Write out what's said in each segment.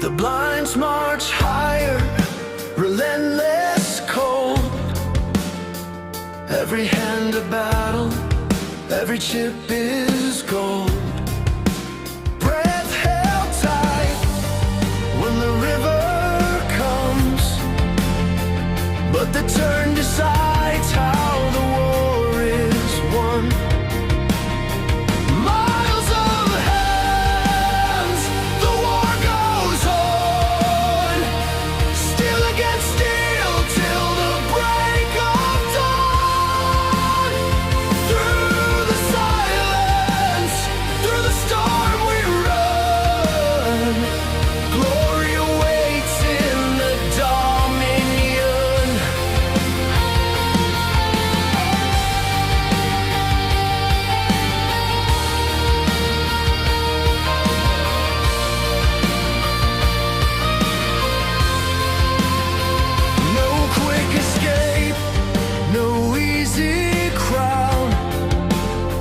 The blinds march higher, relentless, cold. Every hand a battle, every chip is gold. Breath held tight when the river comes, but the turn decides how the war is won. Miles of hands, the war goes on, steel against steel till the break of dawn. Through the silence, through the storm we run. Glory awaits in the Dominion. No quick escape, no easy crown.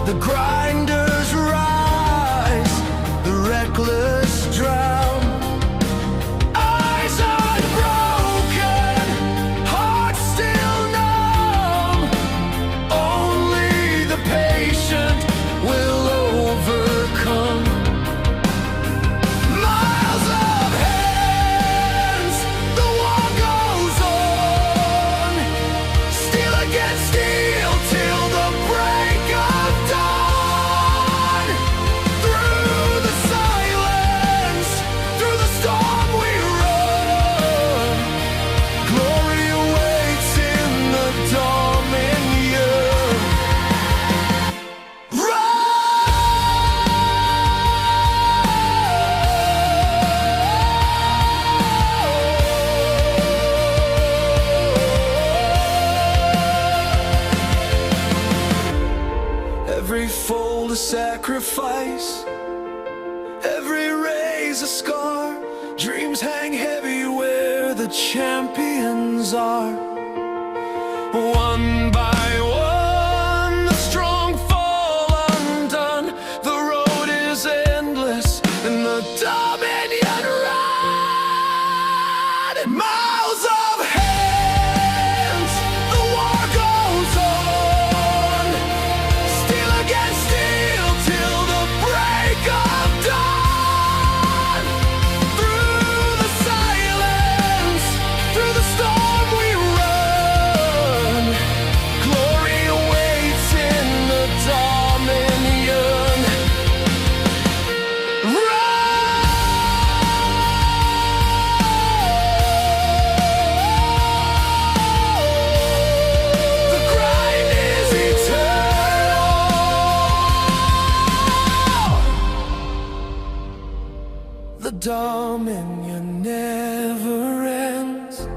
The grinders rise, the reckless drown. Eyes unbroken, hearts still numb. Only the patient will overcome. Miles of hands, the war goes on, steel against steel till the break of dawn. Through the silence, through the storm we run. Glory awaits in the Dominion. Every fold a sacrifice, every raise a scar. Dreams hang heavy where the champions are. One by one, the strong fall undone. The road is endless, and the Dominion run. Miles of hands, the war goes on, steel against steel till the break of dawn. Through the silence, through the storm we run. Glory awaits in the Dominion. The grind is eternal. The Dominion never ends.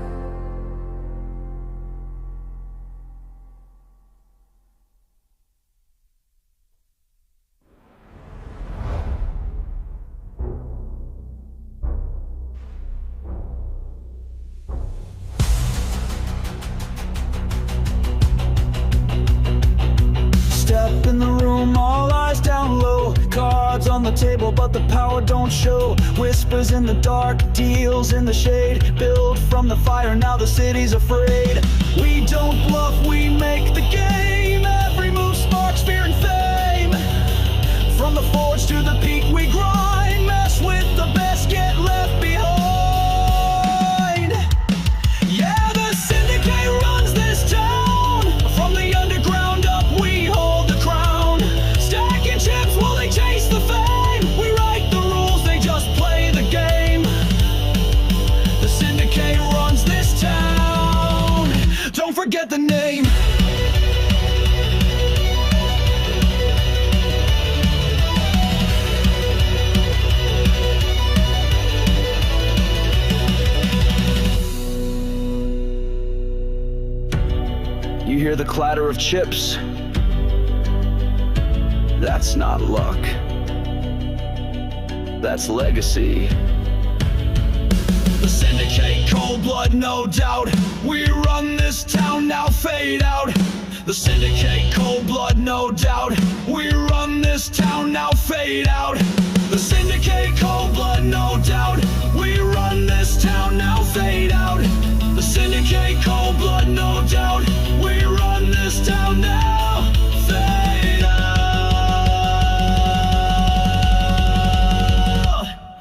Step in the room, all eyes down low. Cards on the table, but the power don't show. Whispers in the dark, deals in the shade. Build from the fire, now the city's afraid. We don't bluff, we make the game. Every move sparks fear and fame. From the forge to the peak we grind. Mess with the best, get left behind. Yeah, the Syndicate runs this town. From the underground up we hold the crown. Stacking chips while they chase the fame. We write the rules, they just play the game. The Syndicate runs this town. Don't forget the name. You hear the clatter of chips? That's not luck. That's legacy. The Syndicate, cold blood, no doubt. We run this town, now fade out. The Syndicate, cold blood, no doubt. We run this town, now fade out. The Syndicate, cold blood, no doubt. We run this town, now fade out. The Syndicate, cold blood, no doubt. We run this town now, fade out.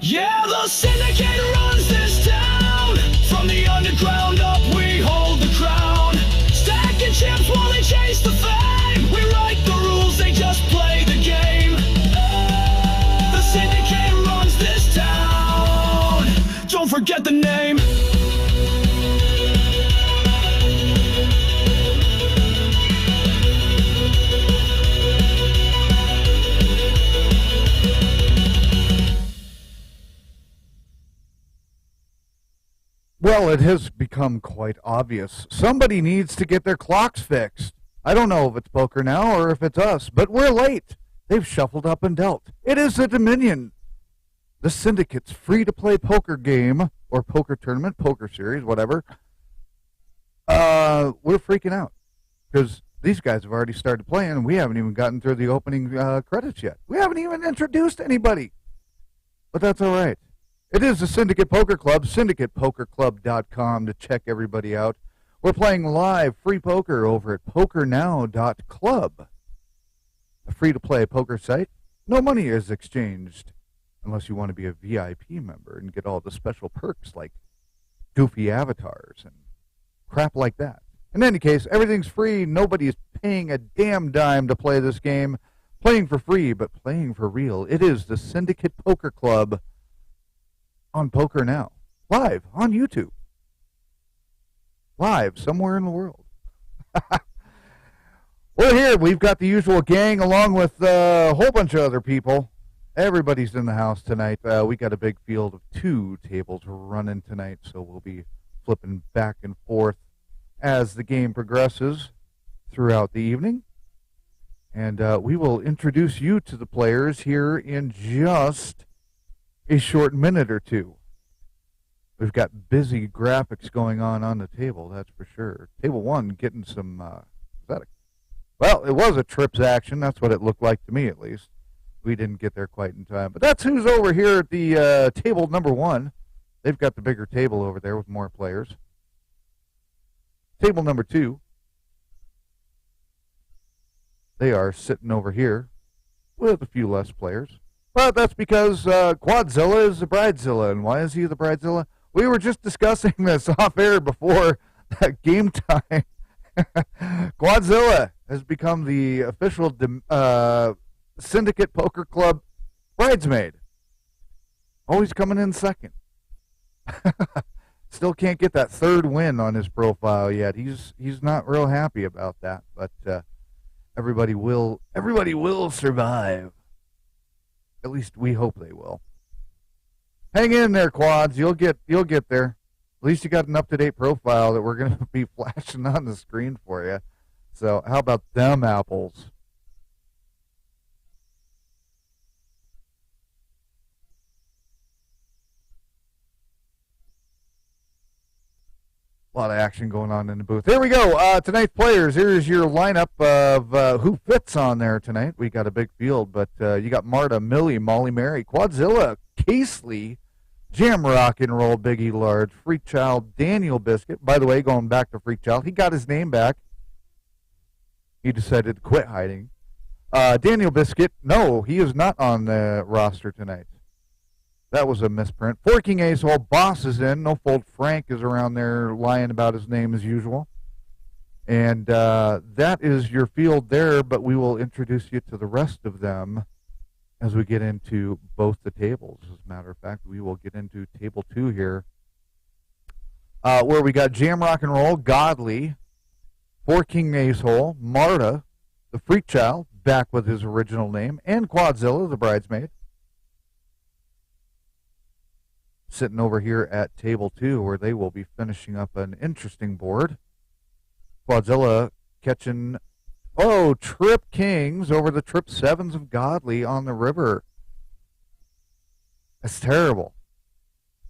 Yeah, the Syndicate runs this town. From the underground up, we hold the crown. Stacking chips while they chase the fame. We write the rules, they just play the game. The Syndicate runs this town. Don't forget the name. Well, it has become quite obvious. Somebody needs to get their clocks fixed. I don't know if it's PokerNow or if it's us, but we're late. They've shuffled up and dealt. It is the Dominion. The Syndicate's free-to-play poker game, or poker tournament, poker series, whatever. We're freaking out because these guys have already started playing, and we haven't even gotten through the opening credits yet. We haven't even introduced anybody. But that's all right. It is the Syndicate Poker Club, syndicatepokerclub.com to check everybody out. We're playing live free poker over at pokernow.club, a free-to-play poker site. No money is exchanged unless you want to be a VIP member and get all the special perks like goofy avatars and crap like that. In any case, everything's free. Nobody is paying a damn dime to play this game. Playing for free, but playing for real. It is the Syndicate Poker Club on PokerNow, live on YouTube, live somewhere in the world. We're here. We've got the usual gang along with a whole bunch of other people. Everybody's in the house tonight. We got a big field of 2 tables running tonight, so we'll be flipping back and forth as the game progresses throughout the evening. And we will introduce you to the players here in just a short minute or two. We've got busy graphics going on the table, that's for sure. Table 1 getting some, well, it was a trips action. That's what it looked like to me, at least. We didn't get there quite in time. But that's who's over here at the table number 1. They've got the bigger table over there with more players. Table number 2. They are sitting over here with a few less players. Well, that's because Quadzilla is the Bridezilla. And why is he the Bridezilla? We were just discussing this off air before game time. Quadzilla has become the official Syndicate Poker Club bridesmaid. Always coming in second. Still can't get that 3rd win on his profile yet. He's not real happy about that, but everybody will survive. At least we hope they will. Hang in there, Quads. You'll get there. At least you got an up-to-date profile that we're going to be flashing on the screen for you. So how about them apples? A lot of action going on in the booth. There we go. Tonight's players. Here's your lineup of who fits on there tonight. We got a big field, but you got Marta, Millie, Molly Mary, Quadzilla, Casely, Jam Rock and Roll, Biggie Large, Freak Child, Daniel Biscuit. By the way, going back to Freak Child, he got his name back. He decided to quit hiding. Daniel Biscuit, no, he is not on the roster tonight. That was a misprint. Forking Ace, all Boss is in. No Fold Frank is around there lying about his name as usual. And that is your field there, but we will introduce you to the rest of them as we get into both the tables. As a matter of fact, we will get into table 2 here, where we got Jam Rock and Roll, Godly, Forking Ace Hole, Marta, the Freak Child, back with his original name, and Quadzilla, the bridesmaid. Sitting over here at table 2, where they will be finishing up an interesting board. Quadzilla catching, Trip Kings over the Trip Sevens of Godly on the river. That's terrible.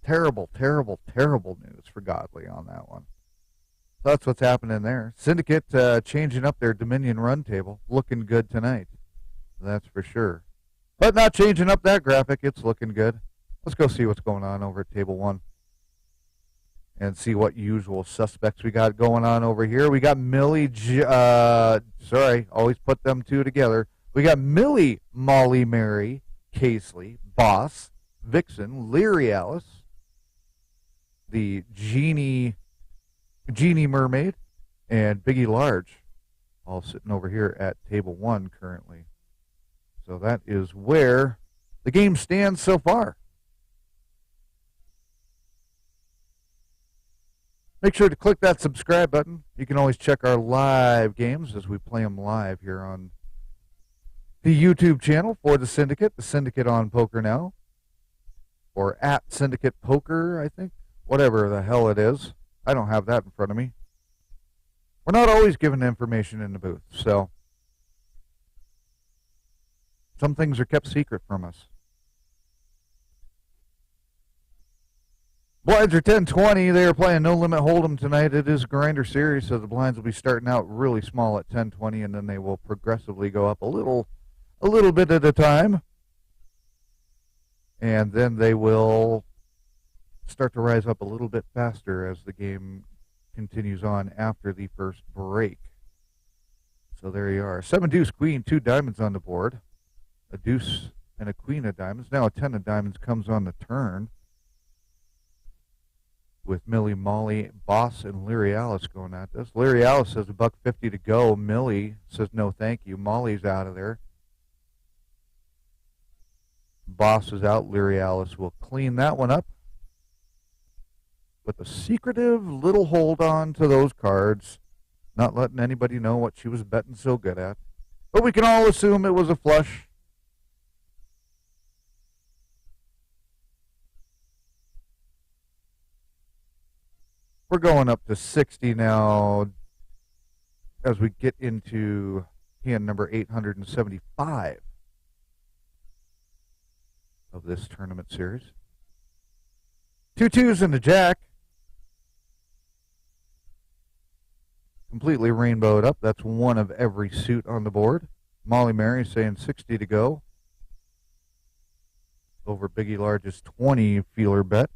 Terrible, terrible, terrible news for Godly on that one. That's what's happening there. Syndicate changing up their Dominion run table. Looking good tonight. That's for sure. But not changing up that graphic. It's looking good. Let's go see what's going on over at table 1. and see what usual suspects we got going on over here. We got Millie, sorry, always put them two together. We got Millie, Molly, Mary, Casely, Boss, Vixen, Leary Alice, the Genie Mermaid, and Biggie Large, all sitting over here at table 1 currently. So that is where the game stands so far. Make sure to click that subscribe button. You can always check our live games as we play them live here on the YouTube channel for the Syndicate on PokerNow, or at Syndicate Poker, I think, whatever the hell it is. I don't have that in front of me. We're not always given information in the booth, so some things are kept secret from us. Blinds are 10-20. They are playing No Limit Hold'em tonight. It is a grinder series, so the blinds will be starting out really small at 10-20, and then they will progressively go up a little bit at a time. And then they will start to rise up a little bit faster as the game continues on after the first break. So there you are. 7 deuce queen, 2 diamonds on the board. A deuce and a queen of diamonds. Now a 10 of diamonds comes on the turn, with Millie, Molly, Boss, and Leary Alice going at this. Leary Alice says $1.50 to go. Millie says no thank you. Molly's out of there. Boss is out. Leary Alice will clean that one up with a secretive little hold on to those cards, not letting anybody know what she was betting so good at. But we can all assume it was a flush. We're going up to 60 now as we get into hand number 875 of this tournament series. 2 2s and a jack. Completely rainbowed up. That's one of every suit on the board. Molly Mary saying 60 to go. Over Biggie Large's 20 feeler bet.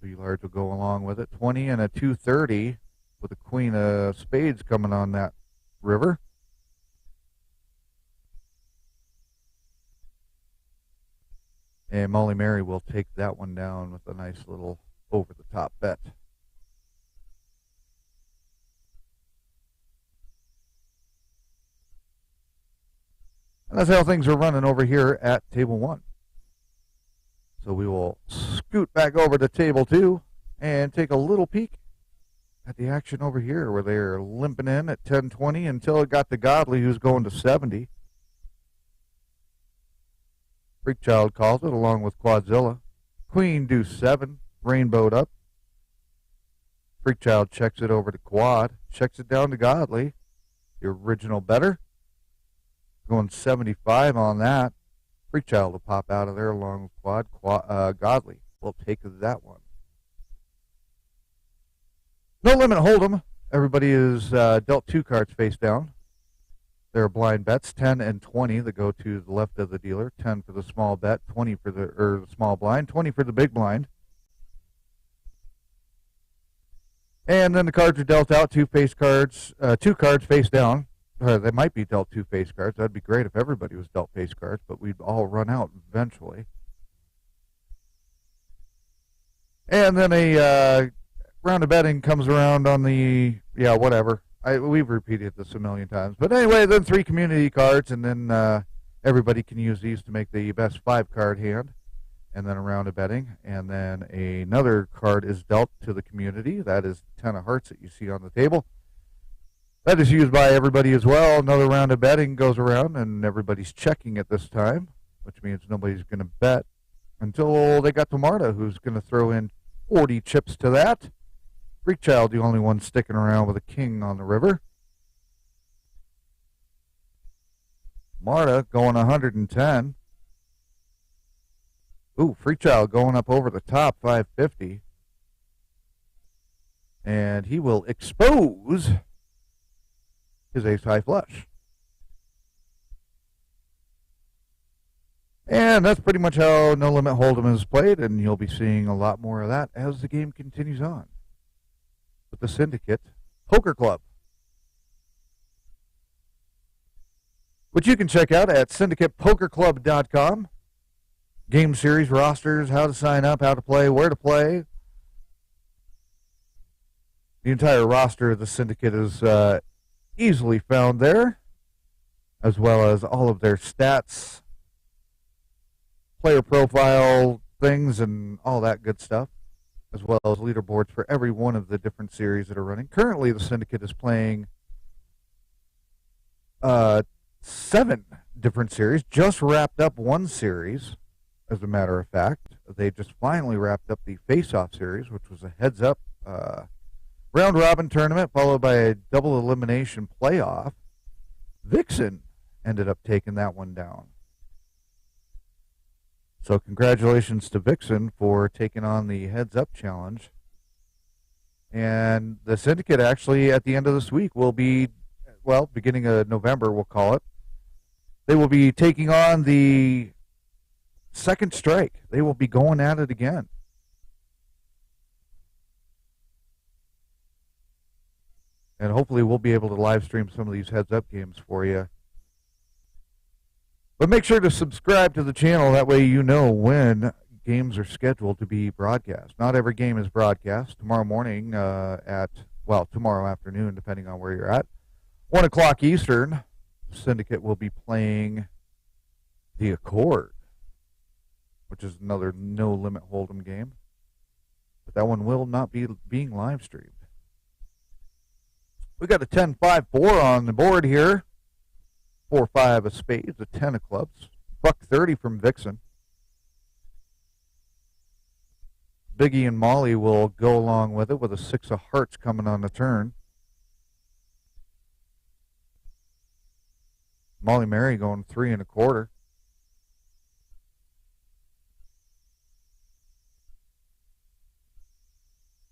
Biggie Large will go along with it. 20 and a 230 with a queen of spades coming on that river. And Molly Mary will take that one down with a nice little over-the-top bet. And that's how things are running over here at table 1. So we will scoot back over to table 2 and take a little peek at the action over here, where they're limping in at 10-20 until it got to Godly, who's going to 70. Freakchild calls it along with Quadzilla. Queen deuce 7, rainbowed up. Freakchild checks it over to Quad, checks it down to Godly, the original better. Going 75 on that. Freakchild will pop out of there along with Quad. Godly will take that one. No Limit Hold'em. Everybody is dealt 2 cards face down. There are blind bets, 10 and 20 that go to the left of the dealer. 10 for the small bet, 20 for the small blind, 20 for the big blind. And then the cards are dealt out, 2 cards face down. They might be dealt 2 face cards. That'd be great if everybody was dealt face cards, but we'd all run out eventually. And then a round of betting comes around on the, whatever. We've repeated this a million times. But anyway, then 3 community cards, and then everybody can use these to make the best 5-card hand. And then a round of betting. And then another card is dealt to the community. That is the 10 of hearts that you see on the table. That is used by everybody as well. Another round of betting goes around, and everybody's checking at this time, which means nobody's going to bet until they got to Marta, who's going to throw in 40 chips to that. Freakchild, the only one sticking around with a king on the river. Marta going 110. Ooh, Freakchild going up over the top, 550. And he will expose his ace-high flush. And that's pretty much how No Limit Hold'em is played, and you'll be seeing a lot more of that as the game continues on with the Syndicate Poker Club, which you can check out at syndicatepokerclub.com. Game series, rosters, how to sign up, how to play, where to play. The entire roster of the Syndicate is easily found there, as well as all of their stats, player profile things, and all that good stuff, as well as leaderboards for every one of the different series that are running. Currently, the Syndicate is playing 7 different series. Just wrapped up one series, as a matter of fact. They just finally wrapped up the Face-Off series, which was a heads-up round-robin tournament, followed by a double elimination playoff. Vixen ended up taking that one down. So congratulations to Vixen for taking on the heads-up challenge. And the Syndicate actually, at the end of this week, will be, well, beginning of November, we'll call it, they will be taking on the Second Strike. They will be going at it again. And hopefully we'll be able to live stream some of these heads-up games for you. But make sure to subscribe to the channel. That way you know when games are scheduled to be broadcast. Not every game is broadcast. Tomorrow morning tomorrow afternoon, depending on where you're at, 1 o'clock Eastern, Syndicate will be playing The Accord, which is another No Limit Hold'em game. But that one will not be being live streamed. We got a 10-5-4 on the board here. 4-5 of spades, a 10 of clubs. $1.30 from Vixen. Biggie and Molly will go along with it with a 6 of hearts coming on the turn. Molly Mary going 3 1/4.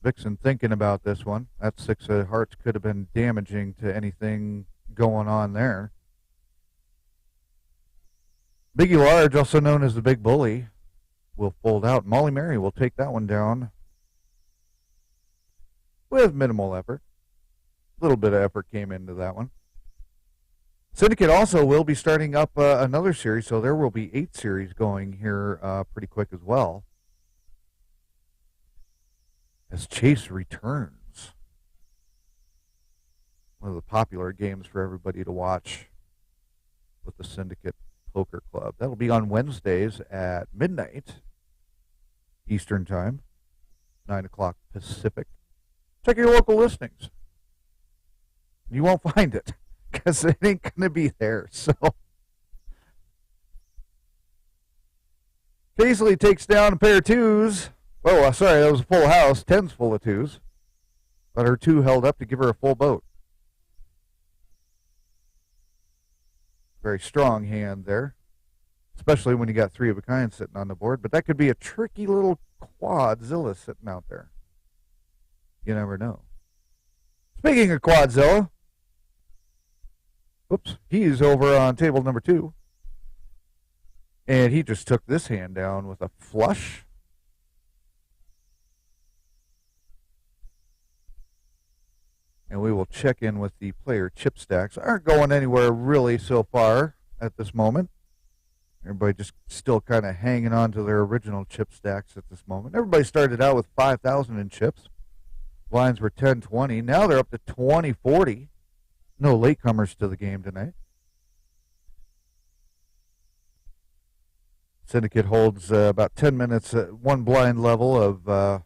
Vixen thinking about this one. That 6 of hearts could have been damaging to anything going on there. Biggie Large, also known as the Big Bully, will fold out. Molly Mary will take that one down with minimal effort. A little bit of effort came into that one. Syndicate also will be starting up another series, so there will be 8 series going here pretty quick as well, as Chase returns. One of the popular games for everybody to watch with the Syndicate Poker Club. That'll be on Wednesdays at midnight Eastern Time, 9 o'clock Pacific. Check your local listings. You won't find it because it ain't going to be there. So Paisley takes down a pair of 2s. Oh, sorry, that was a full house. 10's full of 2s. But her 2 held up to give her a full boat. Very strong hand there, especially when you got 3 of a kind sitting on the board. But that could be a tricky little quadzilla sitting out there. You never know. Speaking of quadzilla, oops, he's over on table number 2. And he just took this hand down with a flush. And we will check in with the player chip stacks. Aren't going anywhere really so far at this moment. Everybody just still kind of hanging on to their original chip stacks at this moment. Everybody started out with 5,000 in chips. Blinds were 10-20. Now they're up to 20-40. No latecomers to the game tonight. Syndicate holds about 10 minutes at 1 blind level of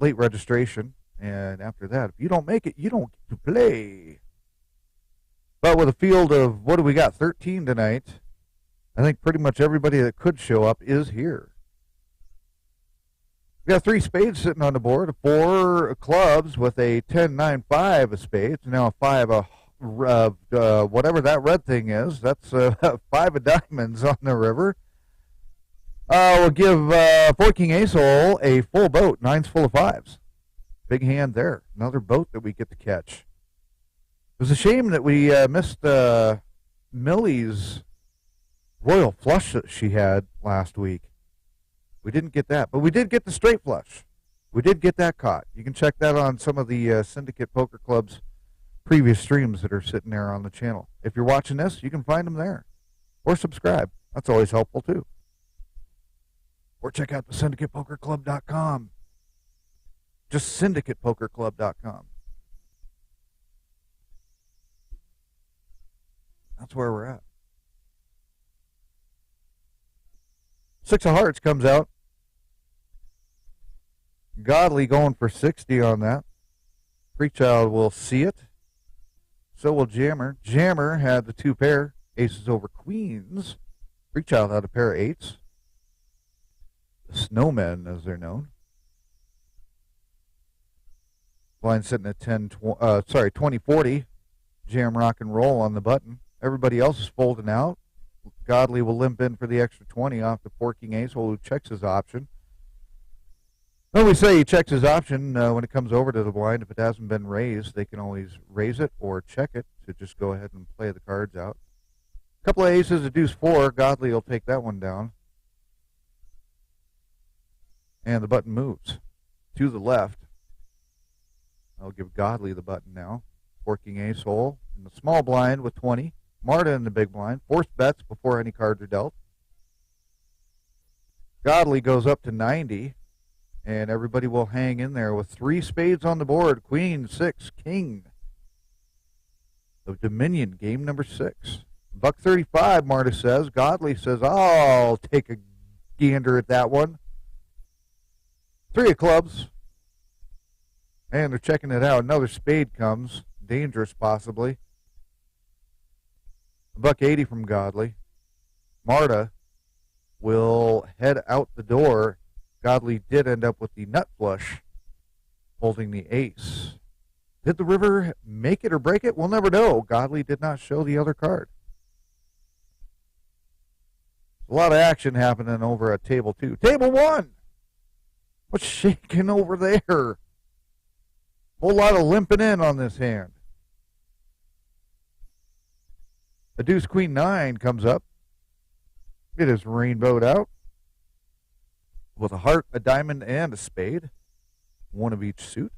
late registration. And after that, if you don't make it, you don't get to play. But with a field of, what do we got, 13 tonight, I think pretty much everybody that could show up is here. We got 3 spades sitting on the board, 4 clubs with a 10-9-5 of spades, now a 5 of whatever that red thing is. That's 5 of diamonds on the river. We'll give 4 King Ace Hole a full boat, 9's full of 5s. Big hand there. Another boat that we get to catch. It was a shame that we missed Millie's royal flush that she had last week. We didn't get that, but we did get the straight flush. We did get that caught. You can check that on some of the Syndicate Poker Club's previous streams that are sitting there on the channel. If you're watching this, you can find them there. Or subscribe. That's always helpful, too. Or check out the syndicatepokerclub.com. Just syndicatepokerclub.com. That's where we're at. Six of Hearts comes out. Godly going for 60 on that. Prechild will see it. So will Jammer. Jammer had the two pair. Aces over queens. Prechild had a pair of eights. The snowmen, as they're known. Blind sitting at 20-40. Jam, rock, and roll on the button. Everybody else is folding out. Godly will limp in for the extra 20 off the porking ace hole, who checks his option. Well, we say he checks his option when it comes over to the blind. If it hasn't been raised, they can always raise it or check it to just go ahead and play the cards out. A couple of aces, a deuce four. Godly will take that one down. And the button moves to the left. I'll give Godly the button now. Forking ace hole in the small blind with 20. Marta in the big blind. Forced bets before any cards are dealt. Godly goes up to 90. And everybody will hang in there with three spades on the board. Queen, six, king. The Dominion, game number 6. $1.35, Marta says. Godly says, I'll take a gander at that one. 3 of clubs. And they're checking it out. Another spade comes. Dangerous, possibly. $1.80 from Godly. Marta will head out the door. Godly did end up with the nut flush, holding the ace. Did the river make it or break it? We'll never know. Godly did not show the other card. A lot of action happening over at table 2. Table 1! What's shaking over there? Whole lot of limping in on this hand. A deuce queen 9 comes up. It is rainbowed out with a heart, a diamond, and a spade. One of each suit.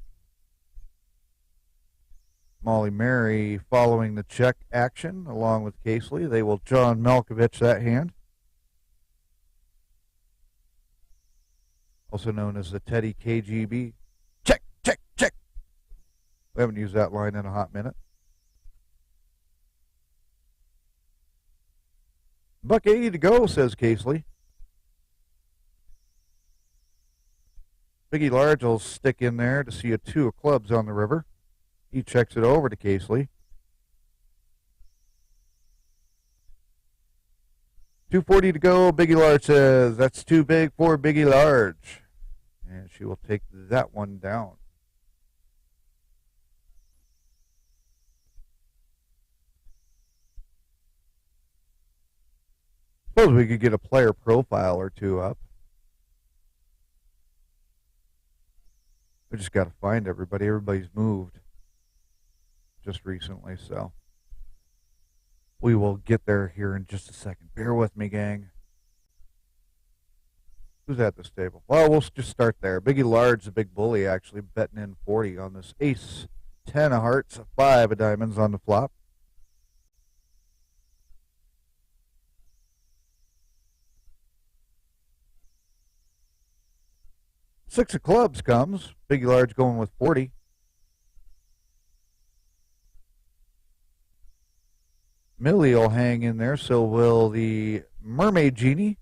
Molly Mary following the check action along with Casely. They will John Malkovich that hand. Also known as the Teddy KGB. Check, check, check. We haven't used that line in a hot minute. $1.80 to go, says Casely. Biggie Large will stick in there to see a 2 of clubs on the river. He checks it over to Casely. $2.40 to go. Biggie Large says, that's too big for Biggie Large. And she will take that one down. Suppose we could get a player profile or two up. We just got to find everybody. Everybody's moved just recently, so we will get there here in just a second. Bear with me, gang. Who's at this table? Well, we'll just start there. Biggie Large, the big bully, actually betting in 40 on this ace. 10 of hearts, 5 of diamonds on the flop. Six of clubs comes. Biggie Large going with 40. Millie will hang in there, so will the Mermaid Genie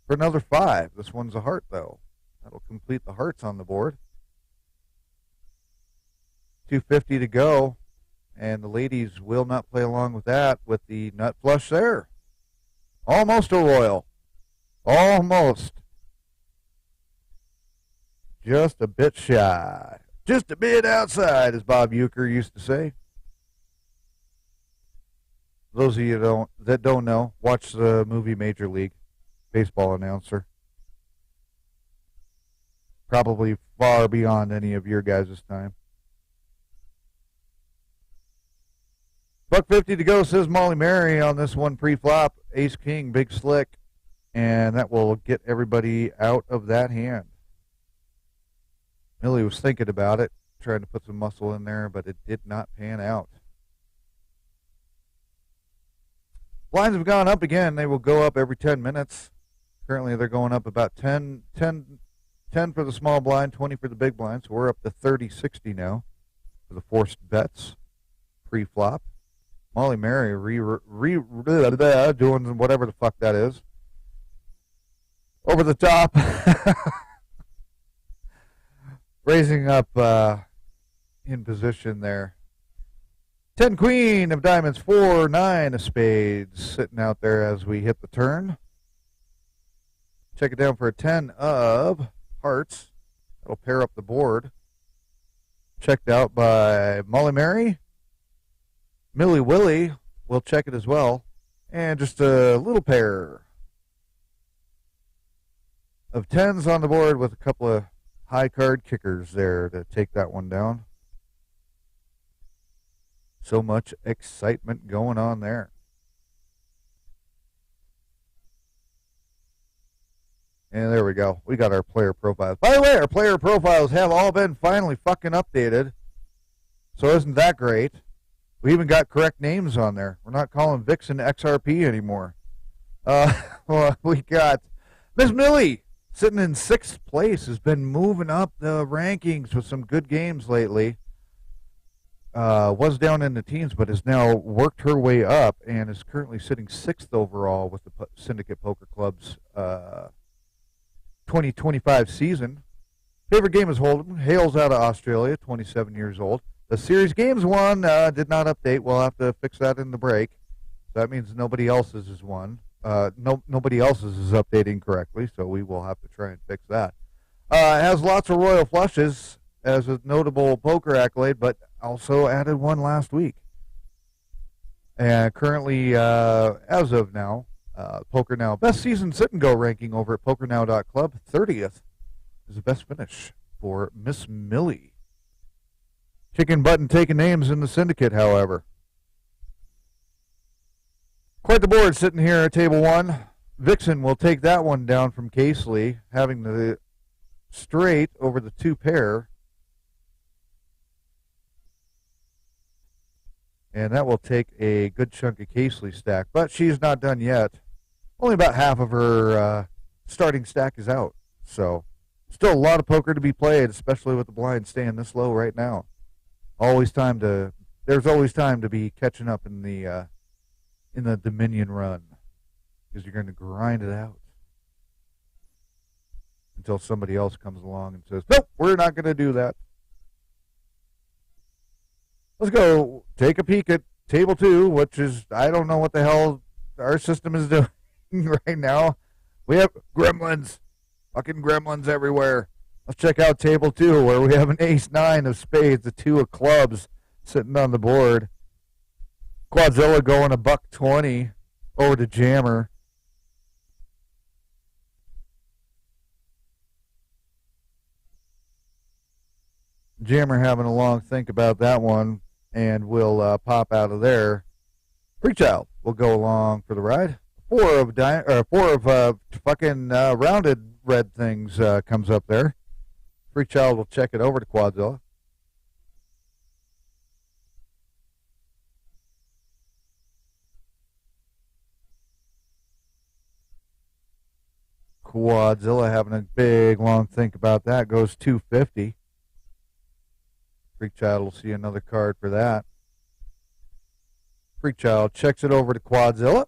for another 5. This one's a heart, though. That'll complete the hearts on the board. $2.50 to go, and the ladies will not play along with that with the nut flush there. Almost a royal. Almost. Just a bit shy. Just a bit outside, as Bob Euchre used to say. Those of you that don't know, watch the movie Major League. Baseball announcer. Probably far beyond any of your guys' time. $1.50 to go, says Molly Mary on this one pre-flop. Ace King, big slick. And that will get everybody out of that hand. Millie was thinking about it, trying to put some muscle in there, but it did not pan out. Blinds have gone up again. They will go up every 10 minutes. Currently, they're going up about 10 for the small blind, 20 for the big blind. So we're up to 30-60 now for the forced bets pre-flop. Molly Mary doing whatever the fuck that is. Over the top. Raising up in position there. 10 queen of diamonds, 4, 9 of spades sitting out there as we hit the turn. Check it down for a 10 of hearts. That'll pair up the board. Checked out by Molly Mary. Millie Willie will check it as well. And just a little pair of 10s on the board with a couple of high card kickers there to take that one down. So much excitement going on there. And there we go. We got our player profiles. By the way, our player profiles have all been finally fucking updated. So isn't that great? We even got correct names on there. We're not calling Vixen XRP anymore. Well, we got Miss Millie sitting in 6th place, has been moving up the rankings with some good games lately. Was down in the teens, but has now worked her way up and is currently sitting 6th overall with the Syndicate Poker Club's 2025 season. Favorite game is Hold'em. Hales out of Australia, 27 years old. The series games one did not update. We'll have to fix that in the break. That means nobody else's is one. Nobody else's is updating correctly, so we will have to try and fix that. Has lots of royal flushes as a notable poker accolade, but also added one last week. And currently, as of now, PokerNow best season sit and go ranking over at PokerNow.club. 30th is the best finish for Miss Millie. Kicking butt and taking names in the Syndicate, however. Quite the board sitting here at table one. Vixen will take that one down from Casely, having the straight over the 2 pair. And that will take a good chunk of Casely stack. But she's not done yet. Only about half of her starting stack is out. So still a lot of poker to be played, especially with the blind staying this low right now. There's always time to be catching up in the Dominion run, because you're going to grind it out until somebody else comes along and says, nope, we're not going to do that. Let's go take a peek at table 2, which is, I don't know what the hell our system is doing right now. We have gremlins, fucking gremlins everywhere. Let's check out table 2, where we have an ace-9 of spades, a 2 of clubs sitting on the board. Quadzilla going $1.20 over to Jammer. Jammer having a long think about that one, and will pop out of there. Prechild will go along for the ride. 4 of fucking rounded red things comes up there. Prechild will check it over to Quadzilla. Quadzilla having a big long think about that, goes $2.50. Freakchild will see another card for that. Freakchild checks it over to Quadzilla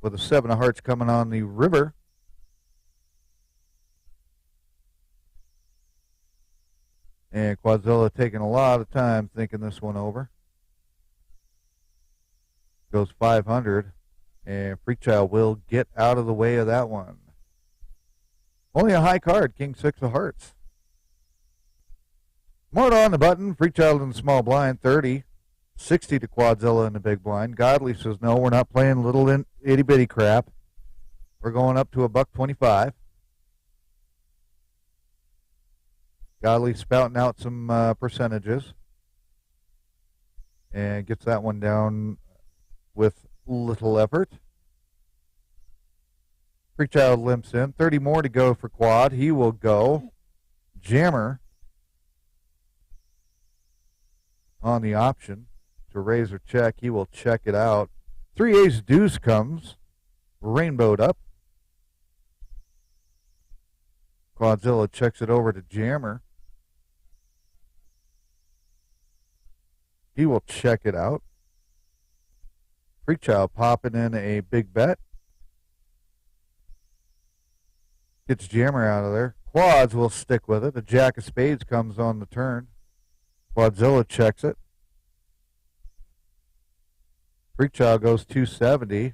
with a 7 of hearts coming on the river. And Quadzilla taking a lot of time thinking this one over. Goes 500, and Freakchild will get out of the way of that one. Only a high card, King 6 of hearts. Marta on the button, Freakchild in the small blind, 30. 60 to Quadzilla in the big blind. Godly says, no, we're not playing little itty-bitty crap. We're going up to $1.25. Godly spouting out some percentages. And gets that one down with little effort. Freechild limps in. 30 more to go for quad. He will go. Jammer on the option to raise or check. He will check it out. 3 ace deuce comes. Rainbowed up. Quadzilla checks it over to Jammer. He will check it out. Freechild popping in a big bet. Gets Jammer out of there. Quads will stick with it. The jack of spades comes on the turn. Quadzilla checks it. Freechild goes 270.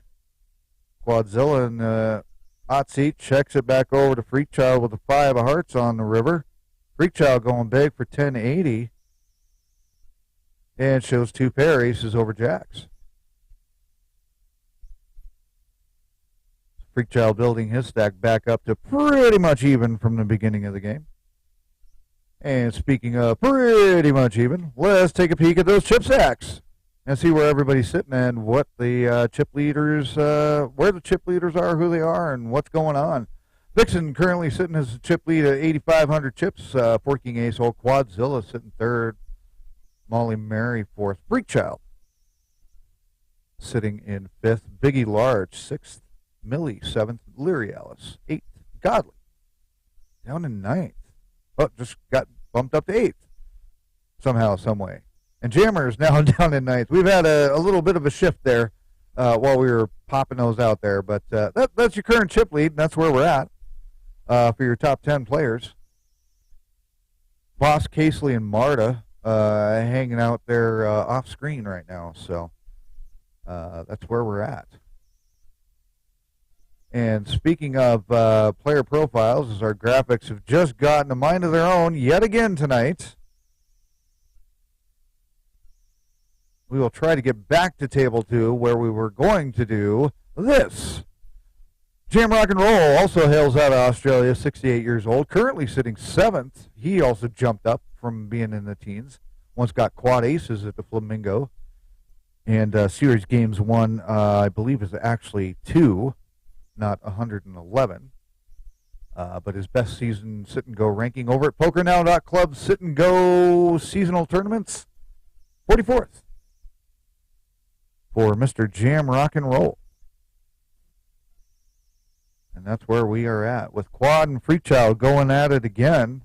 Quadzilla in the hot seat checks it back over to Freechild with a 5 of hearts on the river. Freechild going big for 1080. And shows 2 pair aces over jacks. Freechild building his stack back up to pretty much even from the beginning of the game. And speaking of pretty much even, let's take a peek at those chip stacks and see where everybody's sitting and what the chip leaders, where the chip leaders are, who they are, and what's going on. Vixen currently sitting as a chip lead at 8,500 chips. Forking ace hole. Quadzilla sitting third. Molly Mary fourth. Freechild sitting in fifth. Biggie Large sixth. Millie seventh. Leary Alice eighth. Godly down in ninth. Oh, just got bumped up to eighth somehow, some way. And Jammer is now down in ninth. We've had a little bit of a shift there while we were popping those out there, but that's your current chip lead, and that's where we're at for your top 10 players. Boss, Casely, and Marta hanging out there off screen right now, so that's where we're at. And speaking of player profiles, as our graphics have just gotten a mind of their own yet again tonight, we will try to get back to table 2 where we were going to do this. Jam Rock and Roll also hails out of Australia, 68 years old, currently sitting 7th. He also jumped up from being in the teens. Once got quad aces at the Flamingo. And series games 1, I believe, is actually 2. Not 111, but his best season sit and go ranking over at PokerNow.club sit and go seasonal tournaments, 44th for Mr. Jam Rock and Roll. And that's where we are at with Quad and Freechild going at it again.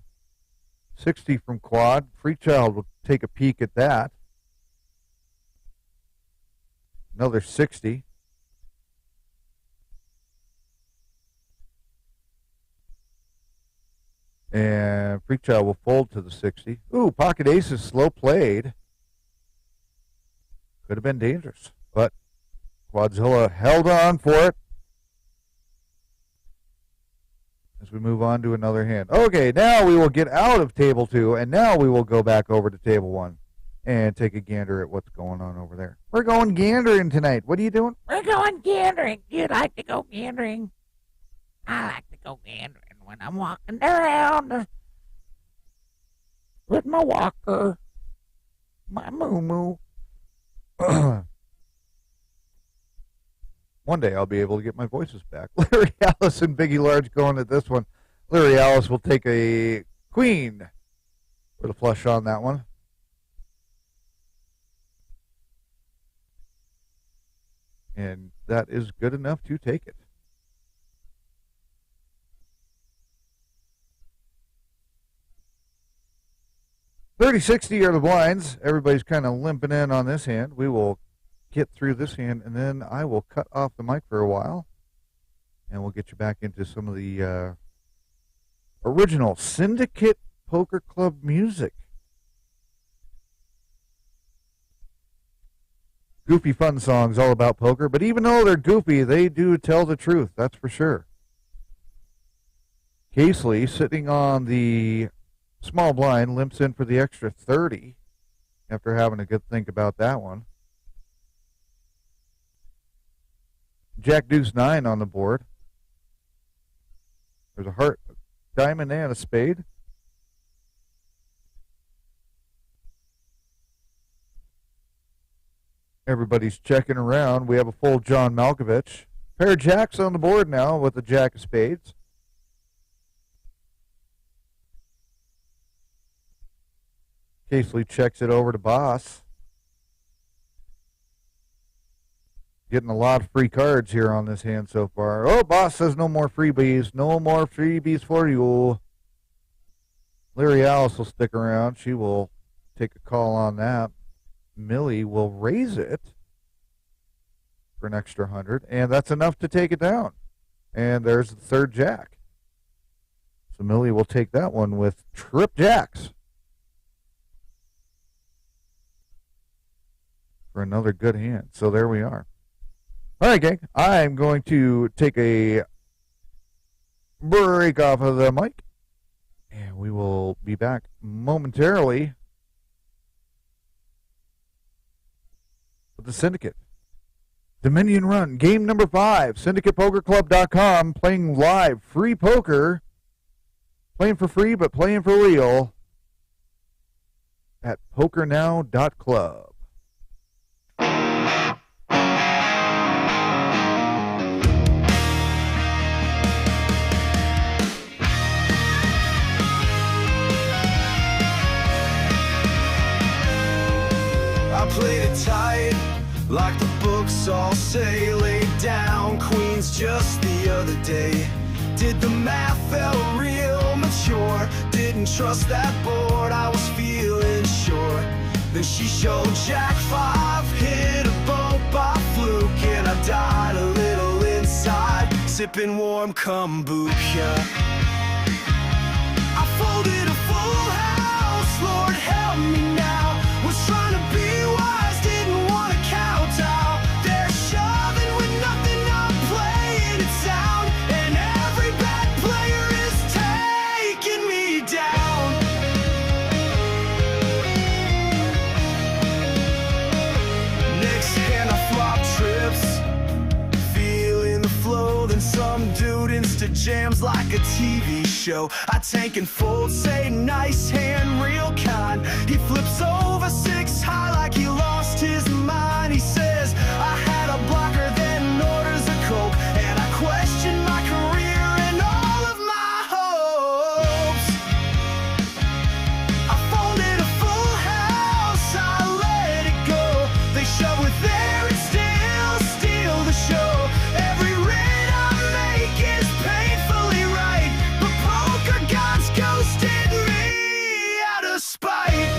60 from Quad. Freechild will take a peek at that. Another 60. And Freechild will fold to the 60. Ooh, pocket aces slow played. Could have been dangerous, but Quadzilla held on for it. As we move on to another hand. Okay, now we will get out of table 2, and now we will go back over to table 1 and take a gander at what's going on over there. We're going gandering tonight. What are you doing? We're going gandering. You like to go gandering? I like to go gandering when I'm walking around with my walker, my moo-moo. One day I'll be able to get my voices back. Larry Alice and Biggie Large going at this one. Larry Alice will take a queen with a flush on that one. And that is good enough to take it. $30-60 are the blinds. Everybody's kind of limping in on this hand. We will get through this hand, and then I will cut off the mic for a while, and we'll get you back into some of the original Syndicate Poker Club music. Goofy fun songs all about poker, but even though they're goofy, they do tell the truth, that's for sure. Casely, sitting on the small blind, limps in for the extra 30 after having a good think about that one. Jack Deuce 9 on the board. There's a heart, a diamond, and a spade. Everybody's checking around. We have a full John Malkovich. Pair of jacks on the board now with the jack of spades. Casely checks it over to Boss. Getting a lot of free cards here on this hand so far. Oh, Boss says no more freebies. No more freebies for you. Larry Alice will stick around. She will take a call on that. Millie will raise it for an extra 100, and that's enough to take it down. And there's the third jack. So Millie will take that one with trip jacks for another good hand. So there we are. All right, gang. I'm going to take a break off of the mic, and we will be back momentarily with the Syndicate. Dominion Run, game number 5, syndicatepokerclub.com, playing live, free poker, playing for free but playing for real at PokerNow.club. I played it tight, like the books all say. Laid down queens just the other day. Did the math, felt real mature. Didn't trust that board, I was feeling sure. Then she showed Jack 5, hit a boat by fluke, and I died a little inside, sipping warm kombucha. I folded a full house, Lord help me now. Was trying to be wise, didn't want to kowtow. They're shoving with nothing, I'm playing it sound, and every bad player is taking me down. Next hand I flop trips, feeling the flow. Then some dude insta jams like a TV show. I tank and fold, say nice hand, real kind. He flips over 6 high like he lost his mind. He says I had a blocker, then orders a Coke, and I question my career and all of my hopes. I folded a full house, I let it go. They shove with there and still steal the show. Every red I make is painfully right, but poker gods ghosted me out of spite.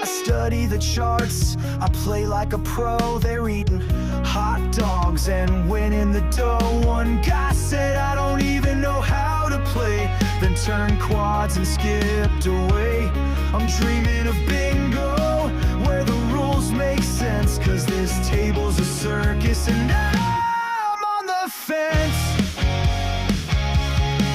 I study the charts, I play like a pro. They're eating hot dogs and winning the dough. One guy said I don't even know how to play, then turned quads and skipped away. I'm dreaming of bingo, where the rules make sense, cause this table's a circus and I'm on the fence.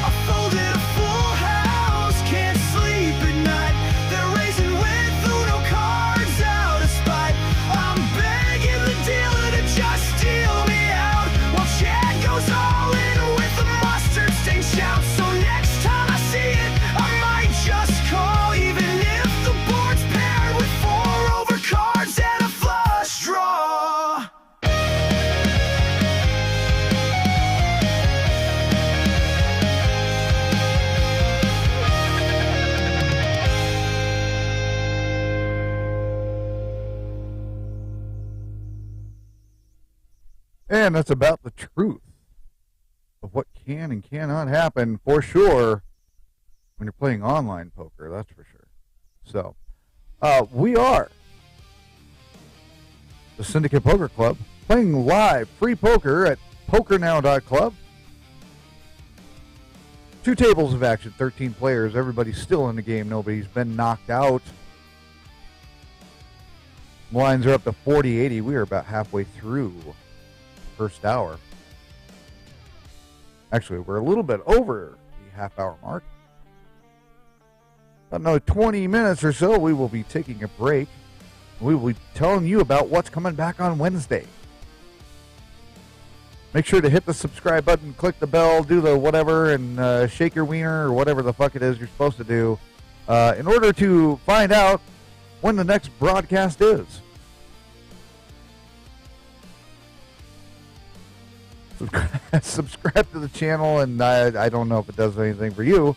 I folded a full house, can't sleep at night. They're raising with Uno cards out of spite. I'm begging the dealer to just deal me out, while Chad goes all in with the mustard stain shout. So next time I see it, I might just call, even if the board's paired with 4 overcards and a flush draw. And that's about the truth of what can and cannot happen, for sure, when you're playing online poker, that's for sure. So, we are the Syndicate Poker Club, playing live free poker at PokerNow.club. 2 tables of action, 13 players. Everybody's still in the game. Nobody's been knocked out. Lines are up to 40-80. We are about halfway through the first hour. Actually, we're a little bit over the half-hour mark. About another 20 minutes or so, we will be taking a break. We will be telling you about what's coming back on Wednesday. Make sure to hit the subscribe button, click the bell, do the whatever, and shake your wiener or whatever the fuck it is you're supposed to do in order to find out when the next broadcast is. Subscribe to the channel, and I don't know if it does anything for you.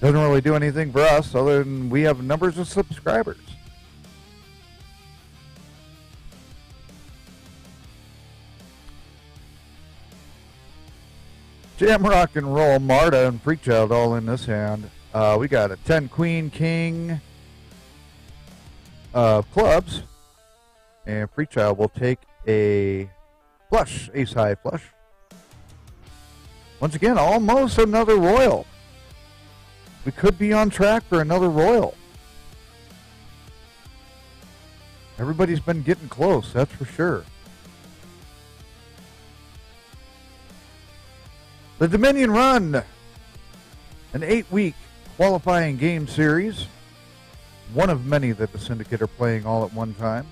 Doesn't really do anything for us other than we have numbers of subscribers. Jam, rock, and roll, Marta and Freakchild all in this hand. We got a 10 queen, king of clubs, and Freakchild will take a flush, ace high flush. Once again, almost another royal. We could be on track for another royal. Everybody's been getting close, that's for sure. The Dominion Run, an 8-week qualifying game series, one of many that the Syndicate are playing all at one time.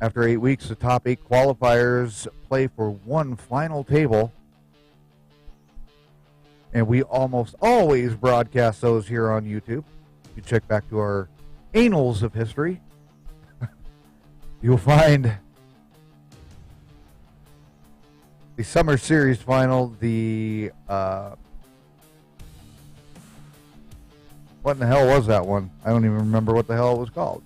After 8 weeks, the top 8 qualifiers play for one final table, and we almost always broadcast those here on YouTube. You check back to our annals of history, you'll find the Summer Series final, the, what in the hell was that one? I don't even remember what the hell it was called.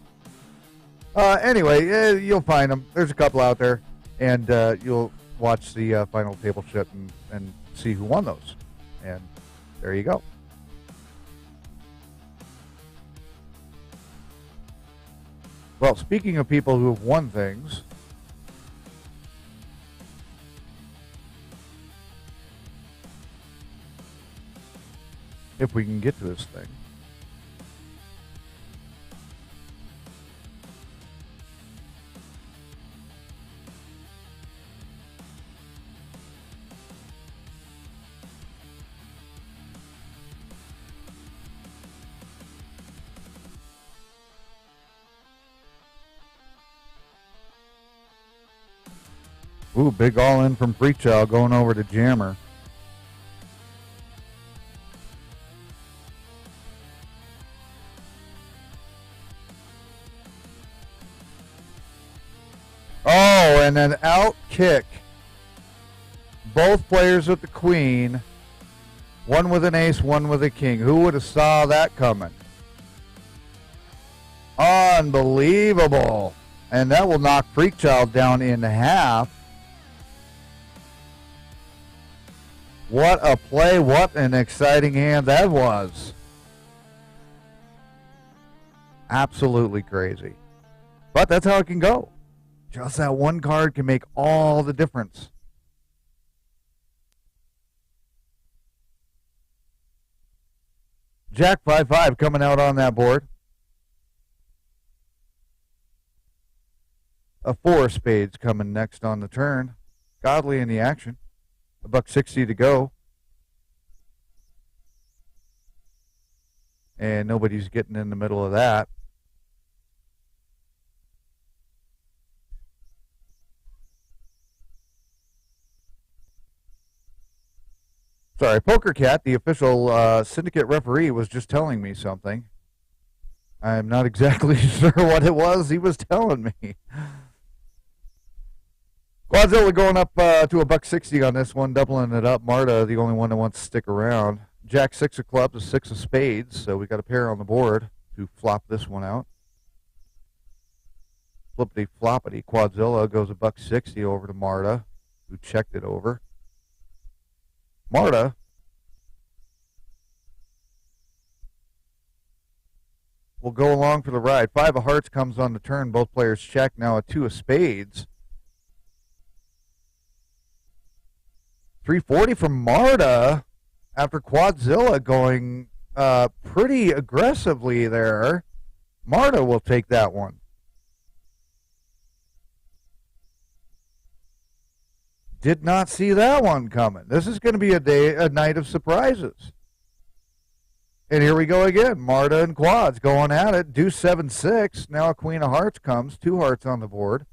Anyway, you'll find them. There's a couple out there, and you'll watch the final table shit and see who won those. And there you go. Well, speaking of people who have won things, if we can get to this thing. Ooh, big all-in from Freakchild going over to Jammer. Oh, and an out kick. Both players with the queen. One with an ace, one with a king. Who would have saw that coming? Unbelievable. And that will knock Freakchild down in half. What a play. What an exciting hand that was. Absolutely crazy. But that's how it can go. Just that one card can make all the difference. Jack 5-5 coming out on that board. A 4 of spades coming next on the turn. Godly in the action. $1.60 to go. And nobody's getting in the middle of that. Sorry, Poker Cat, the official Syndicate referee, was just telling me something. I'm not exactly sure what it was he was telling me. Quadzilla going up to $1.60 on this one, doubling it up. Marta, the only one that wants to stick around. Jack 6 of clubs, a 6 of spades, so we got a pair on the board to flop this one out. Flippity floppity. Quadzilla goes $1.60 over to Marta, who checked it over. Marta will go along for the ride. 5 of hearts comes on the turn. Both players check. Now a 2 of spades. $3.40 from Marta after Quadzilla going pretty aggressively there. Marta will take that one. Did not see that one coming. This is going to be a night of surprises. And here we go again. Marta and Quads going at it. Deuce 7-6. Now a queen of hearts comes. 2 hearts on the board.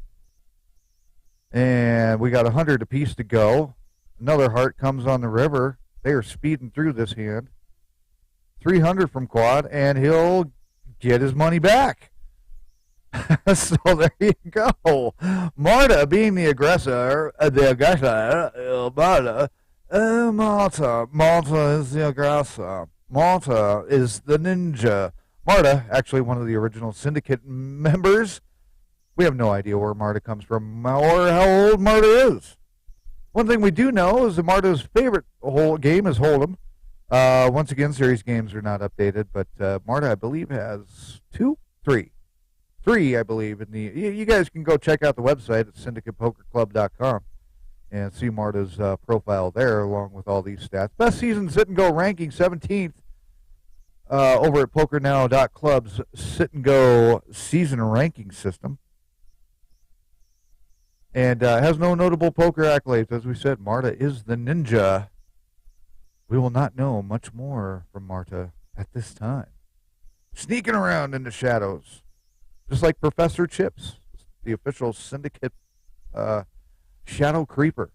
And we got 100 apiece to go. Another heart comes on the river. They are speeding through this hand. 300 from quad, and he'll get his money back. So there you go. Marta being the aggressor, Marta. Marta is the aggressor. Marta is the ninja. Marta, actually one of the original Syndicate members. We have no idea where Marta comes from or how old Marta is. One thing we do know is that Marta's favorite whole game is Hold'em. Once again, series games are not updated, but Marta, I believe, has three, I believe. You guys can go check out the website at syndicatepokerclub.com and see Marta's profile there, along with all these stats. Best season sit and go ranking 17th over at PokerNow.club's sit and go season ranking system. And has no notable poker accolades. As we said, Marta is the ninja. We will not know much more from Marta at this time. Sneaking around in the shadows. Just like Professor Chips, the official Syndicate shadow creeper.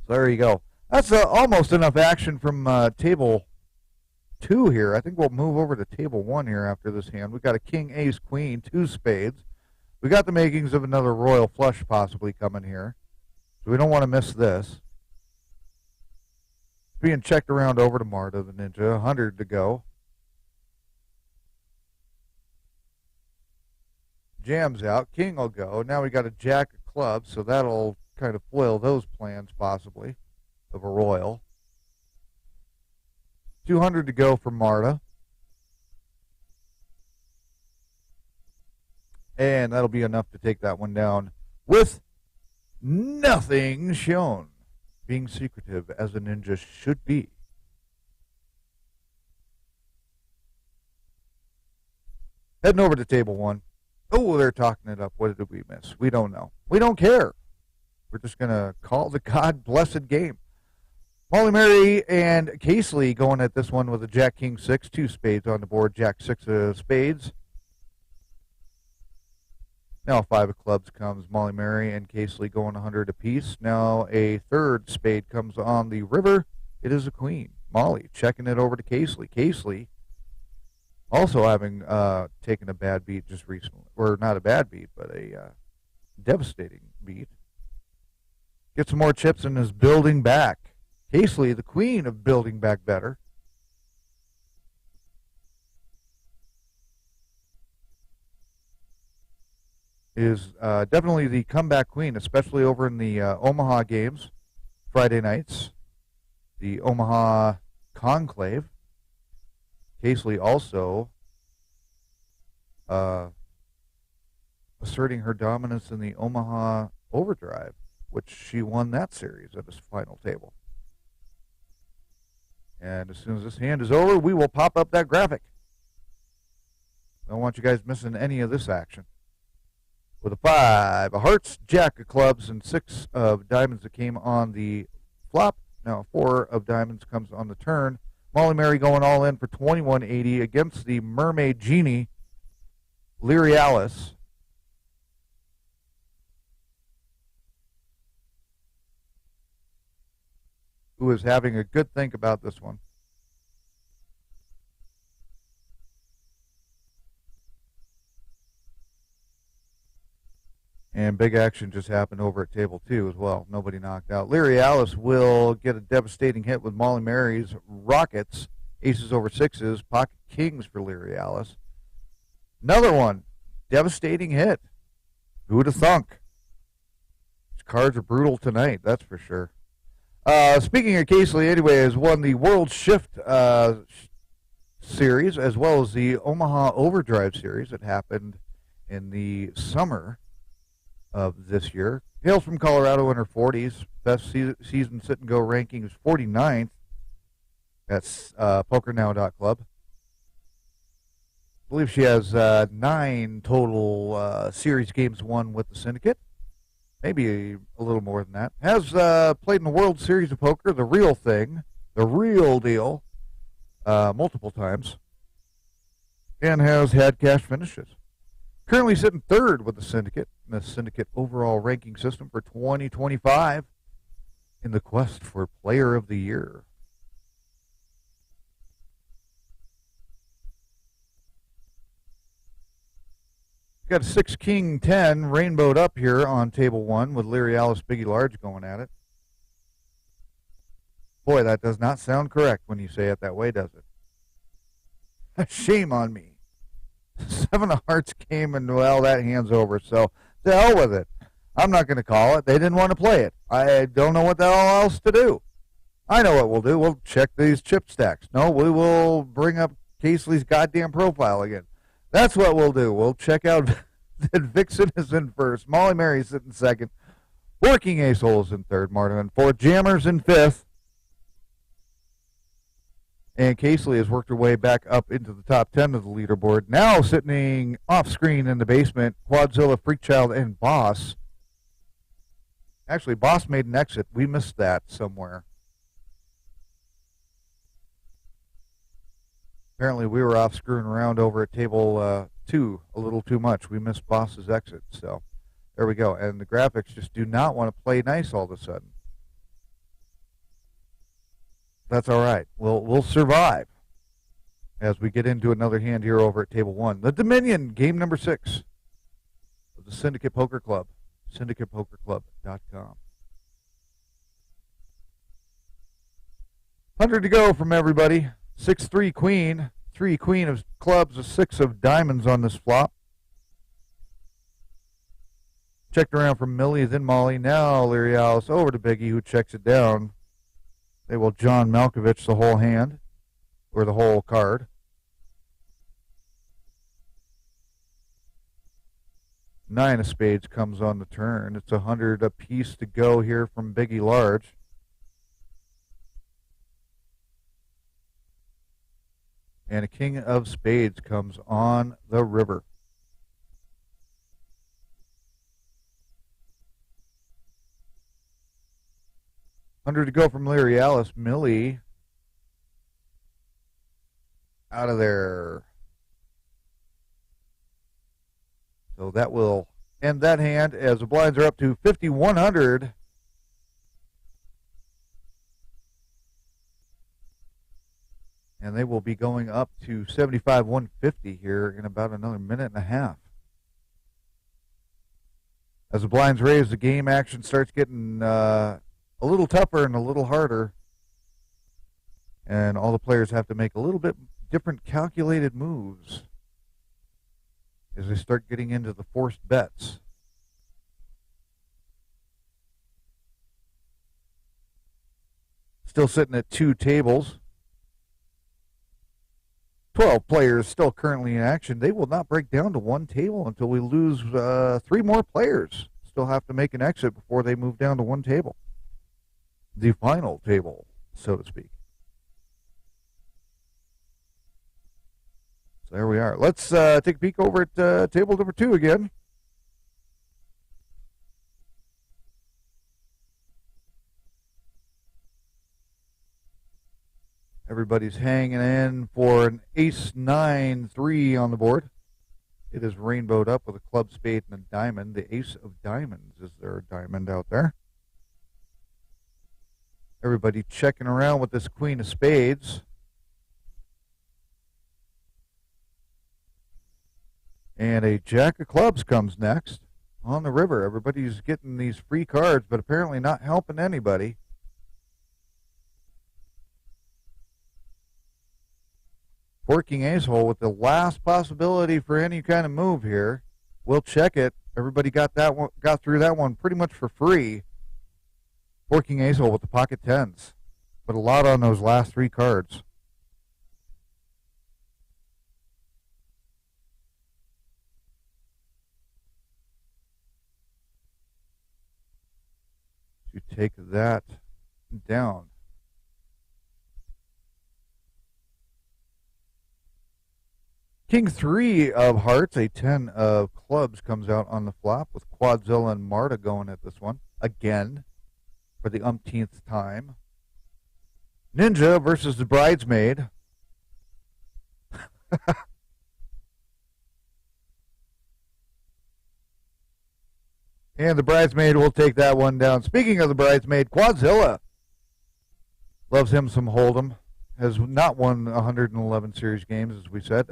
So there you go. That's almost enough action from table 2 here. I think we'll move over to table 1 here after this hand. We've got a king, ace, queen, 2 spades. We got the makings of another royal flush possibly coming here. So we don't want to miss this. Being checked around over to Marta, the ninja. 100 to go. Jams out. King will go. Now we got a jack of clubs, so that'll kind of foil those plans possibly of a royal. 200 to go for Marta. And that'll be enough to take that one down with nothing shown. Being secretive as a ninja should be. Heading over to table 1. Oh, they're talking it up. What did we miss? We don't know. We don't care. We're just going to call the God-blessed game. Molly Mary and Casely going at this one with a Jack, King, 6. 2 spades on the board. Jack, 6 of spades. Now 5 of clubs comes Molly Mary and Casely going 100 apiece. Now a third spade comes on the river. It is a queen. Molly checking it over to Casely. Casely also having taken a bad beat just recently. Or not a bad beat, but a devastating beat. Gets some more chips and is building back. Casely, the queen of building back better. Is definitely the comeback queen, especially over in the Omaha games, Friday nights, the Omaha Conclave. Casely also asserting her dominance in the Omaha Overdrive, which she won that series at this final table. And as soon as this hand is over, we will pop up that graphic. I don't want you guys missing any of this action. With a 5 of hearts, jack of clubs, and 6 of diamonds that came on the flop. Now 4 of diamonds comes on the turn. Molly Mary going all in for 2180 against the Mermaid Genie, Leary Alice. Who is having a good think about this one. And big action just happened over at table 2 as well. Nobody knocked out. Leary Alice will get a devastating hit with Molly Mary's Rockets. Aces over 6s. Pocket Kings for Leary Alice. Another one. Devastating hit. Who would have thunk? These cards are brutal tonight, that's for sure. Speaking of Casely, anyway, has won the World Shift series as well as the Omaha Overdrive series that happened in the summer of this year. Hails from Colorado in her 40s. Best season sit and go ranking is 49th. That's PokerNow.club. I believe she has 9 total series games won with the Syndicate. Maybe a little more than that. Has played in the World Series of Poker, the real thing, the real deal, multiple times. And has had cash finishes. Currently sitting third with the Syndicate in the Syndicate overall ranking system for 2025 in the quest for Player of the Year. Got a 6-King 10 rainbowed up here on table 1 with Leary Alice Biggie Large going at it. Boy, that does not sound correct when you say it that way, does it? Shame on me. 7 of hearts came and, well, that hand's over, so to hell with it. I'm not going to call it. They didn't want to play it. I don't know what the hell else to do. I know what we'll do. We'll check these chip stacks. No, we will bring up Casely's goddamn profile again. That's what we'll do. We'll check out that Vixen is in first. Molly Mary's in second. Working Ace Hole is in third. Martin in fourth. Jammer's in fifth. And Casely has worked her way back up into the top 10 of the leaderboard. Now sitting off screen in the basement, Quadzilla, Freakchild, and Boss. Actually, Boss made an exit. We missed that somewhere. Apparently, we were off screwing around over at table 2 a little too much. We missed Boss's exit. So there we go. And the graphics just do not want to play nice all of a sudden. That's all right. We'll survive as we get into another hand here over at table 1. The Dominion, game number 6 of the Syndicate Poker Club, syndicatepokerclub.com. 100 to go from everybody. 6-3 queen, 3 queen of clubs, a 6 of diamonds on this flop. Checked around from Millie, then Molly, now Leary Alice over to Biggie, who checks it down. They will John Malkovich the whole hand, or the whole card. Nine of spades comes on the turn. It's 100 apiece to go here from Biggie Large. And a king of spades comes on the river. Hundred to go from Leary Alice. Millie out of there. So that will end that hand as the blinds are up to 5,100. And they will be going up to 75,150 here in about another minute and a half. As the blinds raise, the game action starts getting a little tougher and a little harder. And all the players have to make a little bit different calculated moves as they start getting into the forced bets. Still sitting at 2 tables. 12 players still currently in action. They will not break down to 1 table until we lose 3 more players. Still have to make an exit before they move down to 1 table. The final table, so to speak. So there we are. Let's take a peek over at table number 2 again. Everybody's hanging in for an ace-9-3 on the board. It is rainbowed up with a club, spade, and a diamond. The ace of diamonds. Is there a diamond out there? Everybody checking around with this queen of spades. And a jack of clubs comes next on the river. Everybody's getting these free cards, but apparently not helping anybody. Working ace hole with the last possibility for any kind of move here. We'll check it. Everybody got that one, got through that one pretty much for free. Working ace hole with the pocket tens, but a lot on those last 3 cards. To take that down. King 3 of hearts, a 10 of clubs comes out on the flop with Quadzilla and Marta going at this one again for the umpteenth time. Ninja versus the bridesmaid. And the bridesmaid will take that one down. Speaking of the bridesmaid, Quadzilla loves him some Hold'em. Has not won 111 series games, as we said.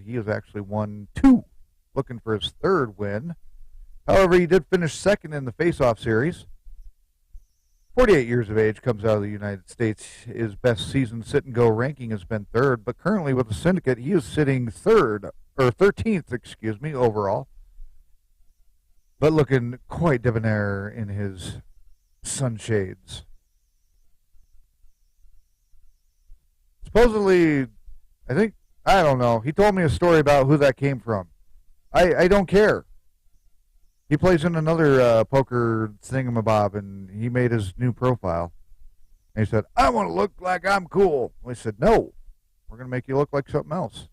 He has actually won 2, looking for his 3rd win. However, he did finish 2nd in the face-off series. 48 years of age, comes out of the United States. His best season sit-and-go ranking has been 3rd, but currently with the Syndicate, he is sitting 13th, overall. But looking quite debonair in his sunshades. Supposedly, I don't know. He told me a story about who that came from. I don't care. He plays in another poker thingamabob, and he made his new profile. And he said, I want to look like I'm cool. I said, no, we're going to make you look like something else.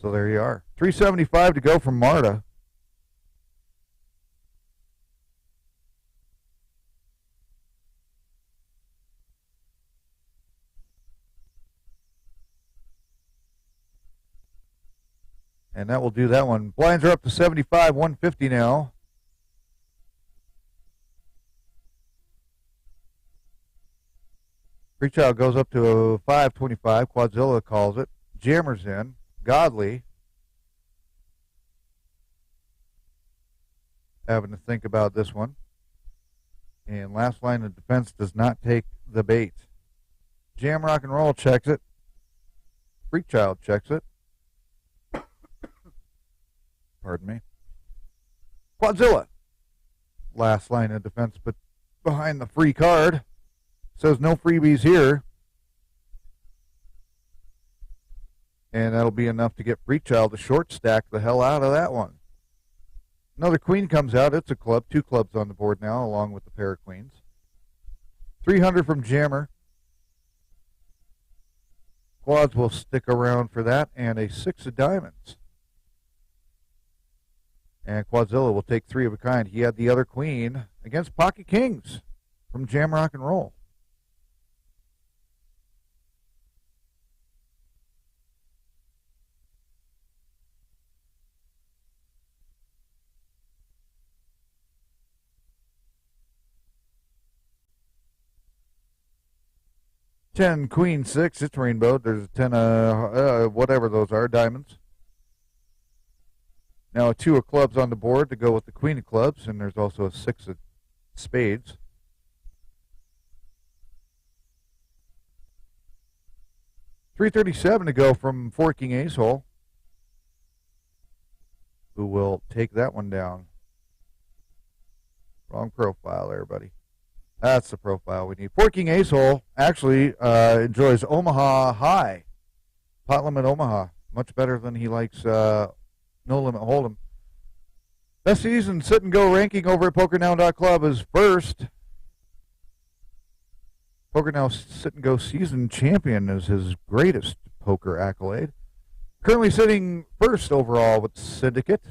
So there you are. 375 to go from Marta. And that will do that one. Blinds are up to 75, 150 now. Freechild goes up to 525. Quadzilla calls it. Jammer's in. Godly. Having to think about this one. And last line of defense does not take the bait. Jam Rock and Roll checks it. Freechild checks it. Pardon me. Quadzilla. Last line of defense, but behind the free card. Says no freebies here. And that'll be enough to get Freechild to short stack the hell out of that one. Another queen comes out. It's a club. 2 clubs on the board now, along with the pair of queens. 300 from Jammer. Quads will stick around for that, and a 6 of diamonds. And Quadzilla will take 3 of a kind. He had the other queen against Pocket Kings from Jam Rock and Roll. Ten, queen, 6. It's rainbow. There's 10, whatever those are, diamonds. Now a 2 of clubs on the board to go with the queen of clubs, and there's also a 6 of spades. $337 to go from Forking Ace Hole, who will take that one down. Wrong profile there, buddy. That's the profile we need. Forking Ace Hole actually enjoys Omaha High. Pot Limit Omaha. Much better than he likes No Limit Hold'em. Best season sit-and-go ranking over at PokerNow.club is first. PokerNow sit-and-go season champion is his greatest poker accolade. Currently sitting first overall with Syndicate,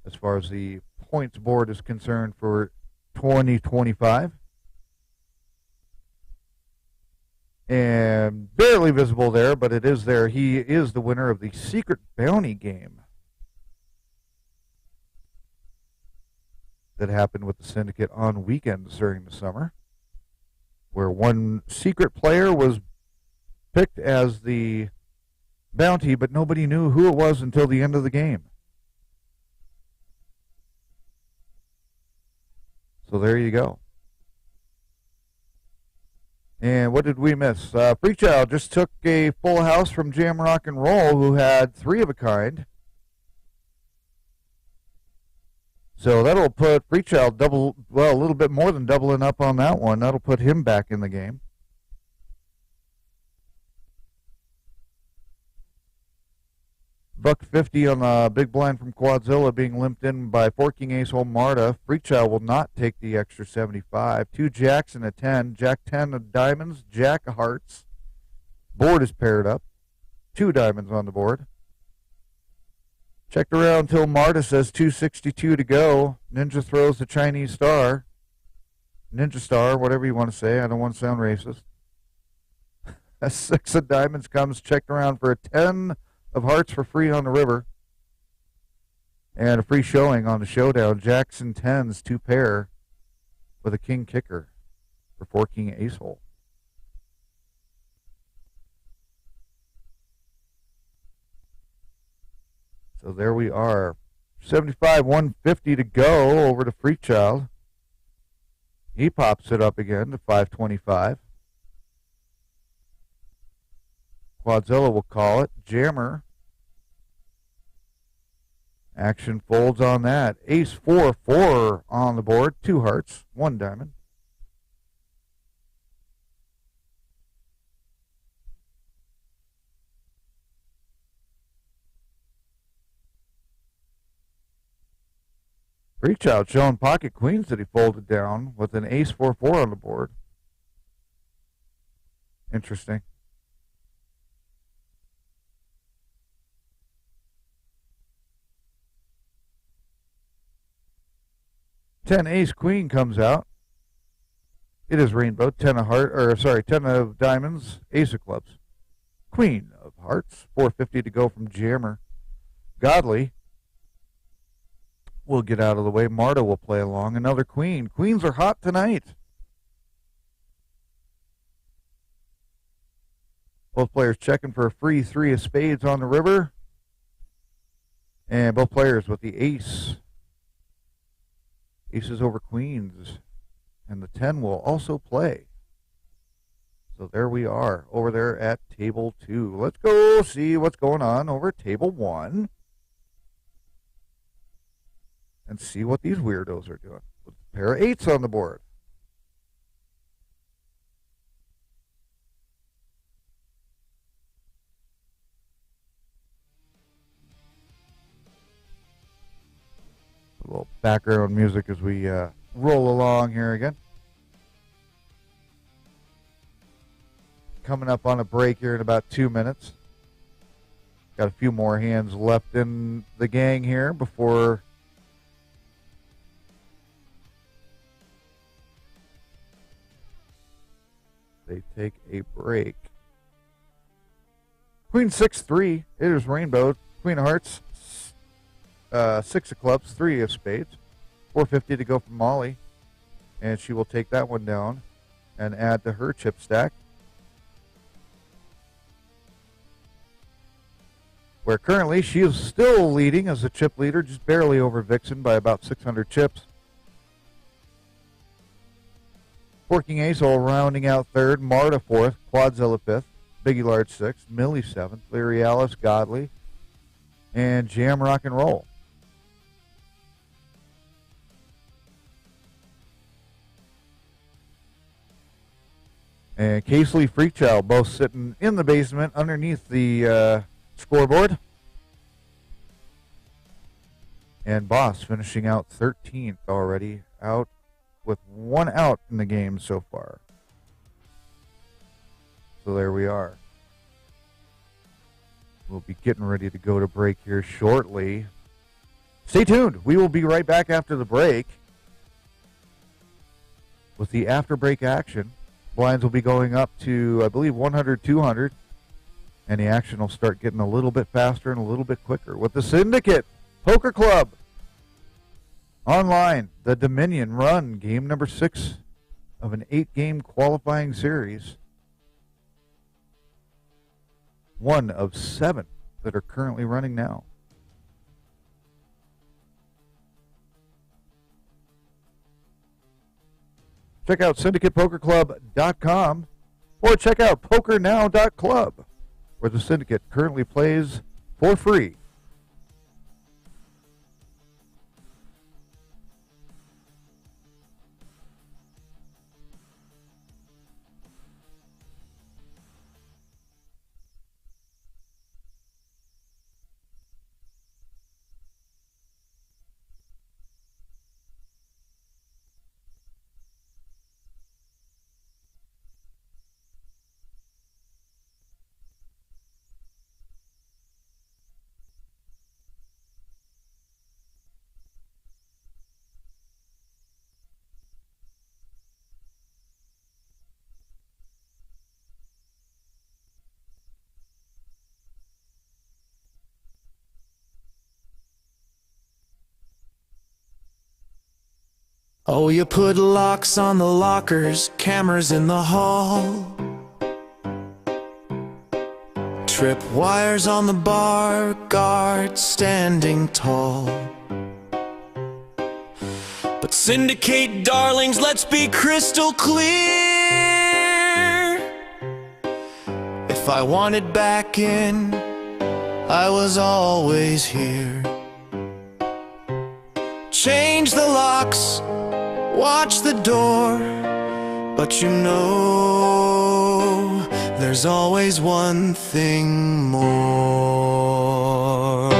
as far as the points board is concerned for 2025. And barely visible there, but it is there. He is the winner of the Secret Bounty game that happened with the Syndicate on weekends during the summer, where one secret player was picked as the bounty, but nobody knew who it was until the end of the game. So there you go. And what did we miss? Freechild just took a full house from Jam Rock and Roll, who had 3 of a kind. So that'll put Freechild a little bit more than doubling up on that one. That'll put him back in the game. $150 on the big blind from Quadzilla being limped in by Forking Ace Hole Marta. Freechild will not take the extra 75. 2 jacks and a 10. Jack 10 of diamonds, Jack of hearts. Board is paired up. 2 diamonds on the board. Checked around until Marta says 262 to go. Ninja throws the Chinese star. Ninja star, whatever you want to say. I don't want to sound racist. A 6 of diamonds comes checked around for a 10 of hearts for free on the river. And a free showing on the showdown. Jackson 10s, 2 pair with a king kicker for 4 king ace hole. So there we are. 75, 150 to go over to Freechild. He pops it up again to 525. Quadzilla will call it. Jammer. Action folds on that. Ace 4, 4 on the board. 2 hearts, 1 diamond. Freechild showing pocket queens that he folded down with an ace 4, 4 on the board. Interesting. Ten ace queen comes out. It is rainbow. 10 of diamonds, ace of clubs. Queen of hearts. 450 to go from Jammer. Godly will get out of the way. Marta will play along. Another queen. Queens are hot tonight. Both players checking for a free 3 of spades on the river. And both players with the ace. Aces over queens. And the 10 will also play. So there we are over there at table 2. Let's go see what's going on over at table 1. And see what these weirdos are doing with a pair of 8s on the board. A little background music as we roll along here again. Coming up on a break here in about 2 minutes. Got a few more hands left in the gang here before they take a break. Queen 6-3. It is rainbow. Queen of hearts. 6 of clubs. 3 of spades. 450 to go from Molly. And she will take that one down and add to her chip stack. Where currently she is still leading as a chip leader, just barely over Vixen by about 600 chips. 4 king ace hole rounding out 3rd, Marta 4th, Quadzilla 5th, Biggie Large 6th, Millie 7th, Larry Alice, Godly, and Jam Rock and Roll. And Casely Freechild both sitting in the basement underneath the scoreboard. And Boss finishing out 13th already, out with 1 out in the game so far. So there we are. We'll be getting ready to go to break here shortly. Stay tuned. We will be right back after the break with the after break action. Blinds will be going up to, I believe, 100, 200. And the action will start getting a little bit faster and a little bit quicker with the Syndicate Poker Club. Online, the Dominion Run, game number 6 of an 8-game qualifying series. 1 of 7 that are currently running now. Check out syndicatepokerclub.com or check out pokernow.club, where the Syndicate currently plays for free. Oh, you put locks on the lockers, cameras in the hall, trip wires on the bar, guards standing tall. But Syndicate darlings, let's be crystal clear. If I wanted back in, I was always here. Change the locks, watch the door, but you know there's always one thing more.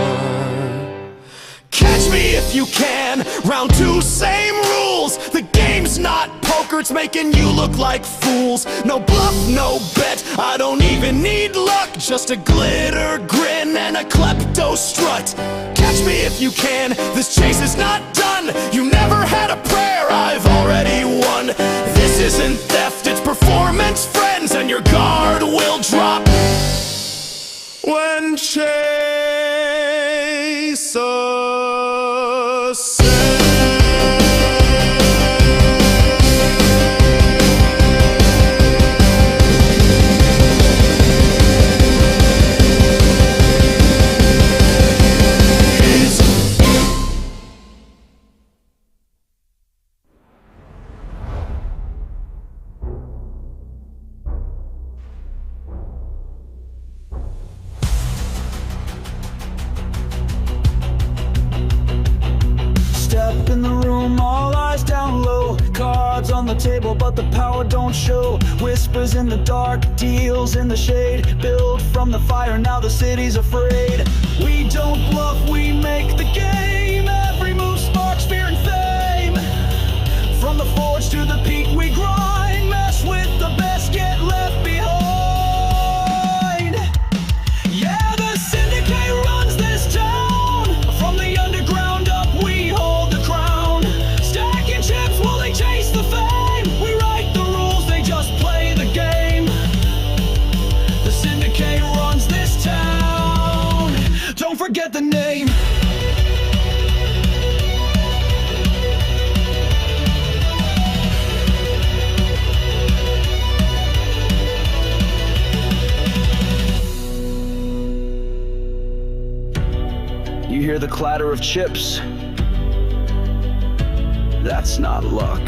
Catch me if you can, round two, same rules. The game's not poker, it's making you look like fools. No bluff, no bet, I don't even need luck, just a glitter grin and a klepto strut. Catch me if you can, this chase is not done. You never had a prayer, I've already won. This isn't theft, it's performance, friends, and your guard will drop when chase ascends. Step in the room, all eyes down low. Cards on the table, but the power don't show. Whispers in the dark, deals in the shade. Build from the fire, now the city's afraid. We don't bluff, we make the game. Every move sparks fear and fame. From the forge to the peak we grind. Mess with the best, get left behind. Yeah, the Syndicate runs this town. From the underground up we hold the crown. Stacking chips while they chase the fame. We write the rules, they just play the game. The Syndicate runs this town. Don't forget the name. You hear the clatter of chips? That's not luck.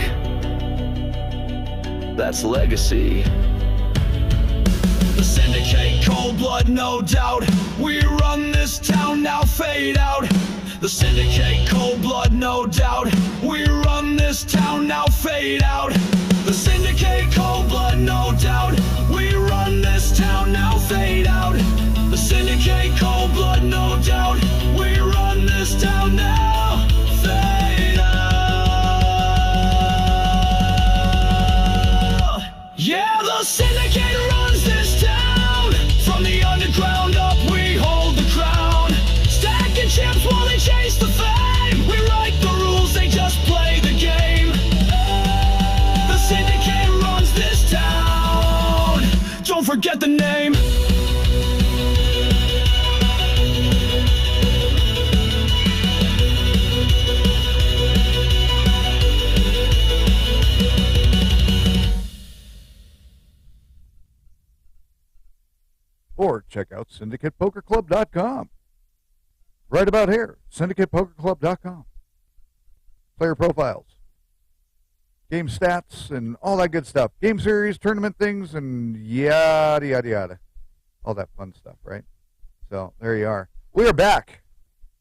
That's legacy. The Syndicate, cold blood, no doubt. We run this town, now fade out. The Syndicate, cold blood, no doubt. We run this town, now fade out. The Syndicate, cold blood, no doubt. We run this town, now fade out. The Syndicate, cold blood, no doubt. We run this town, now fade out. Yeah, the Syndicate runs this town. From the underground up we hold the crown. Stacking chips while they chase the fame. We write the rules, they just play the game. The Syndicate runs this town. Don't forget the name. Or check out syndicatepokerclub.com. Right about here, syndicatepokerclub.com. Player profiles, game stats, and all that good stuff. Game series, tournament things, and yada, yada, yada. All that fun stuff, right? So there you are. We are back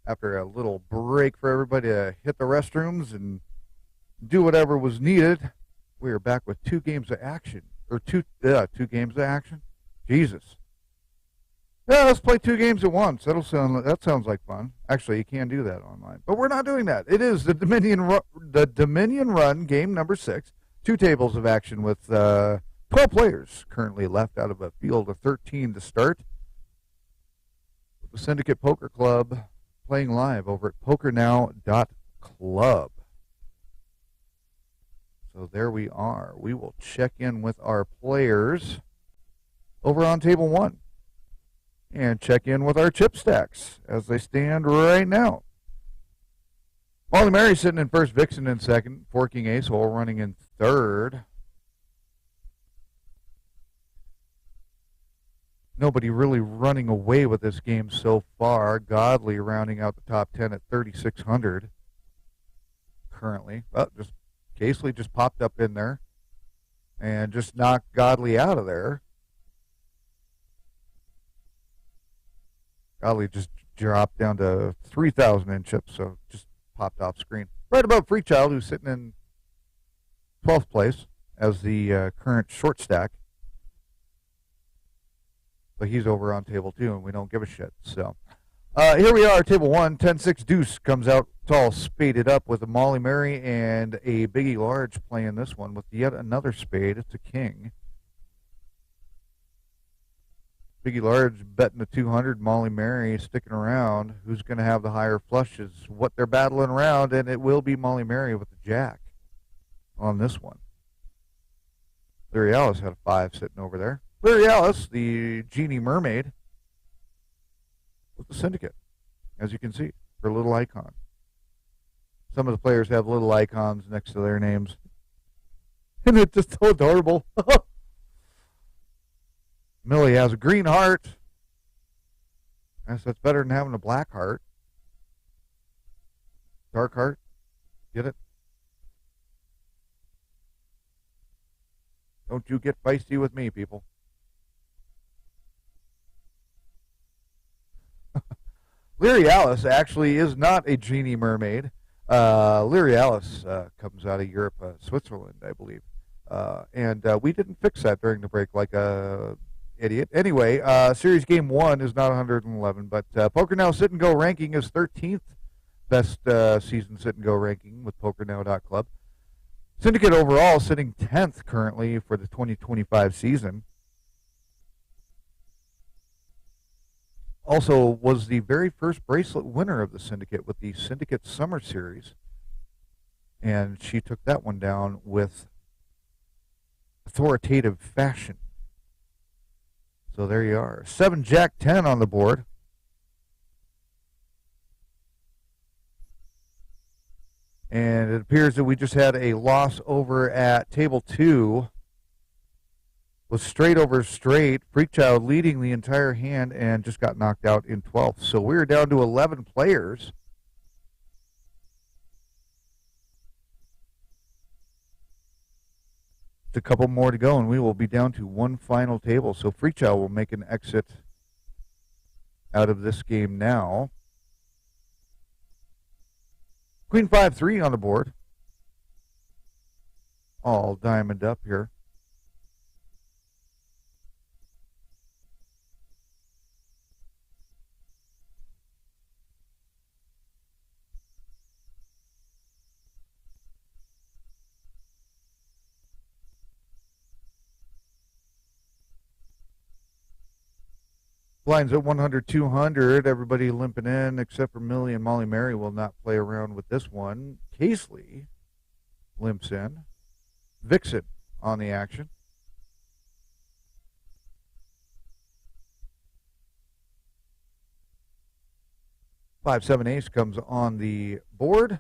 after a little break for everybody to hit the restrooms and do whatever was needed. We are back with two games of action. Or two games of action? Jesus. Yeah, let's play two games at once. That sounds like fun. Actually, you can do that online, but we're not doing that. It is the Dominion Run game number 6. 2 tables of action with 12 players currently left out of a field of 13 to start. The Syndicate Poker Club playing live over at PokerNow.club. So there we are. We will check in with our players over on table 1. And check in with our chip stacks as they stand right now. Molly Mary sitting in first, Vixen in second, forking ace hole running in third. Nobody really running away with this game so far. Godly rounding out the top 10 at 3,600 currently. Well, just Casely just popped up in there and just knocked Godly out of there. Godly just dropped down to 3,000 in chips, so just popped off screen. Right above Freechild, who's sitting in 12th place as the current short stack. But he's over on table 2, and we don't give a shit. So here we are, table 1. 10-6 deuce comes out. It's all spaded up with a Molly Mary and a Biggie Large playing this one with yet another spade. It's a king. Biggie Large betting the 200. Molly Mary sticking around. Who's going to have the higher flushes? What they're battling around, and it will be Molly Mary with the jack on this one. Larry Alice had a 5 sitting over there. Larry Alice, the Genie Mermaid, with the Syndicate, as you can see, her little icon. Some of the players have little icons next to their names. And it's just so adorable. Millie has a green heart. Yes, that's better than having a black heart. Dark heart. Get it? Don't you get feisty with me, people. Larry Alice actually is not a Genie Mermaid. Larry Alice comes out of Europe, Switzerland, I believe. And we didn't fix that during the break like a idiot. Anyway, Series Game 1 is not 111, but PokerNow Sit and Go ranking is 13th best season Sit and Go ranking with PokerNow.club. Syndicate overall sitting 10th currently for the 2025 season. Also was the very first bracelet winner of the Syndicate with the Syndicate Summer Series. And she took that one down with authoritative fashion. So there you are. 7 Jack 10 on the board. And it appears that we just had a loss over at table 2. Was straight over straight. Freakchild leading the entire hand and just got knocked out in 12th. So we're down to 11 players. Just a couple more to go, and we will be down to one final table. So Freakchild will make an exit out of this game now. Queen 5-3 on the board. All diamond up here. Blinds at 100, 200. Everybody limping in except for Millie and Molly Mary will not play around with this one. Casely limps in. Vixen on the action. Five, seven, ace comes on the board.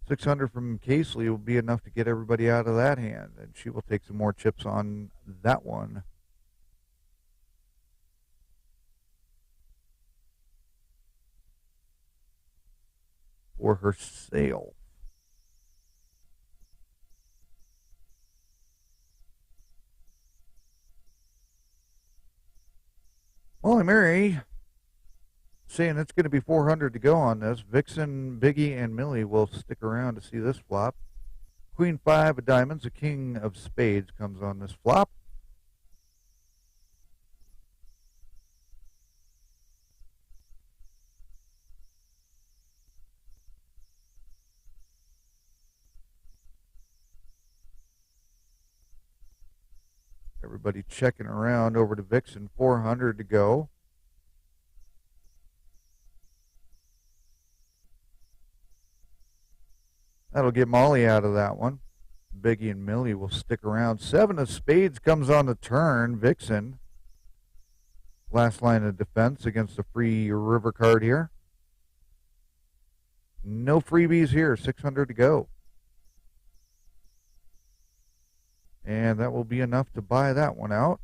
$600 from Casely will be enough to get everybody out of that hand, and she will take some more chips on that one. For her sale. Molly Mary saying it's going to be 400 to go on this. Vixen, Biggie, and Millie will stick around to see this flop. Queen 5 of diamonds, a king of spades comes on this flop. Everybody checking around over to Vixen, 400 to go. That'll get Molly out of that one. Biggie and Millie will stick around. 7 of spades comes on the turn. Vixen. Last line of defense against the free river card here. No freebies here. 600 to go. And that will be enough to buy that one out.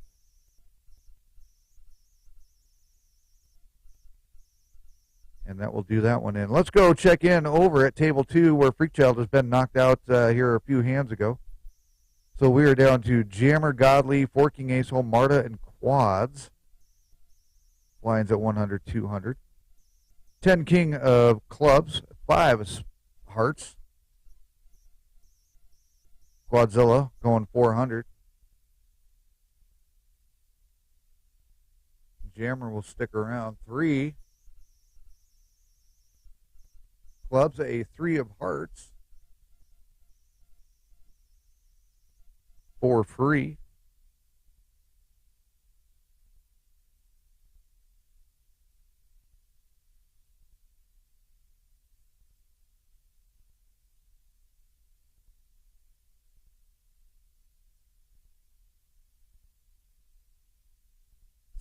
And that will do that one in. Let's go check in over at table 2 where Freakchild has been knocked out here a few hands ago. So we are down to Jammer, Godly, Forking Ace Hole, Marta, and Quads. Lines at 100, 200. 10 King of Clubs, 5 Hearts. Quadzilla going 400. Jammer will stick around. 3 Clubs, a 3 of Hearts. 4 free.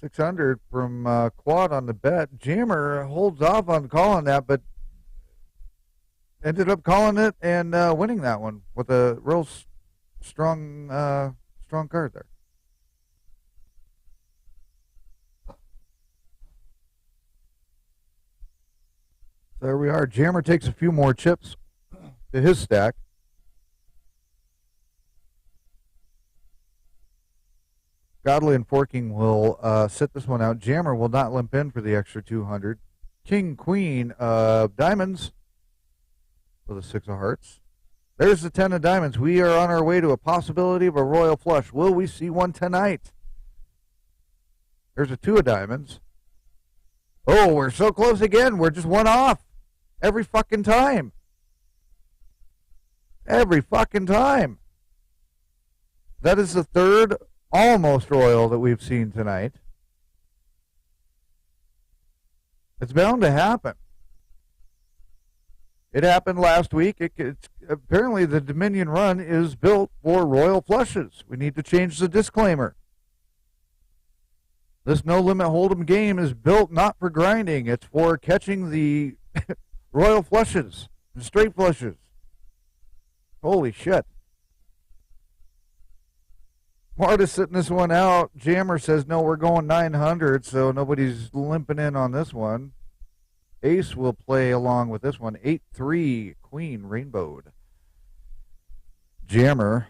$600 from Quad on the bet. Jammer holds off on calling that, but ended up calling it and winning that one with a real strong card there. So there we are. Jammer takes a few more chips to his stack. Godly and Forking will sit this one out. Jammer will not limp in for the extra 200. King, Queen of Diamonds with a 6 of Hearts. There's the 10 of Diamonds. We are on our way to a possibility of a royal flush. Will we see one tonight? There's a 2 of Diamonds. Oh, we're so close again. We're just one off every fucking time. Every fucking time. That is the third almost royal that we've seen tonight. It's bound to happen. It happened last week. It's apparently the Dominion run is built for royal flushes. We need to change the disclaimer. This no limit hold'em game is built not for grinding. It's for catching the royal flushes and straight flushes. Holy shit. Marta's sitting this one out. Jammer says, no, we're going 900, so nobody's limping in on this one. Ace will play along with this one. 8-3, Queen, rainbowed. Jammer,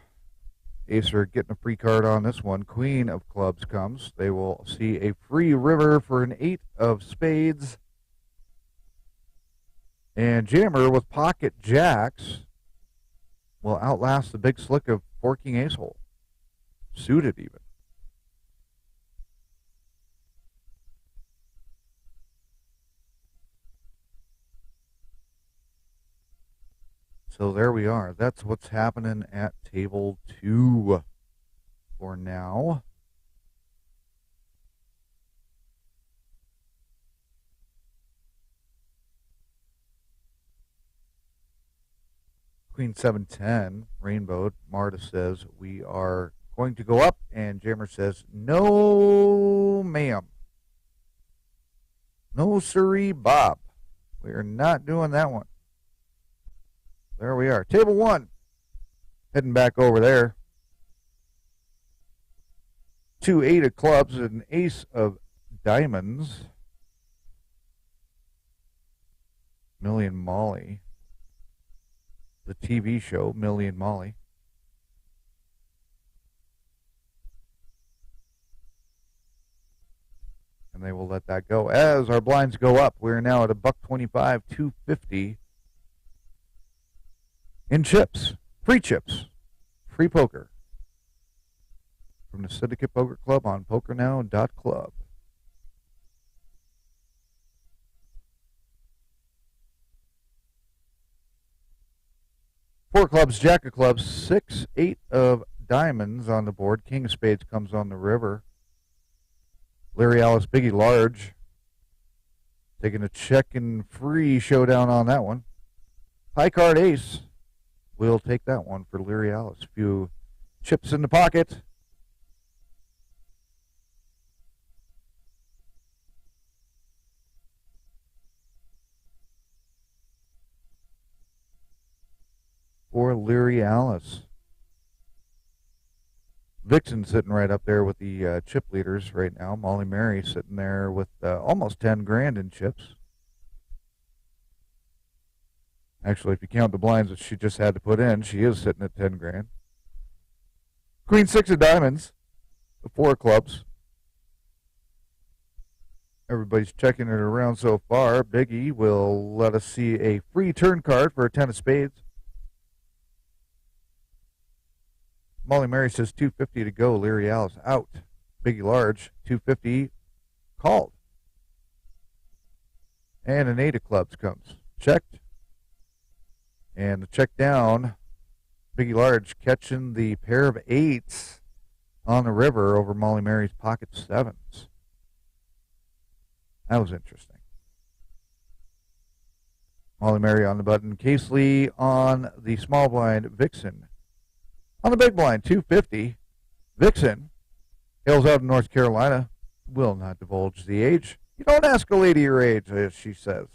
Ace are getting a free card on this one. Queen of Clubs comes. They will see a free river for an 8 of spades. And Jammer with pocket jacks will outlast the big slick of Forking Ace Hole. Suited even. So there we are. That's what's happening at table 2 for now. Queen 7-10, rainbowed. Marta says we are going to go up, and Jammer says, no, ma'am. No, sirree, Bob. We are not doing that one. There we are. Table 1. Heading back over there. 2 8 of clubs and an ace of diamonds. Millie and Molly. The TV show, Millie and Molly. And they will let that go. As our blinds go up, we're now at $125, $250 in chips. Free chips. Free poker. From the Syndicate Poker Club on PokerNow.club. Four clubs, jack of clubs, 6 8 of diamonds on the board. King of spades comes on the river. Larry Alice Biggie large. Taking a check and free showdown on that one. High card ace will take that one for Leary Alice. A few chips in the pocket. For Leary Alice. Vixen sitting right up there with the chip leaders right now. Molly Mary sitting there with almost 10 grand in chips. Actually, if you count the blinds that she just had to put in, she is sitting at 10 grand. Queen 6 of diamonds, the 4 of clubs. Everybody's checking it around so far. Biggie will let us see a free turn card for a 10 of spades. Molly Mary says 250 to go. Leary Alice out. Biggie Large, 250 called. And an 8 of clubs comes. Checked. And the check down, Biggie Large catching the pair of 8s on the river over Molly Mary's pocket 7s. That was interesting. Molly Mary on the button. Casely on the small blind. Vixen on the big blind, 250. Vixen hails out of North Carolina. Will not divulge the age. You don't ask a lady her age, as she says.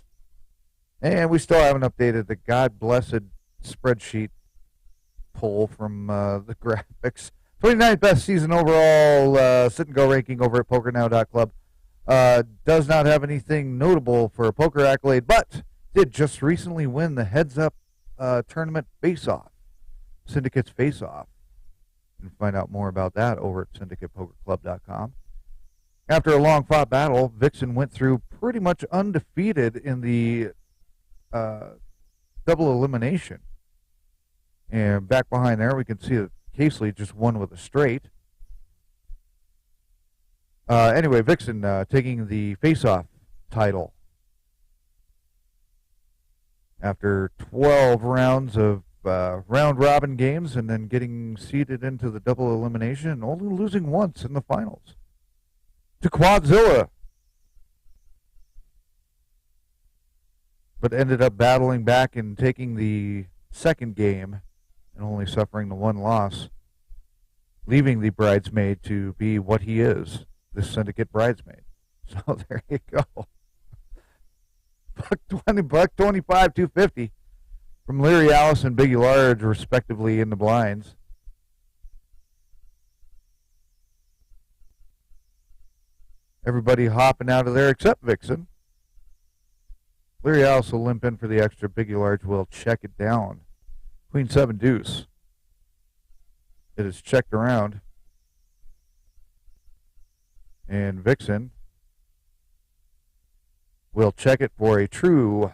And we still haven't updated the God-blessed spreadsheet poll from the graphics. 29th best season overall sit and go ranking over at PokerNow.club. Does not have anything notable for a poker accolade, but did just recently win the heads-up tournament face-off, Syndicate's face-off. You can find out more about that over at SyndicatePokerClub.com. After a long-fought battle, Vixen went through pretty much undefeated in the double elimination. And back behind there, we can see that Casely just won with a straight. Anyway, Vixen taking the face-off title after 12 rounds of round-robin games and then getting seeded into the double elimination and only losing once in the finals to Quadzilla. But ended up battling back and taking the second game and only suffering the one loss, leaving the bridesmaid to be what he is, the Syndicate bridesmaid. So there you go. $120, $25, $250 from Leary Alice and Biggie Large, respectively, in the blinds. Everybody hopping out of there except Vixen. Leary Alice will limp in for the extra. Biggie Large will check it down. Queen 7 deuce. It is checked around. And Vixen will check it for a true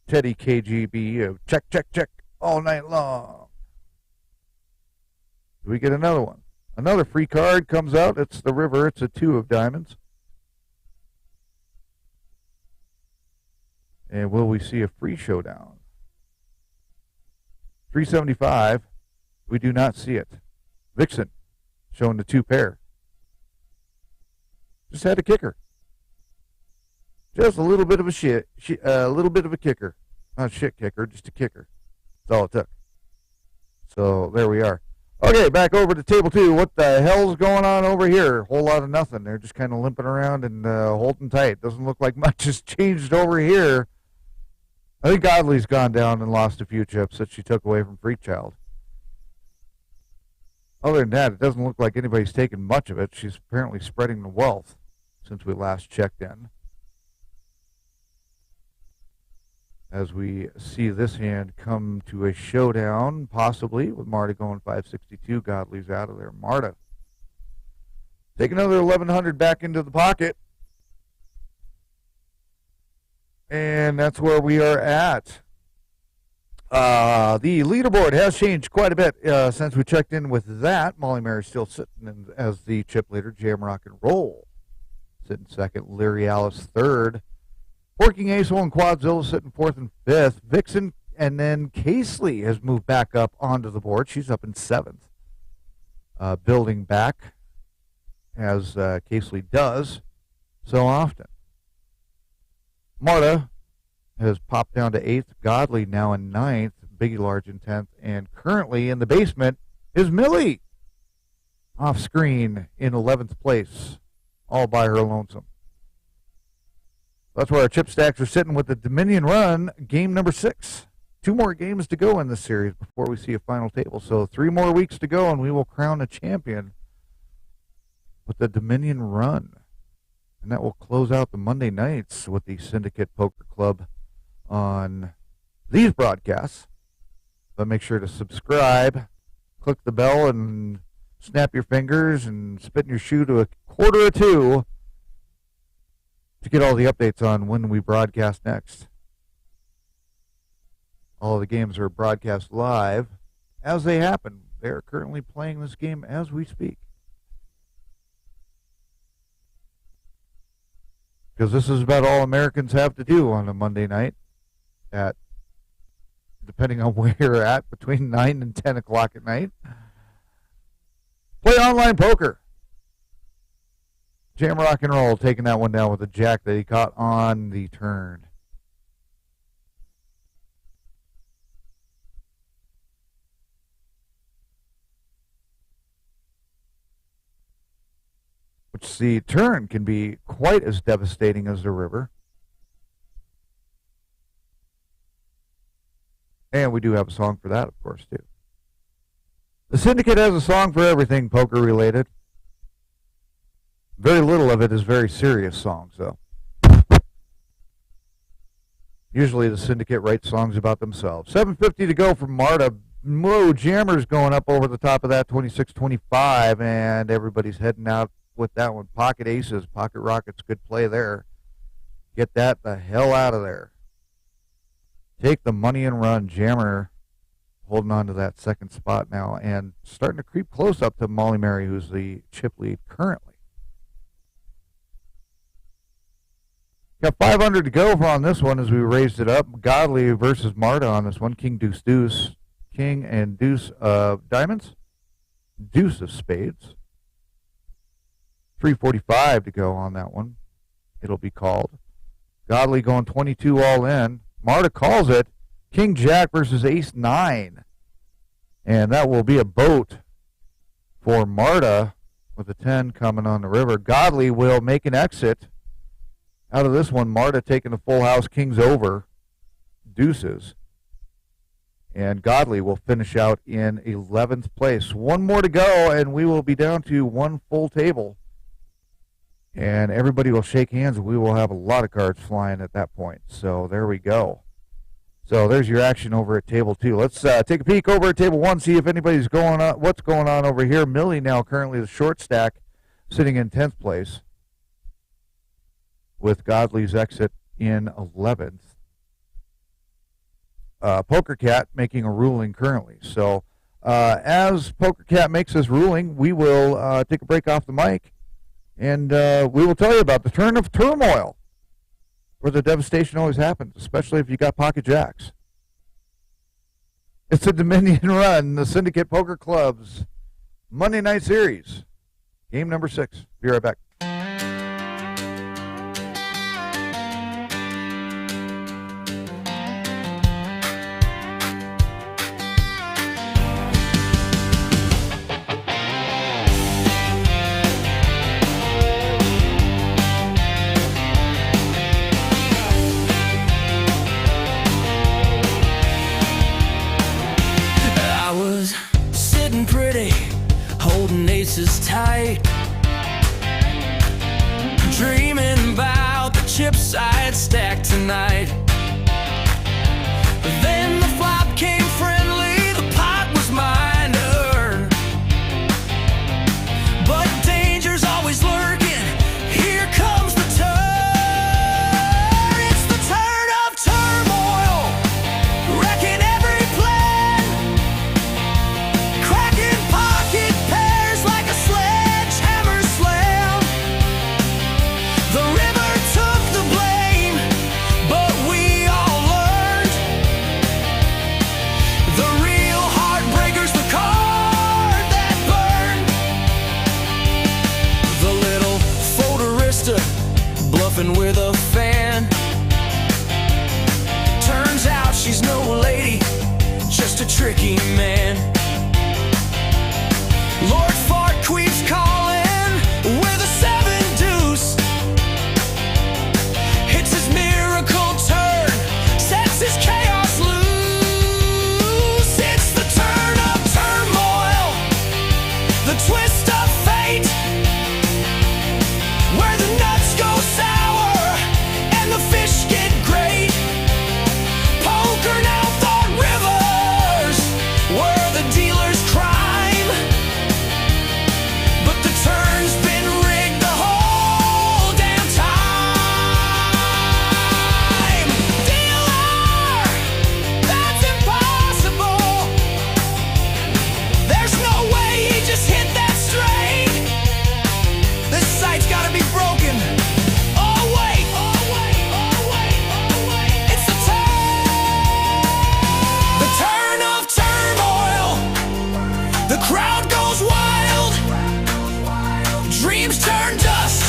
Teddy KGB of check, check, check all night long. Do we get another one? Another free card comes out. It's the river. It's a 2 of diamonds. And will we see a free showdown? 375. We do not see it. Vixen showing the 2 pair. Just had a kicker. Just a little bit of a little bit of a kicker. Not a shit kicker, just a kicker. That's all it took. So there we are. Okay, back over to table 2. What the hell's going on over here? Whole lot of nothing. They're just kind of limping around and holding tight. Doesn't look like much has changed over here. I think Godley's gone down and lost a few chips that she took away from Freakchild. Other than that, it doesn't look like anybody's taken much of it. She's apparently spreading the wealth since we last checked in. As we see this hand come to a showdown, possibly, with Marta going 562. Godley's out of there. Marta take another 1,100 back into the pocket. And that's where we are at. The leaderboard has changed quite a bit since we checked in with that. Molly Mary's still sitting in, as the chip leader. Jam Rock and Roll sitting second. Leary Alice third. Working Ace-O and Quadzilla sitting 4th and 5th. Vixen and then Casely has moved back up onto the board. She's up in 7th. Building back, as Casely does so often. Marta has popped down to 8th. Godley now in 9th. Biggie Large in 10th. And currently in the basement is Millie, off screen in 11th place, all by her lonesome. That's where our chip stacks are sitting with the Dominion Run, game number 6. 2 more games to go in this series before we see a final table. So 3 more weeks to go, and we will crown a champion with the Dominion Run. And that will close out the Monday nights with the Syndicate Poker Club on these broadcasts. But make sure to subscribe, click the bell, and snap your fingers and spit in your shoe to a quarter or 2 to get all the updates on when we broadcast next. All of the games are broadcast live as they happen. They are currently playing this game as we speak. Because this is about all Americans have to do on a Monday night at, depending on where you're at, between 9 and 10 o'clock at night. Play online poker. Jam Rock and Roll taking that one down with a jack that he caught on the turn. Which the turn can be quite as devastating as the river. And we do have a song for that, of course, too. The Syndicate has a song for everything poker related. Very little of it is very serious songs, though. Usually the Syndicate writes songs about themselves. 7:50 to go from Marta. Whoa, Jammer's going up over the top of that, 26-25, and everybody's heading out with that one. Pocket aces, pocket rockets, good play there. Get that the hell out of there. Take the money and run. Jammer holding on to that second spot now and starting to creep close up to Molly Mary, who's the chip lead currently. Got 500 to go on this one as we raised it up. Godly versus Marta on this one. King, deuce, deuce. King and deuce of diamonds. Deuce of spades. 345 to go on that one. It'll be called. Godly going 22 all in. Marta calls it. King Jack versus Ace 9. And that will be a boat for Marta with a 10 coming on the river. Godly will make an exit out of this one. Marta taking the full house, kings over, deuces. And Godly will finish out in 11th place. 1 more to go, and we will be down to 1 full table. And everybody will shake hands, and we will have a lot of cards flying at that point. So there we go. So there's your action over at table 2. Let's take a peek over at table 1, see if anybody's going on. What's going on over here? Millie now currently the short stack, sitting in 10th place, with Godly's exit in 11th. Poker Cat making a ruling currently. So as Poker Cat makes his ruling, we will take a break off the mic, and we will tell you about the turn of turmoil, where the devastation always happens, especially if you got pocket jacks. It's a Dominion Run, the Syndicate Poker Club's Monday Night Series, game number 6. Be right back. Aces tight, dreaming about the chips I'd stack tonight. But then the flop came friendly, the pot was mine to earn. But danger's always lurking, here comes the turn. It's the turn of turmoil, wrecking every plan, cracking pocket pairs like a sledgehammer slam. The river took the blame, but we all learned tricky man. Lord Fart Queef's calling with a 7 deuce. Hits his miracle turn, sets his chaos loose. It's the turn of turmoil, the twist of fate, where the nuts go sour and the fish get great. PokerNow thought rivers were the dealer's crime, but the turn's been rigged the whole damn time. Dealer, that's impossible. There's no way he just hit that straight. This site's gotta be broken. Oh wait, oh wait, oh wait, oh wait. It's the turn of turmoil. The crowd goes wild. Dreams turn dust.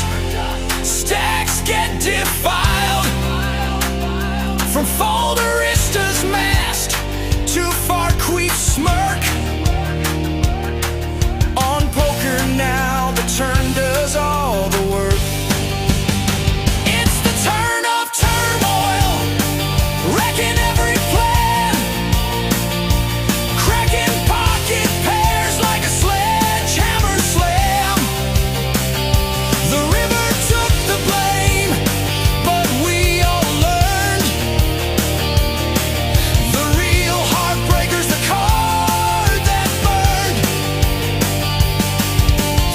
Stacks get defiled. From Folderista's mast to Farqueef's smirk. On PokerNow, the turn does all the work. It's the turn of turmoil, wrecking every plan, cracking pocket pairs like a sledgehammer slam. The river took the blame, but we all learned. The real heartbreaker's the card that burned.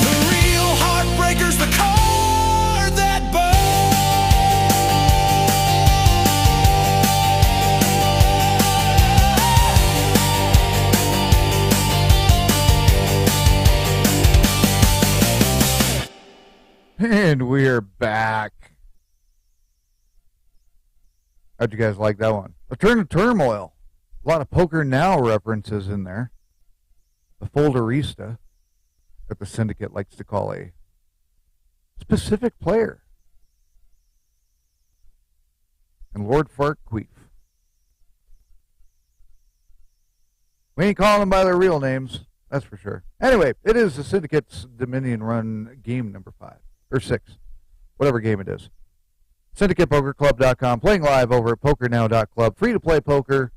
The real heartbreaker's the card that burned. And we're back. How'd you guys like that one? A turn of turmoil. A lot of PokerNow references in there. The Folderista, that the Syndicate likes to call a specific player. And Lord Fartqueef. We ain't calling them by their real names, that's for sure. Anyway, it is the Syndicate's Dominion Run game number 5. Or 6. Whatever game it is. SyndicatePokerClub.com. Playing live over at PokerNow.club. Free to play poker.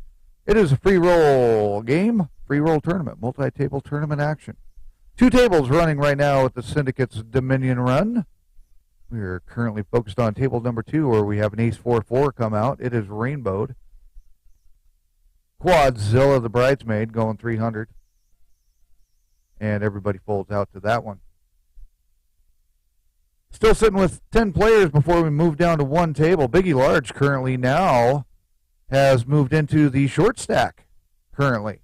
It is a free roll game. Free roll tournament. Multi-table tournament action. 2 tables running right now at the Syndicate's Dominion Run. We are currently focused on table number 2, where we have an Ace 4-4 come out. It is rainbowed. Quadzilla, the bridesmaid, going 300. And everybody folds out to that one. Still sitting with 10 players before we move down to 1 table. Biggie Large currently now has moved into the short stack currently.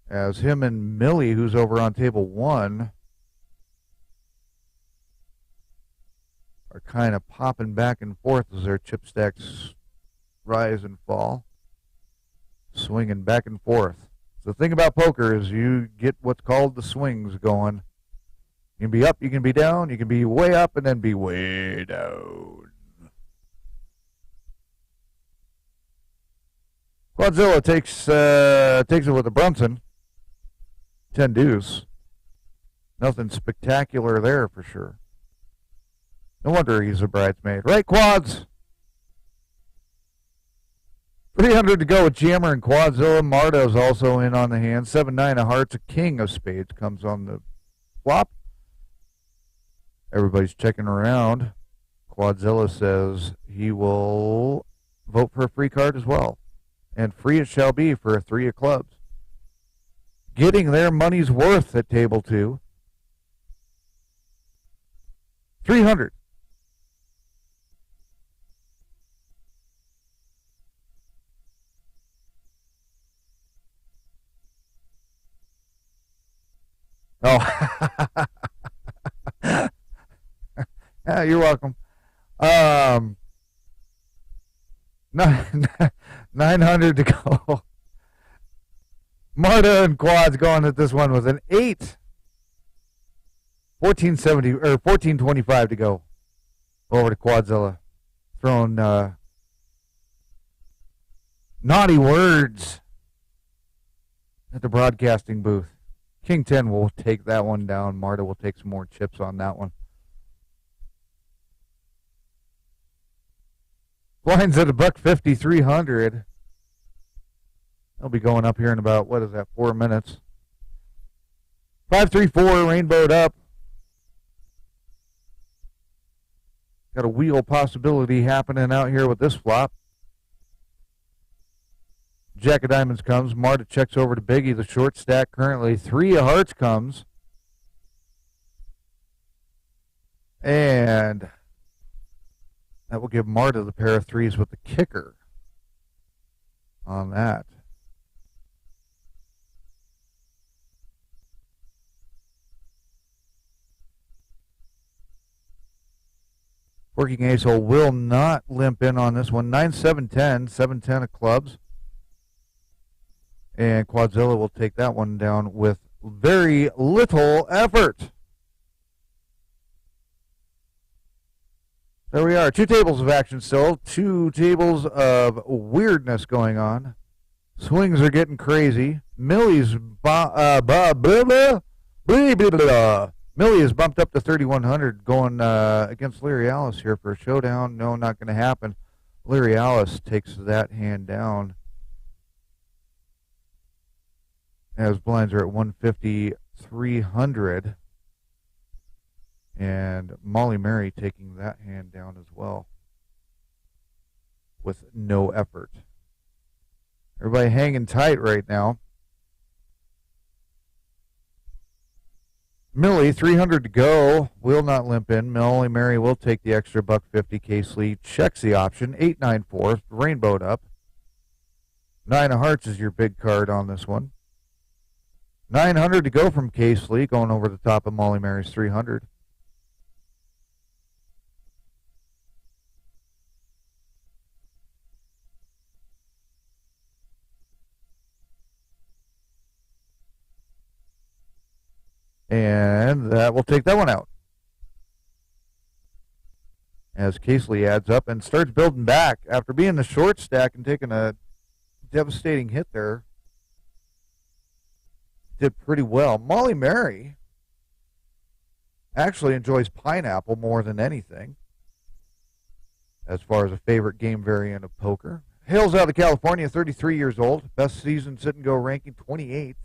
As him and Millie, who's over on table 1, are kind of popping back and forth as their chip stacks rise and fall. Swinging back and forth. The thing about poker is you get what's called the swings going. You can be up, you can be down, you can be way up and then be way down. Quadzilla takes it with a Brunson. 10 deuce. Nothing spectacular there for sure. No wonder he's a bridesmaid. Right, Quads? 300 to go with Jammer and Quadzilla. Marta's also in on the hand. 7-9 of hearts. A king of spades comes on the flop. Everybody's checking around. Quadzilla says he will vote for a free card as well. And free it shall be for a 3 of clubs. Getting their money's worth at table 2. 300. Oh, yeah, you're welcome. 900 to go. Marta and Quads going at this one with an 8. 1470 or 1425 to go. Over to Quadzilla, throwing Naughty words at the broadcasting booth. King 10 will take that one down. Marta will take some more chips on that one. Blinds at $1.50, 300. They'll be going up here in about, 4 minutes. 5-3-4, rainbowed up. Got a wheel possibility happening out here with this flop. Jack of diamonds comes. Marta checks over to Biggie. The short stack currently. 3 of hearts comes. And that will give Marta the pair of threes with the kicker on that. Working ace hole will not limp in on this one. 9-7-10, 7-10 of clubs. And Quadzilla will take that one down with very little effort. There we are. 2 tables of action still. 2 tables of weirdness going on. Swings are getting crazy. Millie is bumped up to 3,100 going against Larry Alice here for a showdown. No, not going to happen. Larry Alice takes that hand down. As blinds are at 150, 300. And Molly Mary taking that hand down as well with no effort. Everybody hanging tight right now. Millie, 300 to go, will not limp in. Molly Mary will take the extra $1.50. Case Lee checks the option. 8-9-4, rainbowed up. 9 of hearts is your big card on this one. 900 to go from Case Lee, going over the top of Molly Mary's 300. And that will take that one out. As Casely adds up and starts building back after being the short stack and taking a devastating hit there. Did pretty well. Molly Mary actually enjoys pineapple more than anything as far as a favorite game variant of poker. Hails out of California, 33 years old. Best season sit and go ranking, 28th.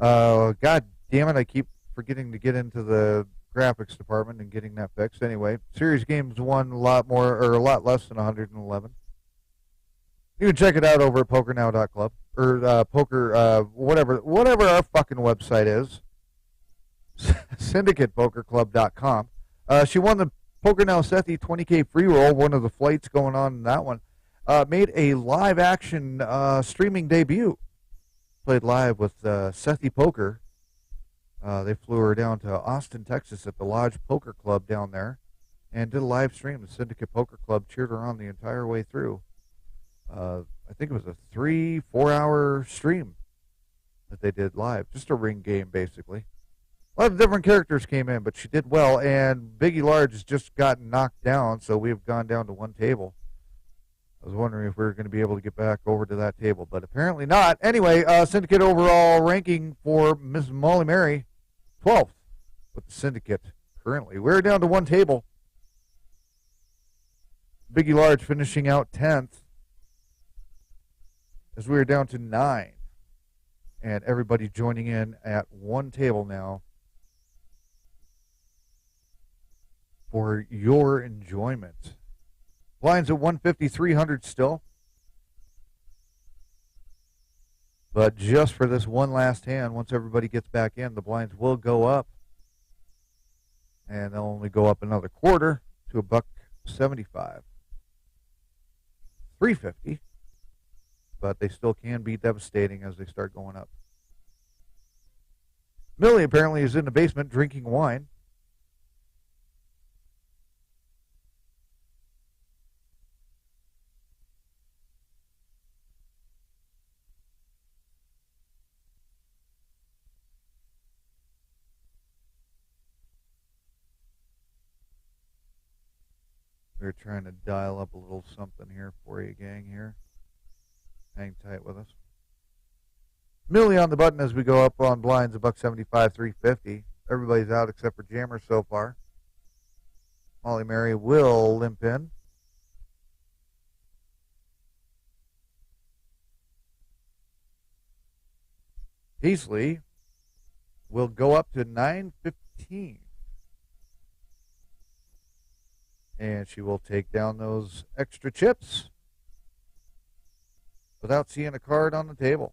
God damn it, I keep forgetting to get into the graphics department and getting that fixed. Anyway, series games won a lot less than 111. You can check it out over at PokerNow.club or whatever our fucking website is. SyndicatePokerClub.com. She won the PokerNow Sethi 20K free roll, one of the flights going on in that one. Made a live action streaming debut. Played live with Sethi Poker. They flew her down to Austin, Texas at the Lodge Poker Club down there and did a live stream. The Syndicate Poker Club cheered her on the entire way through. I think it was a 3-4 hour stream that they did live. Just a ring game, basically. A lot of different characters came in, but she did well. And Biggie Large has just gotten knocked down, so we've gone down to one table. I was wondering if we were going to be able to get back over to that table, but apparently not. Anyway, Syndicate overall ranking for Miss Molly Mary, 12th with the Syndicate currently. We're down to one table. Biggie Large finishing out 10th as we are down to 9. And everybody joining in at one table now for your enjoyment. Blinds at 150, 300 still. But just for this one last hand, once everybody gets back in, the blinds will go up. And they'll only go up another quarter to $1.75. 350. But they still can be devastating as they start going up. Millie apparently is in the basement drinking wine. We're trying to dial up a little something here for you, gang, here. Hang tight with us. Millie on the button as we go up on blinds, $1.75, $3.50. Everybody's out except for Jammer so far. Molly Mary will limp in. Peasley will go up to $9.15. And she will take down those extra chips without seeing a card on the table.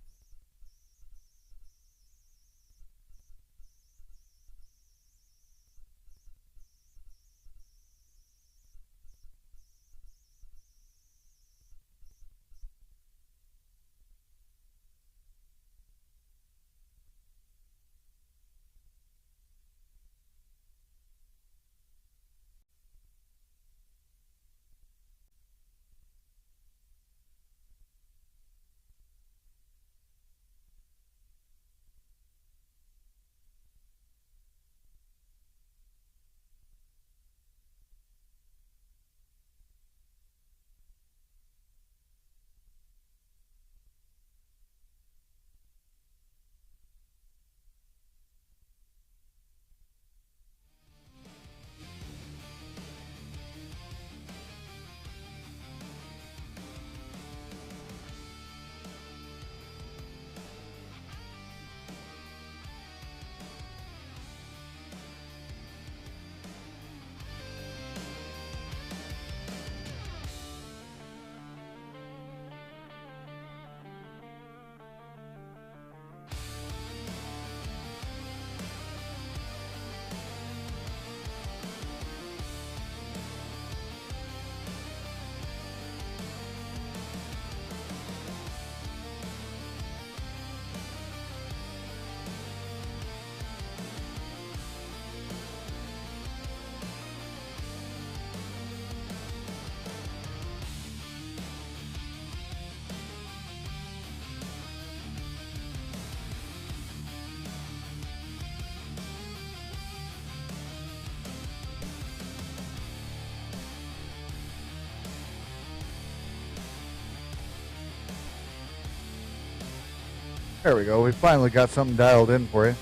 There we go. We finally got something dialed in for you.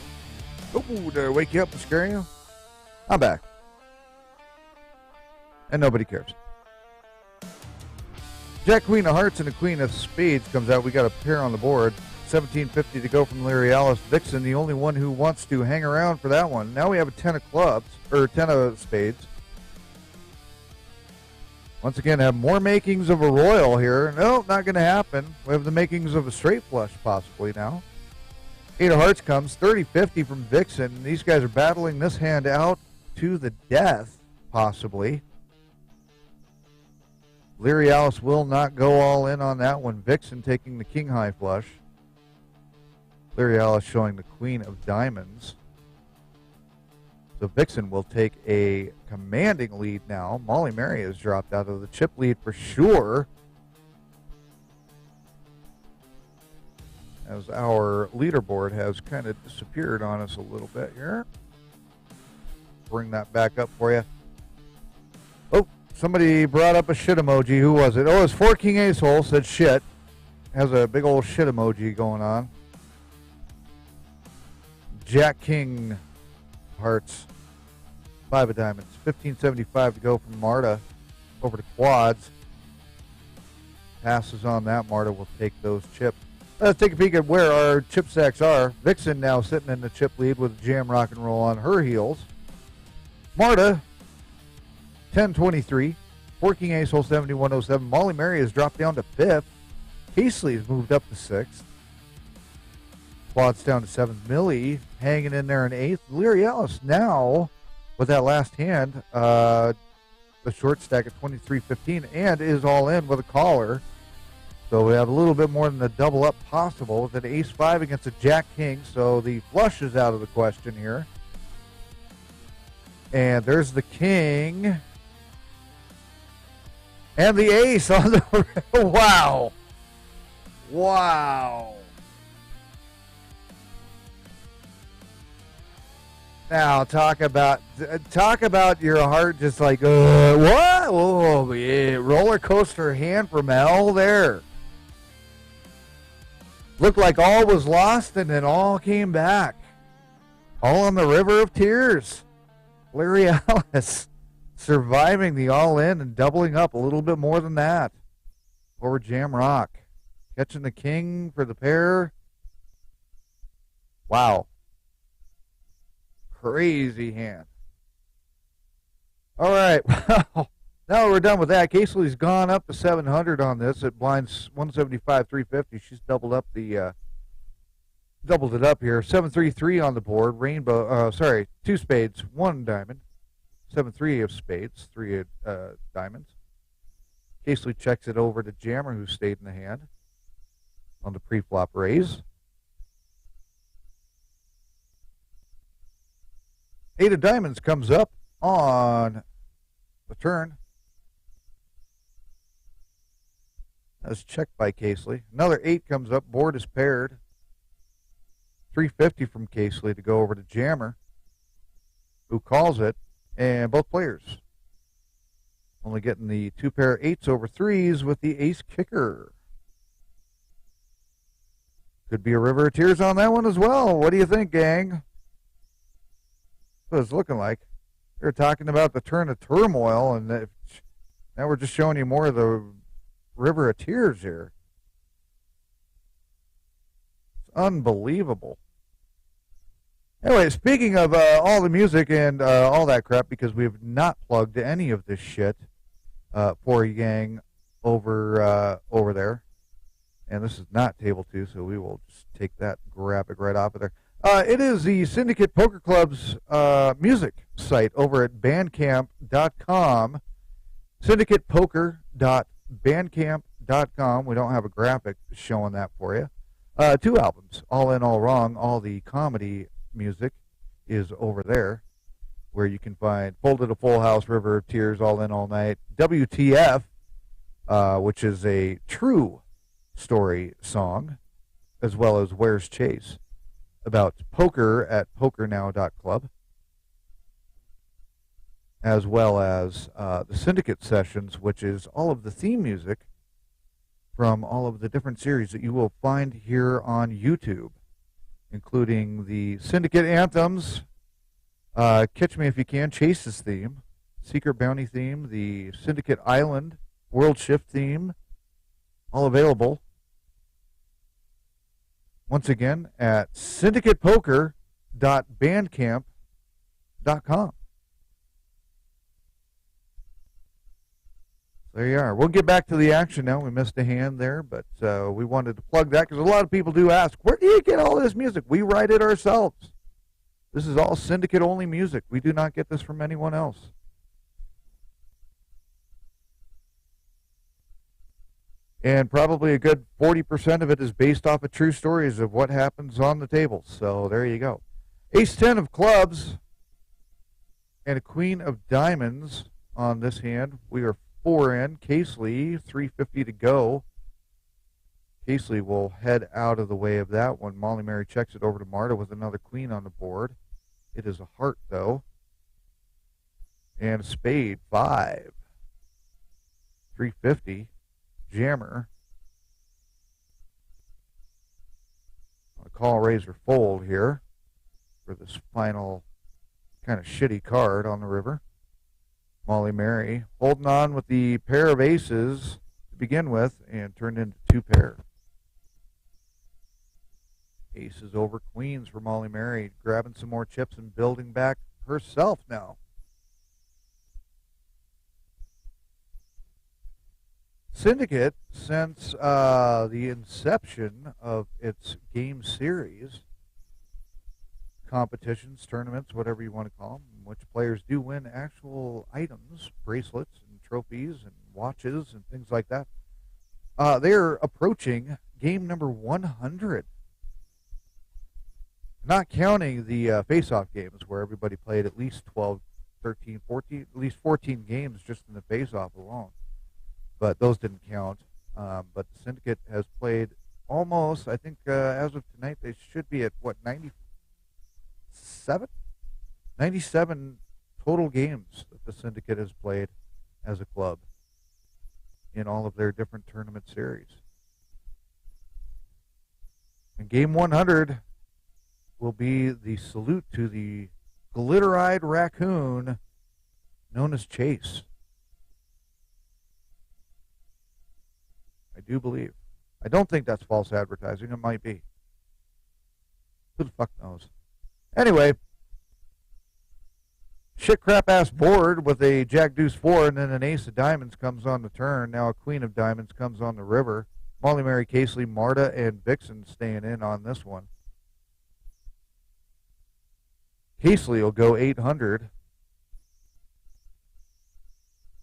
Oh, did I wake you up and scare you? I'm back. And nobody cares. Jack, Queen of Hearts, and the Queen of Spades comes out. We got a pair on the board. $17.50 to go from Larry Alice. Vixen, the only one who wants to hang around for that one. Now we have a 10 of clubs, or 10 of spades. Once again, have more makings of a royal here. No, not going to happen. We have the makings of a straight flush possibly now. 8 of hearts comes, 30-50 from Vixen. These guys are battling this hand out to the death, possibly. Leary Alice will not go all in on that one. Vixen taking the king high flush. Leary Alice showing the queen of diamonds. So Vixen will take a commanding lead now. Molly Mary has dropped out of the chip lead for sure, as our leaderboard has kind of disappeared on us a little bit here. Bring that back up for you. Oh, somebody brought up a shit emoji. Who was it? Oh, it's 4 King Ace Hole, said shit. Has a big old shit emoji going on. Jack King Hearts. 5 of diamonds. $15.75 to go from Marta over to quads. Passes on that. Marta will take those chips. Let's take a peek at where our chip stacks are. Vixen now sitting in the chip lead with Jam Rock and Roll on her heels. Marta, 10-23. 4 King Ace Hole, 71-07. Molly Mary has dropped down to 5th. Peasley has moved up to 6th. Quads down to 7th. Millie hanging in there in 8th. Leary Ellis now with that last hand, the short stack at 23-15, and is all in with a caller. So we have a little bit more than a double up possible with an ace-5 against a jack-king. So the flush is out of the question here. And there's the king. And the ace on the... Wow. Wow. Now talk about your heart just like what? Oh yeah, roller coaster hand from hell there. Looked like all was lost, and then all came back. All on the River of Tears. Larry Alice surviving the all-in and doubling up a little bit more than that. Over Jam Rock. Catching the king for the pair. Wow. Crazy hand. All right. Well, now we're done with that. Casely's gone up to 700 on this. It blinds 175, 350. She's doubled it up here. 733 on the board. Rainbow, two spades, one diamond. 7-3 of spades, three diamonds. Casely checks it over to Jammer, who stayed in the hand on the pre-flop raise. 8 of diamonds comes up on the turn. That's checked by Casely. Another 8 comes up. Board is paired. 350 from Casely to go over to Jammer, who calls it, and both players only getting the 2 pair 8s over 3s with the ace kicker. Could be a River of Tears on that one as well. What do you think, gang? That's what it's looking like. They're talking about the turn of turmoil, and now we're just showing you more of the River of Tears here. It's unbelievable. Anyway, speaking of all the music and all that crap, because we've not plugged any of this shit for you gang over there. And this is not table 2, so we will just take that and grab it right off of there. It is the Syndicate Poker Club's music site over at bandcamp.com. syndicatepoker.bandcamp.com. We don't have a graphic showing that for you. 2 albums, All In, All Wrong. All the comedy music is over there, where you can find Folded a Full House, River of Tears, All In, All Night, WTF, which is a true story song, as well as Where's Chase, about poker at PokerNow.club, as well as the Syndicate Sessions, which is all of the theme music from all of the different series that you will find here on YouTube, including the Syndicate Anthems, Catch Me If You Can, Chase's theme, Secret Bounty theme, the Syndicate Island World Shift theme, all available once again at syndicatepoker.bandcamp.com. There you are. We'll get back to the action now. We missed a hand there, but we wanted to plug that because a lot of people do ask, where do you get all this music? We write it ourselves. This is all Syndicate-only music. We do not get this from anyone else. And probably a good 40% of it is based off of true stories of what happens on the table. So there you go. Ace-10 of clubs and a queen of diamonds on this hand. We are 4 in. Casely, 350 to go. Casely will head out of the way of that one. Molly Mary checks it over to Marta with another queen on the board. It is a heart, though. And a spade, 5. 350. Jammer. I'll call, raise, or fold here for this final kind of shitty card on the river. Molly Mary holding on with the pair of aces to begin with and turned into 2 pair. Aces over queens for Molly Mary, grabbing some more chips and building back herself now. Syndicate, since the inception of its game series, competitions, tournaments, whatever you want to call them, in which players do win actual items, bracelets and trophies and watches and things like that, they're approaching game number 100. Not counting the face-off games where everybody played at least 12, 13, 14, at least 14 games just in the face-off alone. But those didn't count. But the Syndicate has played almost, I think as of tonight, they should be at, 97? 97 total games that the Syndicate has played as a club in all of their different tournament series. And game 100 will be the salute to the glitter-eyed raccoon known as Chase. I do believe. I don't think that's false advertising. It might be. Who the fuck knows? Anyway, shit crap ass board with a Jack Deuce 4 and then an Ace of Diamonds comes on the turn. Now a Queen of Diamonds comes on the river. Molly, Mary, Casely, Marta, and Vixen staying in on this one. Casely will go 800,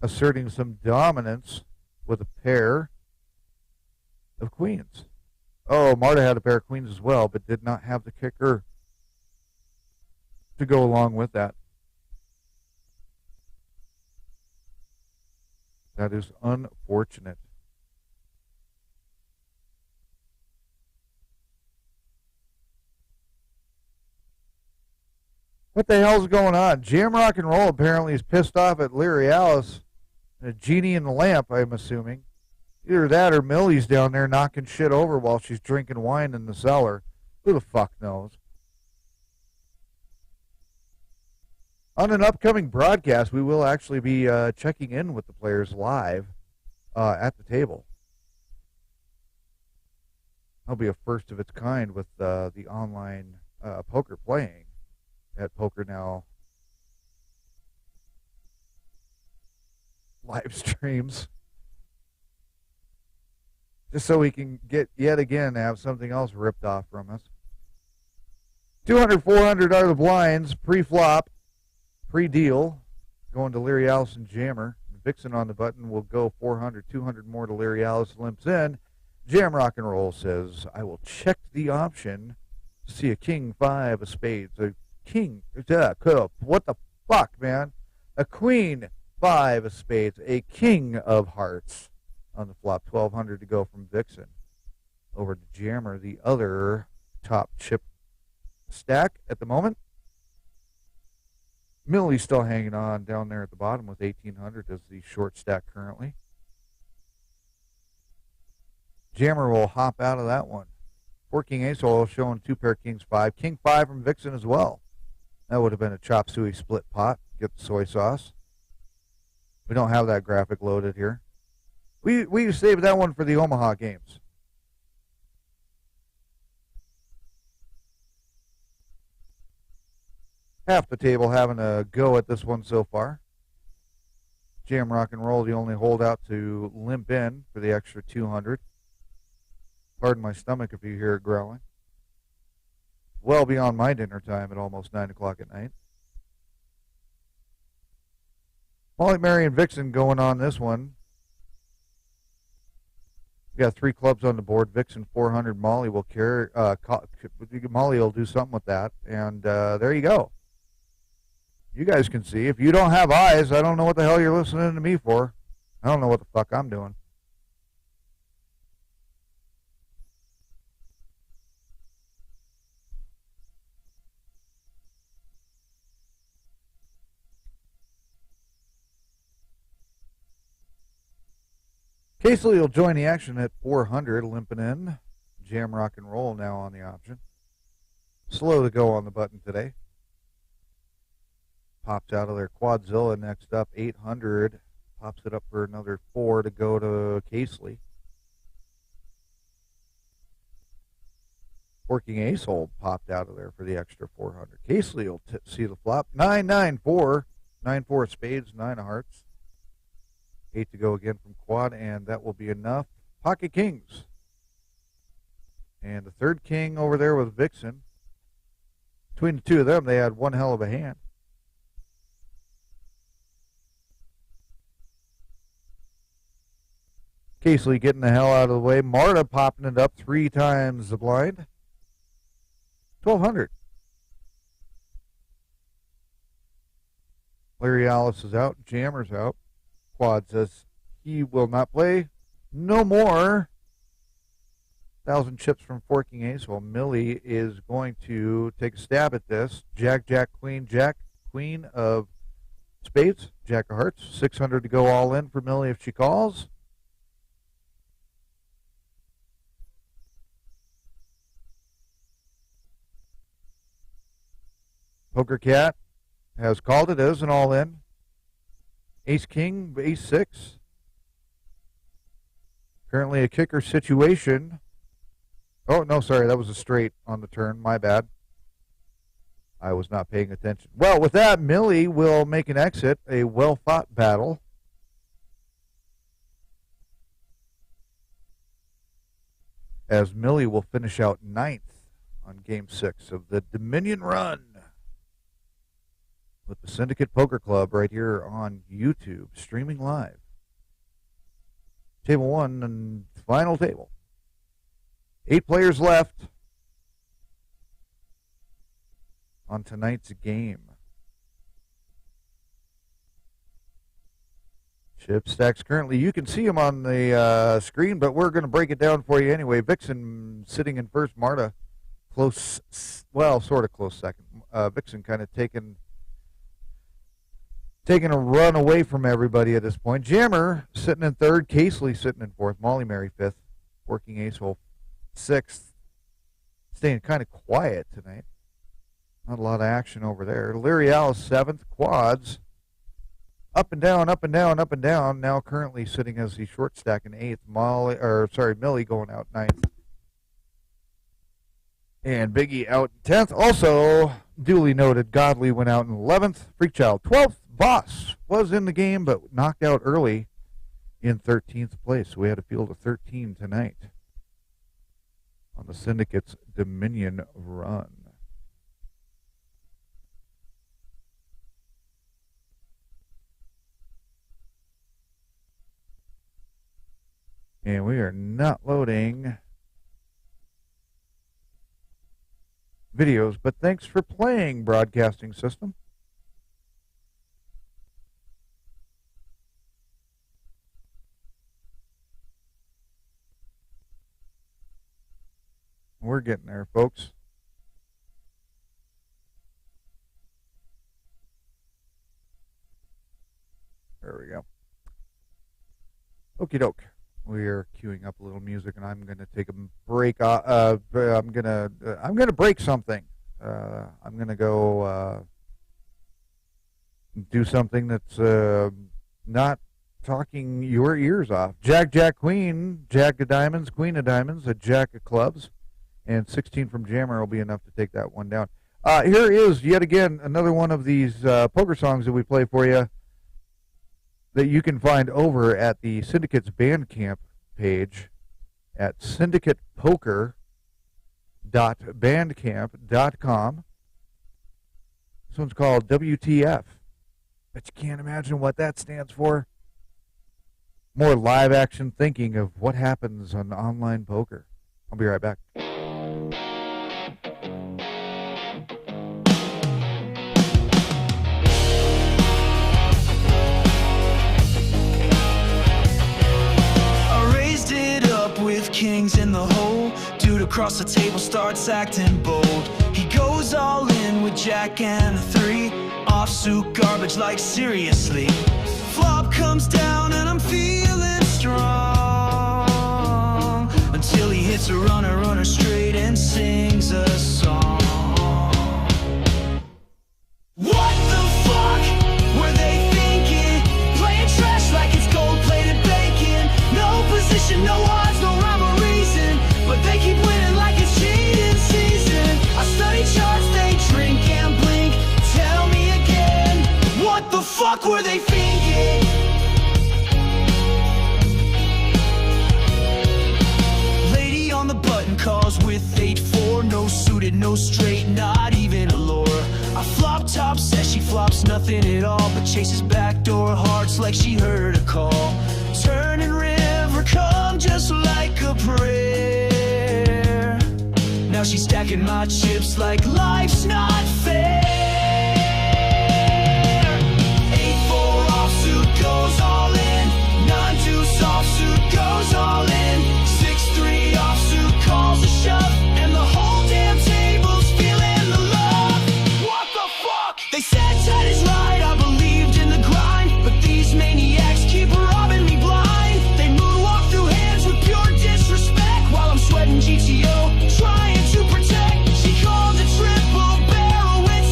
asserting some dominance with a pair of queens. Oh, Marta had a pair of queens as well, but did not have the kicker to go along with that. That is unfortunate. What the hell's going on? Jam Rock and Roll apparently is pissed off at Larry Alice. A genie in the lamp, I'm assuming. Either that or Millie's down there knocking shit over while she's drinking wine in the cellar. Who the fuck knows? On an upcoming broadcast, we will actually be checking in with the players live at the table. That'll be a first of its kind with the online poker playing at PokerNow live streams. Just so we can get, yet again, have something else ripped off from us. 200, 400 are the blinds, pre-flop, pre-deal, going to Larry Allison Jammer. Vixen on the button will go 400, 200 more to Larry Allison, limps in. Jam Rock and Roll says, I will check the option to see a king, 5 of spades, a king, what the fuck, man? A queen, 5 of spades, a king of hearts on the flop, 1,200 to go from Vixen. Over to Jammer, the other top chip stack at the moment. Millie's still hanging on down there at the bottom with 1,800 as the short stack currently. Jammer will hop out of that one. 4 King Ace hole showing 2 pair Kings 5. King 5 from Vixen as well. That would have been a chop suey split pot. Get the soy sauce. We don't have that graphic loaded here. We saved that one for the Omaha games. Half the table having a go at this one so far. Jam Rock and Roll the only holdout to limp in for the extra 200. Pardon my stomach if you hear it growling. Well beyond my dinner time at almost 9 o'clock at night. Molly, Mary, and Vixen going on this one. We got 3 clubs on the board. Vixen 400. Molly will carry. Molly will do something with that, and there you go. You guys can see. If you don't have eyes, I don't know what the hell you're listening to me for. I don't know what the fuck I'm doing. Casely will join the action at 400, limping in. Jam Rock and Roll now on the option. Slow to go on the button today. Pops out of there. Quadzilla next up, 800. Pops it up for another 4 to go to Casely. 4 King Ace hold popped out of there for the extra 400. Casely will see the flop. 9-9-4. 9-4 spades, 9 of hearts. 8 to go again from Quad, and that will be enough. Pocket Kings. And the third king over there with Vixen. Between the two of them, they had one hell of a hand. Casely getting the hell out of the way. Marta popping it up 3 times the blind. 1,200. Larry Alice is out. Jammer's out. Quad says he will not play no more. 1,000 chips from 4 King Ace. Well, Millie is going to take a stab at this. Jack, Jack, Queen, Jack, Queen of spades. Jack of hearts. 600 to go all in for Millie if she calls. Poker Cat has called it as an all-in. Ace-King, Ace-6. Currently a kicker situation. Oh, no, sorry, that was a straight on the turn. My bad. I was not paying attention. Well, with that, Millie will make an exit, a well-fought battle. As Millie will finish out 9th on Game 6 of the Dominion Run with the Syndicate Poker Club right here on YouTube, streaming live. Table 1 and final table. 8 players left on tonight's game. Chip stacks currently, you can see them on the screen, but we're going to break it down for you anyway. Vixen sitting in first, Marta close, well, sort of close second. Vixen kind of taking a run away from everybody at this point. Jammer sitting in third, Casely sitting in fourth, Molly Mary fifth, working ace hole sixth, staying kind of quiet tonight. Not a lot of action over there. Larry Alice seventh, quads. Up and down, up and down, up and down. Now currently sitting as the short stack in eighth. Millie going out ninth. And Biggie out in 10th. Also, duly noted, Godly went out in 11th. Freakchild 12th. Boss was in the game, but knocked out early in 13th place. So we had a field of 13 tonight on the Syndicate's Dominion Run. And we are not loading videos, but thanks for playing, broadcasting system. We're getting there, folks. There we go. Okie doke. We are queuing up a little music, and I'm going to take a break. I'm going to break something. I'm going to go do something that's not talking your ears off. Jack, Queen, Jack of diamonds, Queen of diamonds, a Jack of clubs, and 16 from Jammer will be enough to take that one down. Here is yet again another one of these poker songs that we play for you, that you can find over at the Syndicate's Bandcamp page at syndicatepoker.bandcamp.com. This one's called WTF. But you can't imagine what that stands for. More live action thinking of what happens on online poker. I'll be right back. With kings in the hole, dude across the table starts acting bold. He goes all in with Jack and the 3, offsuit garbage like seriously. Flop comes down and I'm feeling strong, until he hits a runner straight and sings a song. What the fuck were they thinking? Playing trash like it's gold-plated bacon. No position, no odds, no rhyme or reason, but they keep winning like it's cheating season. I study charts, they drink and blink. Tell me again, what the fuck were they thinking? Lady on the button calls with 8-4, no suited, no straight, not even a lure. I flop top, says she flops nothing at all, but chases backdoor hearts like she heard a call. Turn and river come just like a prayer. Now she's stacking my chips like life's not fair. 8-4 offsuit goes all in, 9-2 offsuit goes all in, 6-3 offsuit calls a shove, and the whole damn table's feeling the love. What the fuck? They said tight is right, I believed in the grind, but these maniacs keep robbing me blind. They moonwalk through hands with pure disrespect, while I'm sweating GTO, trying to protect. She called a triple barrel with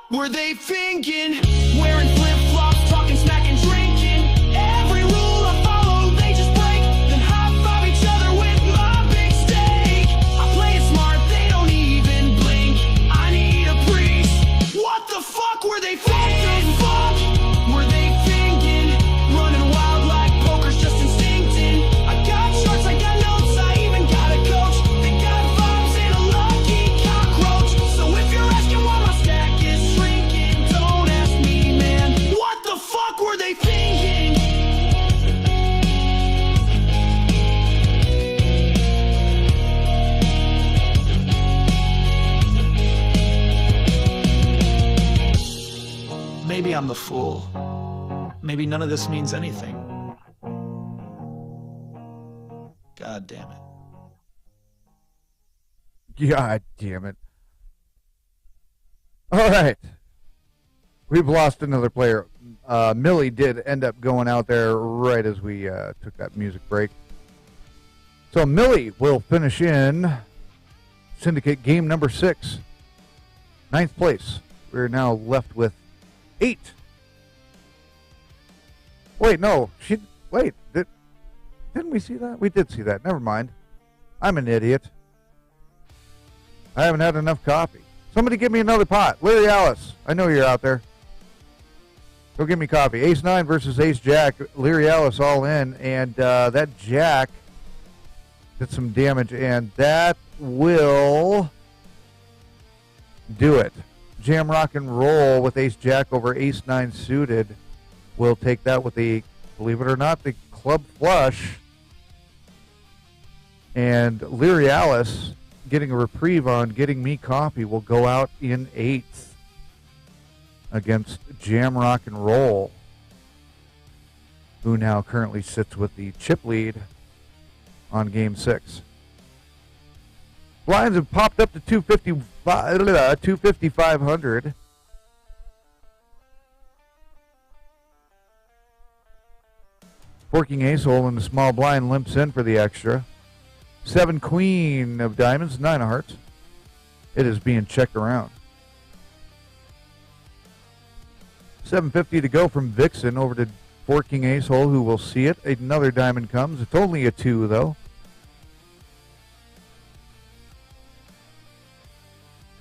were they thinking? Wearing flip-flops, talking smack and drinking. Every rule I follow, they just break. Then high-five each other with my big steak. I play it smart, they don't even blink. I need a priest. What the fuck were they thinking? What the fuck were they thinking? Running wild like poker's just instincting. I got charts, I got notes, I even got a coach. They got vibes and a lucky cockroach. So if you're asking why my stack is shrinking, don't ask me, man. What the fuck were they thinking? Maybe I'm the fool. Maybe none of this means anything. God damn it. God damn it. All right. We've lost another player. Millie did end up going out there right as we took that music break. So Millie will finish in Syndicate game number 6. 9th place. We're now left with 8. Wait, no. Didn't we see that? We did see that. Never mind. I'm an idiot. I haven't had enough coffee. Somebody give me another pot. Larry Alice, I know you're out there. Go get me coffee. Ace 9 versus Ace Jack. Larry Alice all in, and that Jack did some damage, and that will do it. Jam Rock and Roll with Ace Jack over Ace 9 suited. We'll take that with the, believe it or not, the club flush. And Leary Alice getting a reprieve on getting me coffee will go out in 8th against Jam Rock and Roll, who now currently sits with the chip lead on game 6. Blinds have popped up to 2,500. Forking ace hole in the small blind limps in for the extra. 7 queen of diamonds, 9 of hearts. It is being checked around. 750 to go from Vixen over to Forking ace hole, who will see it. Another diamond comes. It's only a 2 though.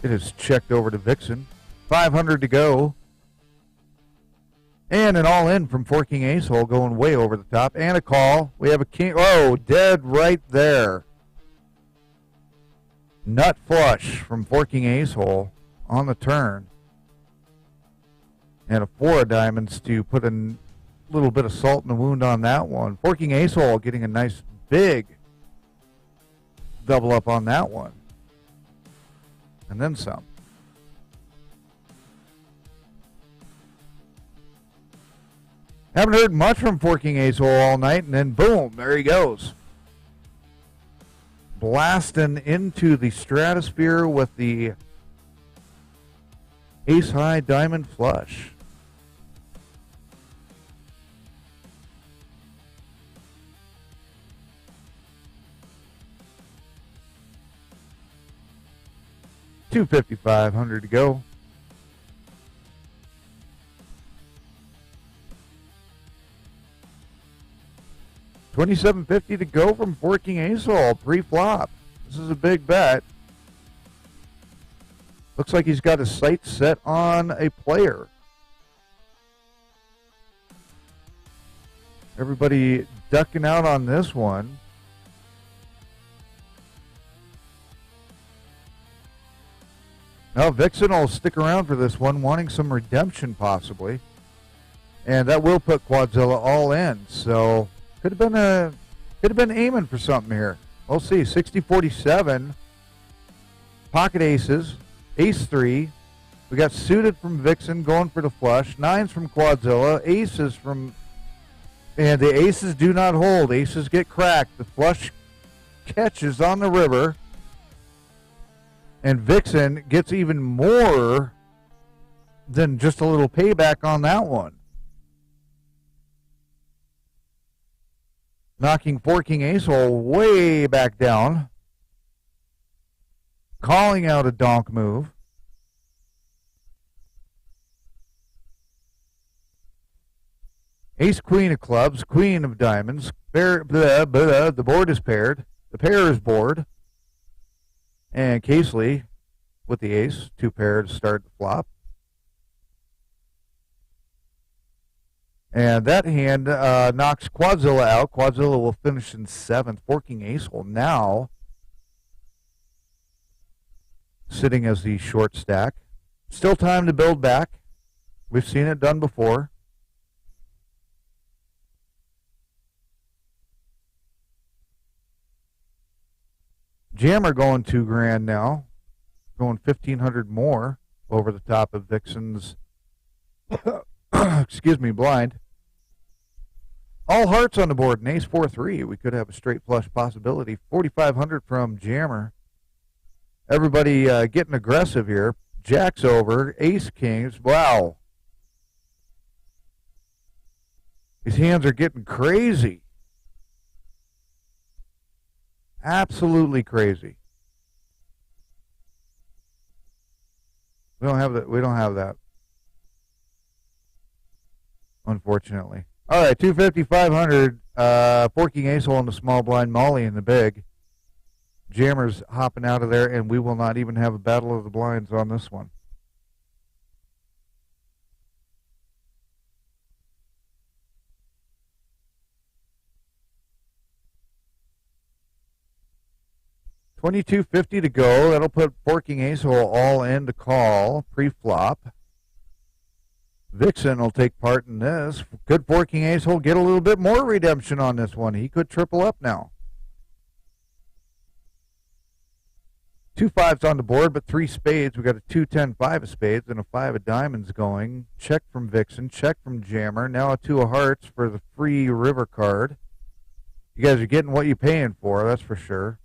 It is checked over to Vixen. 500 to go. And an all-in from Forking ace hole going way over the top. And a call. We have a king. Oh, dead right there. Nut flush from Forking ace hole on the turn. And a 4 of diamonds to put a little bit of salt in the wound on that one. Forking ace hole getting a nice big double up on that one. And then some. Haven't heard much from Forking ace hole all night, and then boom, there he goes. Blasting into the stratosphere with the ace high diamond flush. $2,500 to go. $2,750 to go from Forking ace hole pre-flop. This is a big bet. Looks like he's got his sights set on a player. Everybody ducking out on this one. Now Vixen will stick around for this one, wanting some redemption possibly. And that will put Quadzilla all in. So could have been aiming for something here. We'll see. 60-47. Pocket aces. Ace 3. We got suited from Vixen going for the flush. 9s from Quadzilla. Aces from... And the aces do not hold. Aces get cracked. The flush catches on the river. And Vixen gets even more than just a little payback on that one. Knocking Forking ace hole way back down. Calling out a donk move. Ace, queen of clubs, queen of diamonds. The board is paired. The pair is bored. And Casely with the ace, 2 pairs start the flop. And that hand knocks Quadzilla out. Quadzilla will finish in 7th. Forking ace hole now sitting as the short stack. Still time to build back. We've seen it done before. Jammer going $2,000 now, going 1,500 more over the top of Vixen's, excuse me, blind. All hearts on the board, and ace 4-3. We could have a straight flush possibility. 4,500 from Jammer. Everybody getting aggressive here. Jack's over, ace kings. Wow. These hands are getting crazy. Absolutely crazy. We don't have that. We don't have that. Unfortunately. All right, 250, 500. Forking ace hole in the small blind, Molly in the big. Jammer's hopping out of there, and we will not even have a battle of the blinds on this one. $22.50 to go. That'll put Forking ace hole all in to call pre-flop. Vixen will take part in this. Could Forking ace hole get a little bit more redemption on this one? He could triple up now. 2 5s on the board, but 3 spades. We got a 2, 10, 5 of spades, and a 5 of diamonds going. Check from Vixen, check from Jammer. Now a 2 of hearts for the free river card. You guys are getting what you're paying for, that's for sure.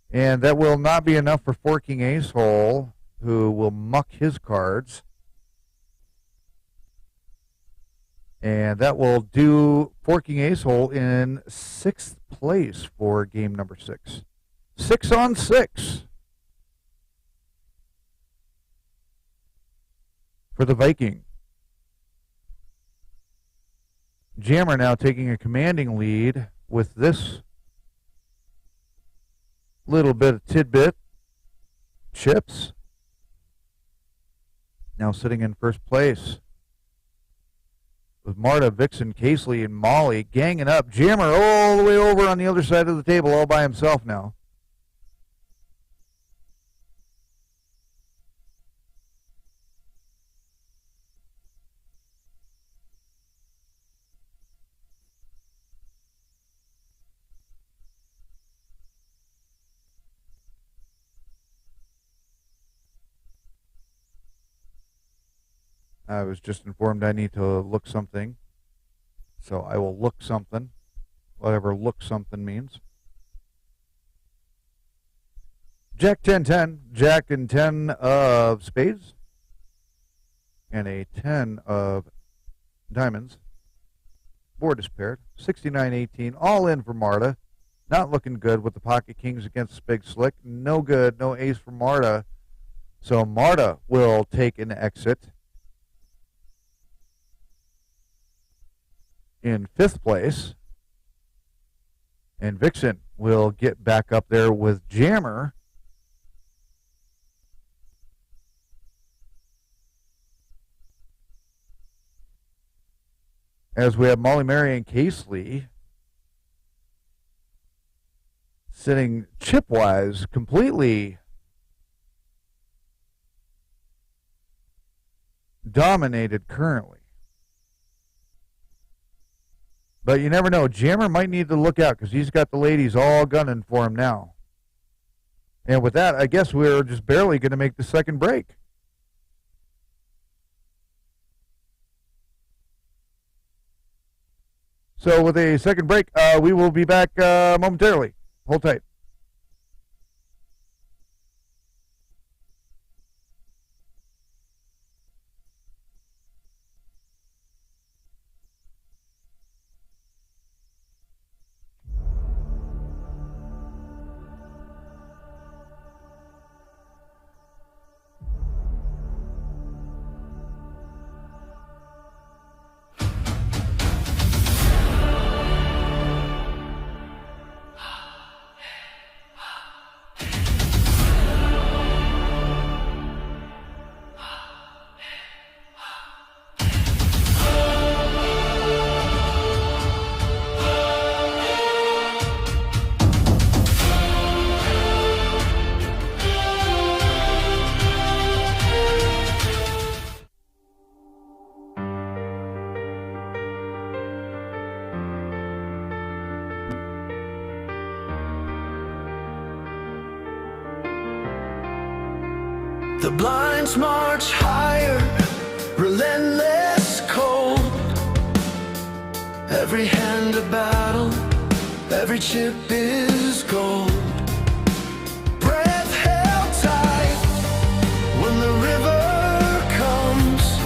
And that will not be enough for Forking ace hole, who will muck his cards. And that will do Forking ace hole in 6th place for game number 6. 6 on 6 for the Viking. Jammer now taking a commanding lead with this little bit of tidbit. Chips. Now sitting in first place with Marta, Vixen, Casely, and Molly ganging up. Jammer all the way over on the other side of the table all by himself now. I was just informed I need to look something. So I will look something, whatever look something means. Jack 10, 10, Jack and 10 of spades, and a 10 of diamonds. Board is paired, 69-18, all in for Marta. Not looking good with the pocket kings against Big Slick. No good, no ace for Marta. So Marta will take an exit in 5th place, and Vixen will get back up there with Jammer. As we have Molly, Mary, and Casely sitting chipwise, completely dominated currently. But you never know. Jammer might need to look out because he's got the ladies all gunning for him now. And with that, I guess we're just barely going to make the second break. So with a second break, we will be back momentarily. Hold tight. The blinds march higher, relentless cold. Every hand a battle, every chip is gold. Breath held tight when the river comes,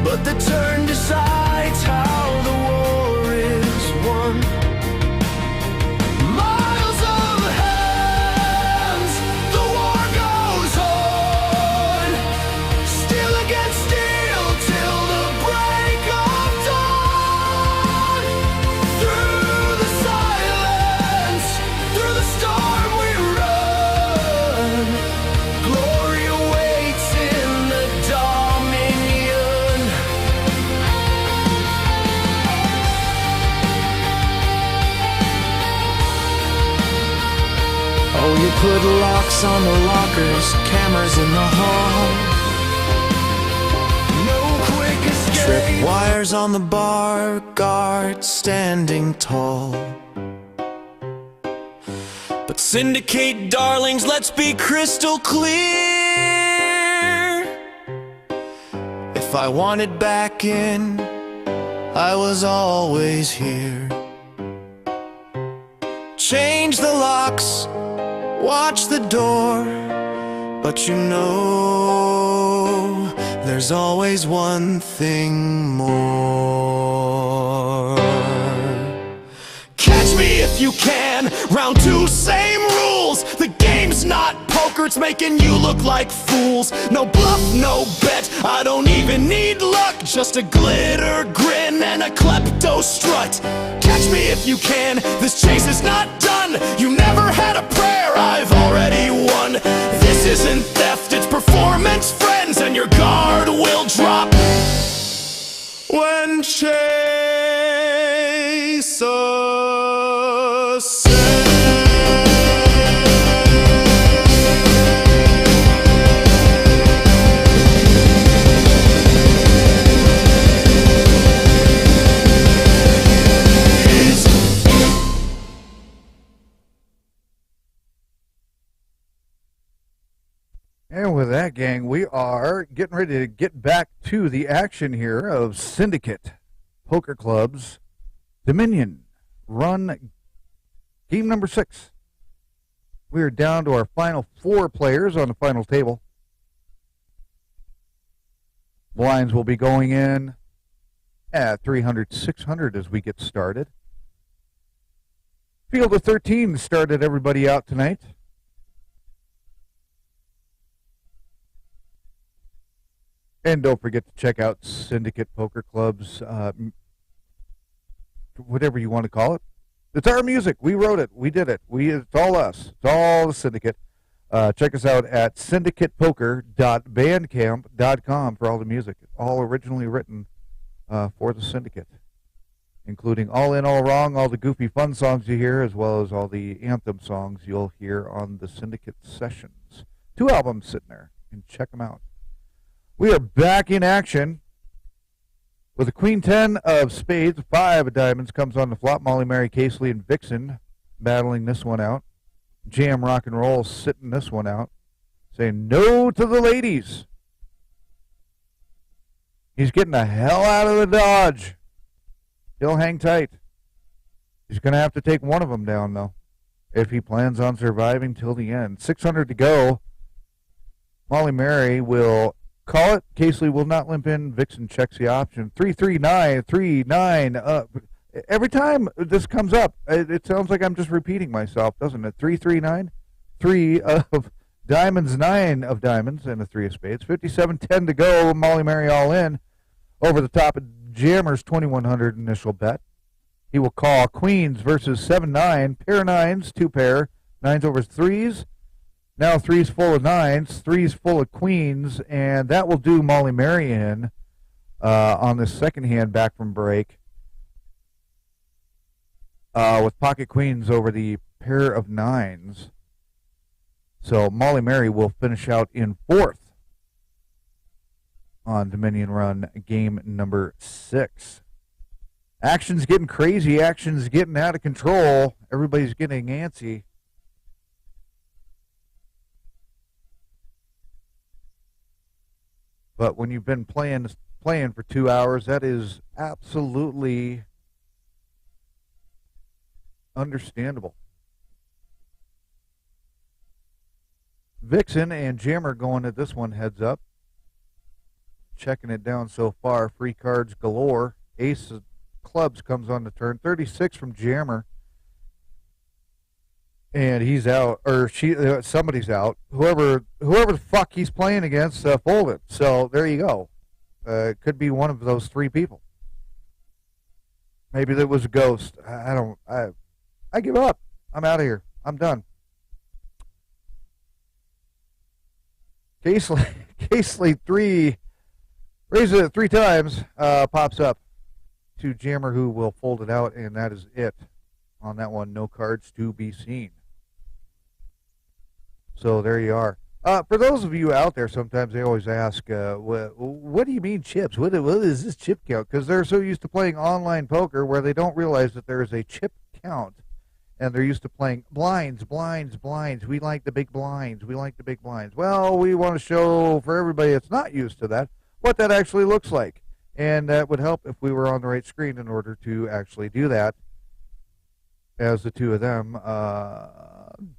but the turn decides how the war is won. Miles of hands, the war goes on, steel against steel till the break of dawn. Through the silence, through the storm we run. Glory awaits in the Dominion. Oh, you put locks on the lockers, cameras in the hall. No quick escape. Trip wires on the bar, guards standing tall. But Syndicate darlings, let's be crystal clear. If I wanted back in, I was always here. Change the locks, watch the door, but you know there's always one thing more. Catch me if you can, round two, same rules. The game's not poker, it's making you look like fools. No bluff, no bet, I don't even need luck. Just a glitter grin and a klepto strut. Catch me if you can, this chase is not done. You never had a prayer, I've already won. This isn't theft, it's performance, friends, and your guard will drop when chase ascends. And with that, gang, we are getting ready to get back to the action here of Syndicate Poker Club's Dominion Run game number 6. We are down to our final 4 players on the final table. Blinds will be going in at 300, 600 as we get started. Field of 13 started everybody out tonight. And don't forget to check out Syndicate Poker Club's, whatever you want to call it. It's our music. We wrote it. We did it. It's all us. It's all the Syndicate. Check us out at syndicatepoker.bandcamp.com for all the music. All originally written for the Syndicate, including All In, All Wrong, all the goofy fun songs you hear, as well as all the anthem songs you'll hear on the Syndicate sessions. 2 albums sitting there. You can check them out. We are back in action with a Queen 10 of spades, 5 of diamonds comes on the flop. Molly, Mary, Casely, and Vixen battling this one out. Jam Rock and Roll sitting this one out, saying no to the ladies. He's getting the hell out of the dodge. He'll hang tight. He's going to have to take one of them down, though, if he plans on surviving till the end. 600 to go. Molly Mary will call it. Casely will not limp in. Vixen checks the option. 3-3-9, 3-9. Every time this comes up, it sounds like I'm just repeating myself, doesn't it? 3-3-9, 3 of diamonds, 9 of diamonds, and a 3 of spades. 57-10 to go. Molly Mary all in. Over the top of Jammer's 2,100 initial bet. He will call queens versus 7-9. Pair 9s, 2 pair. 9s over 3s. Now 3's full of 9s, 3's full of queens, and that will do Molly Mary in on this second hand back from break with pocket queens over the pair of 9s. So Molly Mary will finish out in 4th on Dominion Run game number 6. Action's getting crazy. Action's getting out of control. Everybody's getting antsy. But when you've been playing for 2 hours, that is absolutely understandable. Vixen and Jammer going at this one heads up. Checking it down so far. Free cards galore. Ace of clubs comes on the turn. 36 from Jammer. And he's out, or somebody's out. Whoever the fuck he's playing against folded. So there you go. It could be one of those three people. Maybe that was a ghost. I give up. I'm out of here. I'm done. Casely raises it 3 times, pops up to Jammer, who will fold it out, and that is it. On that one, no cards to be seen. So there you are. For those of you out there, sometimes they always ask, what do you mean chips? What is this chip count? Because they're so used to playing online poker where they don't realize that there is a chip count. And they're used to playing blinds. We like the big blinds. Well, we want to show for everybody that's not used to that what that actually looks like. And that would help if we were on the right screen in order to actually do that, as the two of them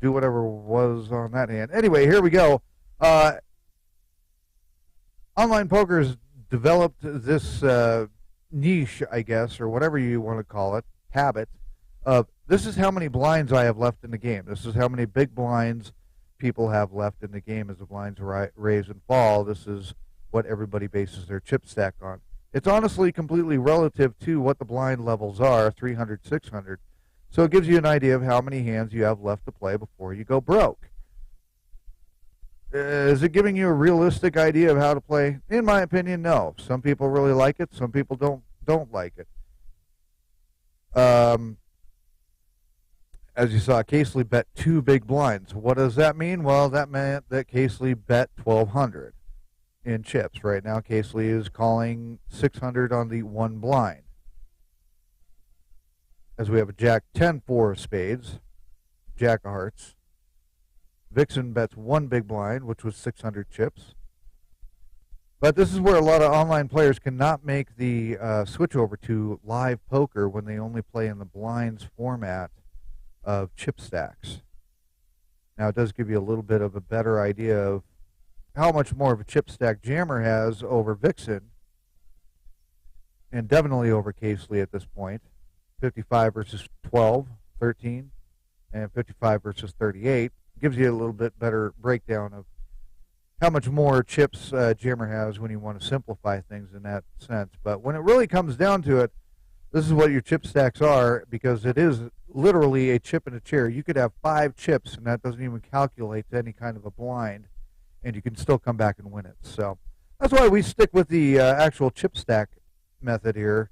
do whatever was on that hand. Anyway, here we go. Online poker has developed this niche, I guess, or whatever you want to call it, habit of this is how many blinds I have left in the game. This is how many big blinds people have left in the game as the blinds raise and fall. This is what everybody bases their chip stack on. It's honestly completely relative to what the blind levels are, 300, 600. So it gives you an idea of how many hands you have left to play before you go broke. Is it giving you a realistic idea of how to play? In my opinion, no. Some people really like it. Some people don't like it. As you saw, Casely bet 2 big blinds. What does that mean? Well, that meant that Casely bet 1,200 in chips. Right now, Casely is calling 600 on the 1 blind. As we have a Jack 10-4 of spades, Jack of hearts. Vixen bets 1 big blind, which was 600 chips. But this is where a lot of online players cannot make the switch over to live poker when they only play in the blinds format of chip stacks. Now, it does give you a little bit of a better idea of how much more of a chip stack Jammer has over Vixen, and definitely over Casely at this point. 55 versus 12, 13, and 55 versus 38. Gives you a little bit better breakdown of how much more chips Jammer has when you want to simplify things in that sense. But when it really comes down to it, this is what your chip stacks are, because it is literally a chip in a chair. You could have 5 chips, and that doesn't even calculate to any kind of a blind, and you can still come back and win it. So that's why we stick with the actual chip stack method here,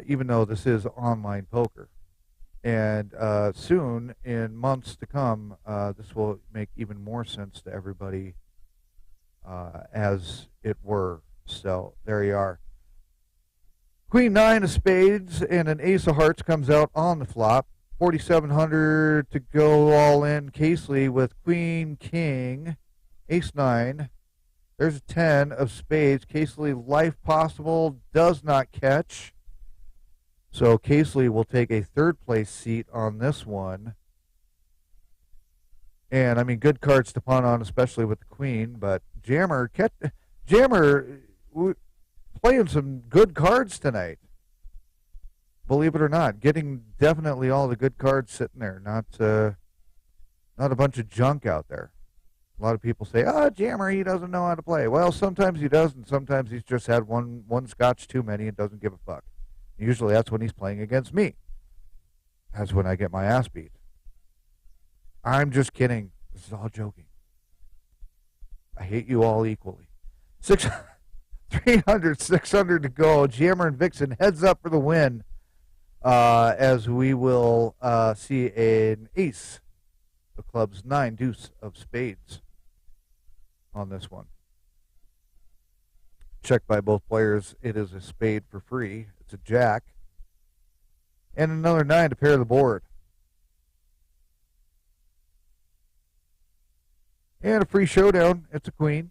even though this is online poker. And soon, in months to come, this will make even more sense to everybody, as it were. So there you are. Queen 9 of spades and an ace of hearts comes out on the flop. 4,700 to go all in. Casely with queen, king, ace 9. There's a 10 of spades. Casely, life possible, does not catch. So Casely will take a 3rd place seat on this one. And, I mean, good cards to punt on, especially with the queen. But Jammer playing some good cards tonight. Believe it or not, getting definitely all the good cards sitting there. Not a bunch of junk out there. A lot of people say, Jammer, he doesn't know how to play. Well, sometimes he does, and sometimes he's just had one scotch too many and doesn't give a fuck. Usually that's when he's playing against me. That's when I get my ass beat. I'm just kidding. This is all joking. I hate you all equally. 300, 600 to go. Jammer and Vixen heads up for the win, as we will see an ace of clubs, 9 deuce of spades on this one. Checked by both players. It is a spade for free. It's a jack. And another 9 to pair the board. And a free showdown. It's a queen.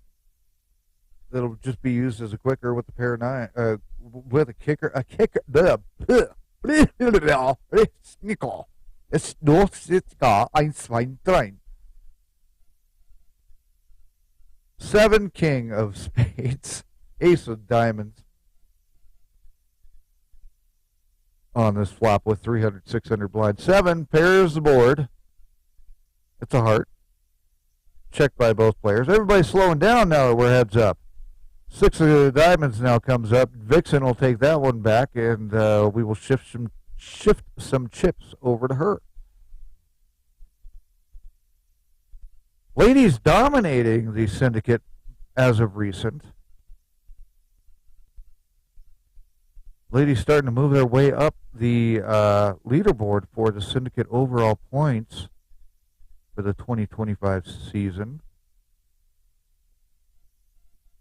that'll just be used as a quicker with the pair of nine, with a kicker, Snickel. Es ist gar ein, zwei, drei. 7 king of spades, ace of diamonds on this flop with 300, 600 blind. 7 pairs the board. It's a heart. Checked by both players. Everybody's slowing down now that we're heads up. 6 of diamonds now comes up. Vixen will take that one back, and we will shift some chips over to her. Ladies dominating the Syndicate as of recent. Ladies starting to move their way up the leaderboard for the Syndicate overall points for the 2025 season.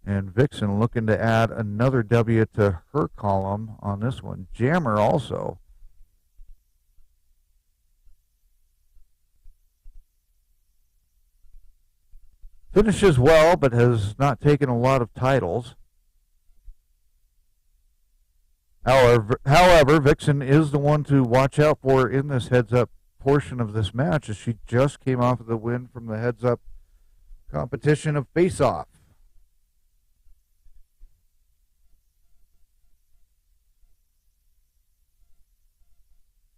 And Vixen looking to add another W to her column on this one. Jammer also. Finishes well, but has not taken a lot of titles. However, Vixen is the one to watch out for in this heads-up portion of this match, as she just came off of the win from the heads-up competition of face-off.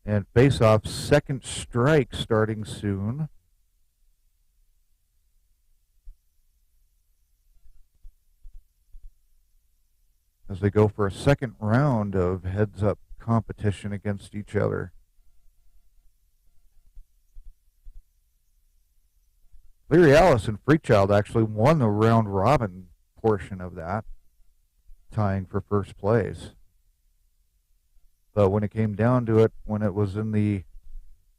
And face-off's second strike starting soon. As they go for a second round of heads-up competition against each other. Leary Alice and Freakchild actually won the round-robin portion of that, tying for first place. But when it came down to it, when it was in the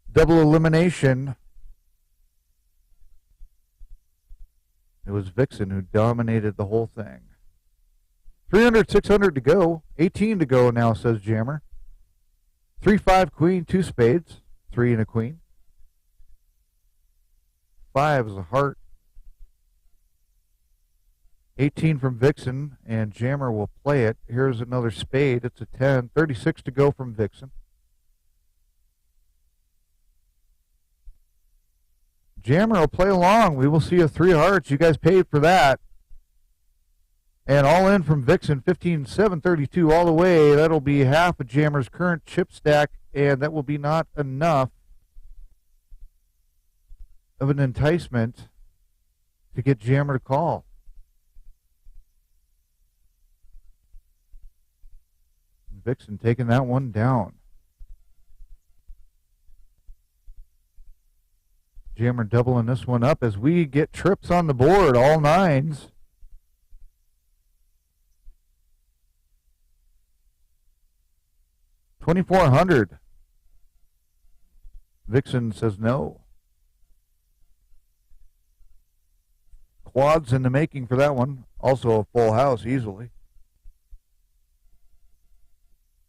double elimination, it was Vixen who dominated the whole thing. 300, 600 to go. 18 to go now, says Jammer. 3-5 queen, 2 spades. 3 and a queen. 5 is a heart. 18 from Vixen, and Jammer will play it. Here's another spade. It's a 10. 36 to go from Vixen. Jammer will play along. We will see a 3 hearts. You guys paid for that. And all in from Vixen, 15, 732 all the way. That'll be half of Jammer's current chip stack, and that will be not enough of an enticement to get Jammer to call. Vixen taking that one down. Jammer doubling this one up as we get trips on the board, all 9s. $2,400. Vixen says no. Quads in the making for that one. Also a full house easily.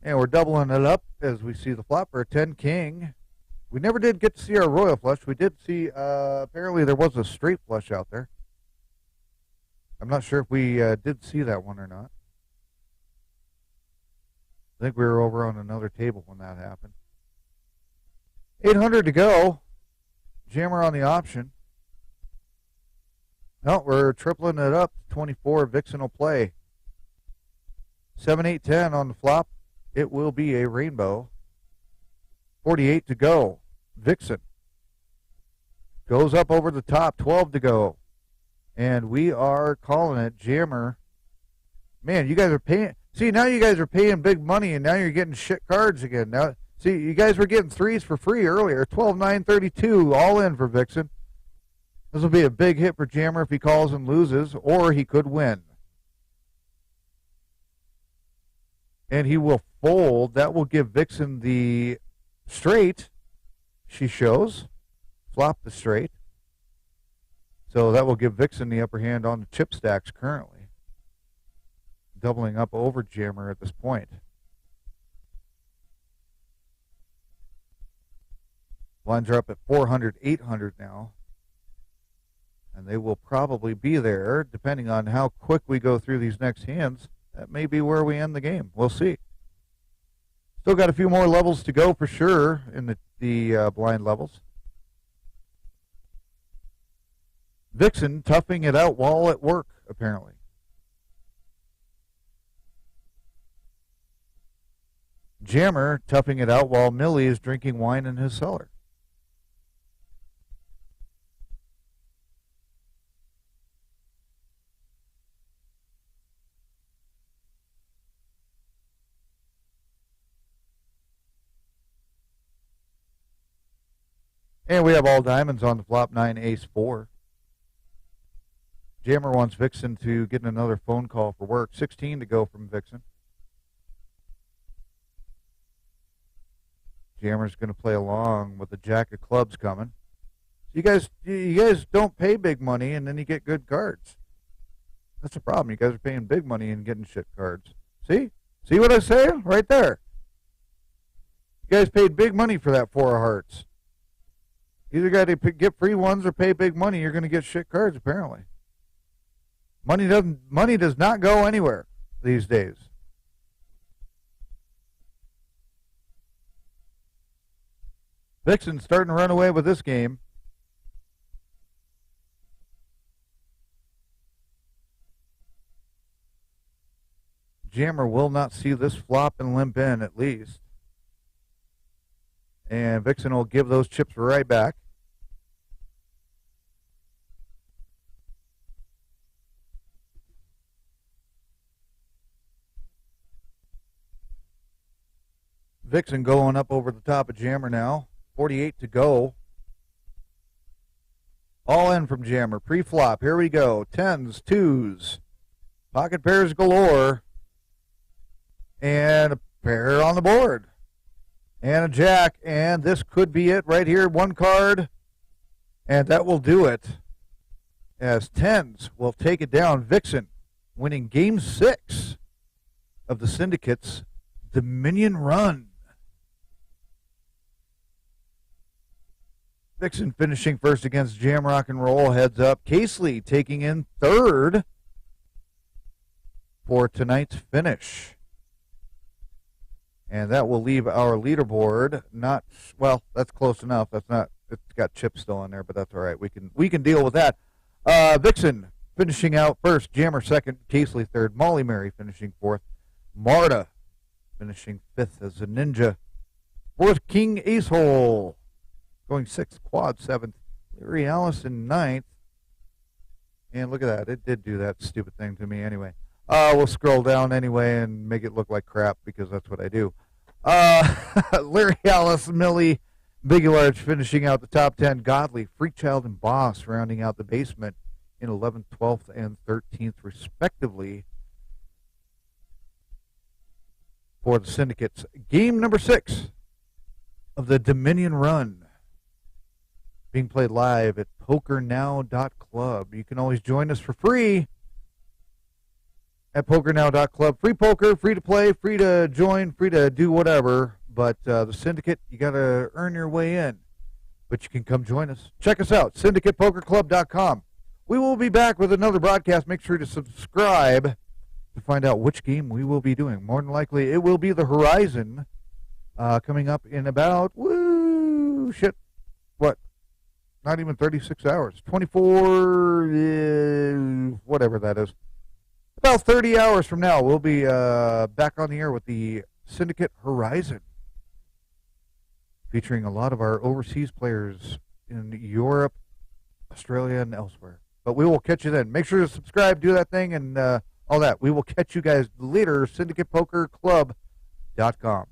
And we're doubling it up as we see the flop for a 10 king. We never did get to see our royal flush. We did see, apparently there was a straight flush out there. I'm not sure if we did see that one or not. I think we were over on another table when that happened. 800 to go. Jammer on the option. No, we're tripling it up. 24. Vixen will play. 7, 8, 10 on the flop. It will be a rainbow. 48 to go. Vixen goes up over the top. 12 to go. And we are calling it. Jammer. Man, you guys are paying. See, now you guys are paying big money, and now you're getting shit cards again. Now, see, you guys were getting 3s for free earlier. 12, 9, 32, all in for Vixen. This will be a big hit for Jammer if he calls and loses, or he could win. And he will fold. That will give Vixen the straight she shows. Flop the straight. So that will give Vixen the upper hand on the chip stacks currently. Doubling up over Jammer at this point. Blinds are up at 400, 800 now. And they will probably be there, depending on how quick we go through these next hands. That may be where we end the game. We'll see. Still got a few more levels to go for sure in the blind levels. Vixen toughing it out while at work, apparently. Jammer toughing it out while Millie is drinking wine in his cellar. And we have all diamonds on the flop, 9, ace, 4. Jammer wants Vixen to get another phone call for work. 16 to go from Vixen. Jammer's going to play along with the jack of clubs coming. You guys don't pay big money and then you get good cards. That's the problem. You guys are paying big money and getting shit cards. See? See what I say? Right there. You guys paid big money for that 4 of hearts. Either got to get free ones or pay big money. You're going to get shit cards, apparently. Money does not go anywhere these days. Vixen's starting to run away with this game. Jammer will not see this flop and limp in, at least. And Vixen will give those chips right back. Vixen going up over the top of Jammer now. 48 to go. All in from Jammer. Pre-flop. Here we go. 10s, 2s. Pocket pairs galore. And a pair on the board. And a jack. And this could be it right here. One card. And that will do it. As 10s will take it down. Vixen winning game 6 of the Syndicate's Dominion run. Vixen finishing first against Jam Rock and Roll, heads up. Casely taking in third for tonight's finish. And that will leave our leaderboard not, well, that's close enough. That's not, it's got chips still in there, but that's all right. We can deal with that. Vixen finishing out first, Jammer second, Casely third, Molly Mary finishing fourth, Marta finishing fifth as a ninja. Fourth, King Ace Hole. Going sixth, quad seventh. Larry Allison ninth. And look at that. It did do that stupid thing to me anyway. We'll scroll down anyway and make it look like crap because that's what I do. Larry Allison, Millie, Big and Large finishing out the top 10. Godly, Freakchild, and Boss rounding out the basement in 11th, 12th, and 13th respectively for the Syndicate's game number 6 of the Dominion run. Being played live at PokerNow.club. You can always join us for free at PokerNow.club. Free poker, free to play, free to join, free to do whatever. But the Syndicate, you got to earn your way in. But you can come join us. Check us out, SyndicatePokerClub.com. We will be back with another broadcast. Make sure to subscribe to find out which game we will be doing. More than likely, it will be the Horizon coming up in about, not even 36 hours. 24, whatever that is. About 30 hours from now, we'll be back on the air with the Syndicate Horizon, featuring a lot of our overseas players in Europe, Australia, and elsewhere. But we will catch you then. Make sure to subscribe, do that thing, and all that. We will catch you guys later, SyndicatePokerClub.com.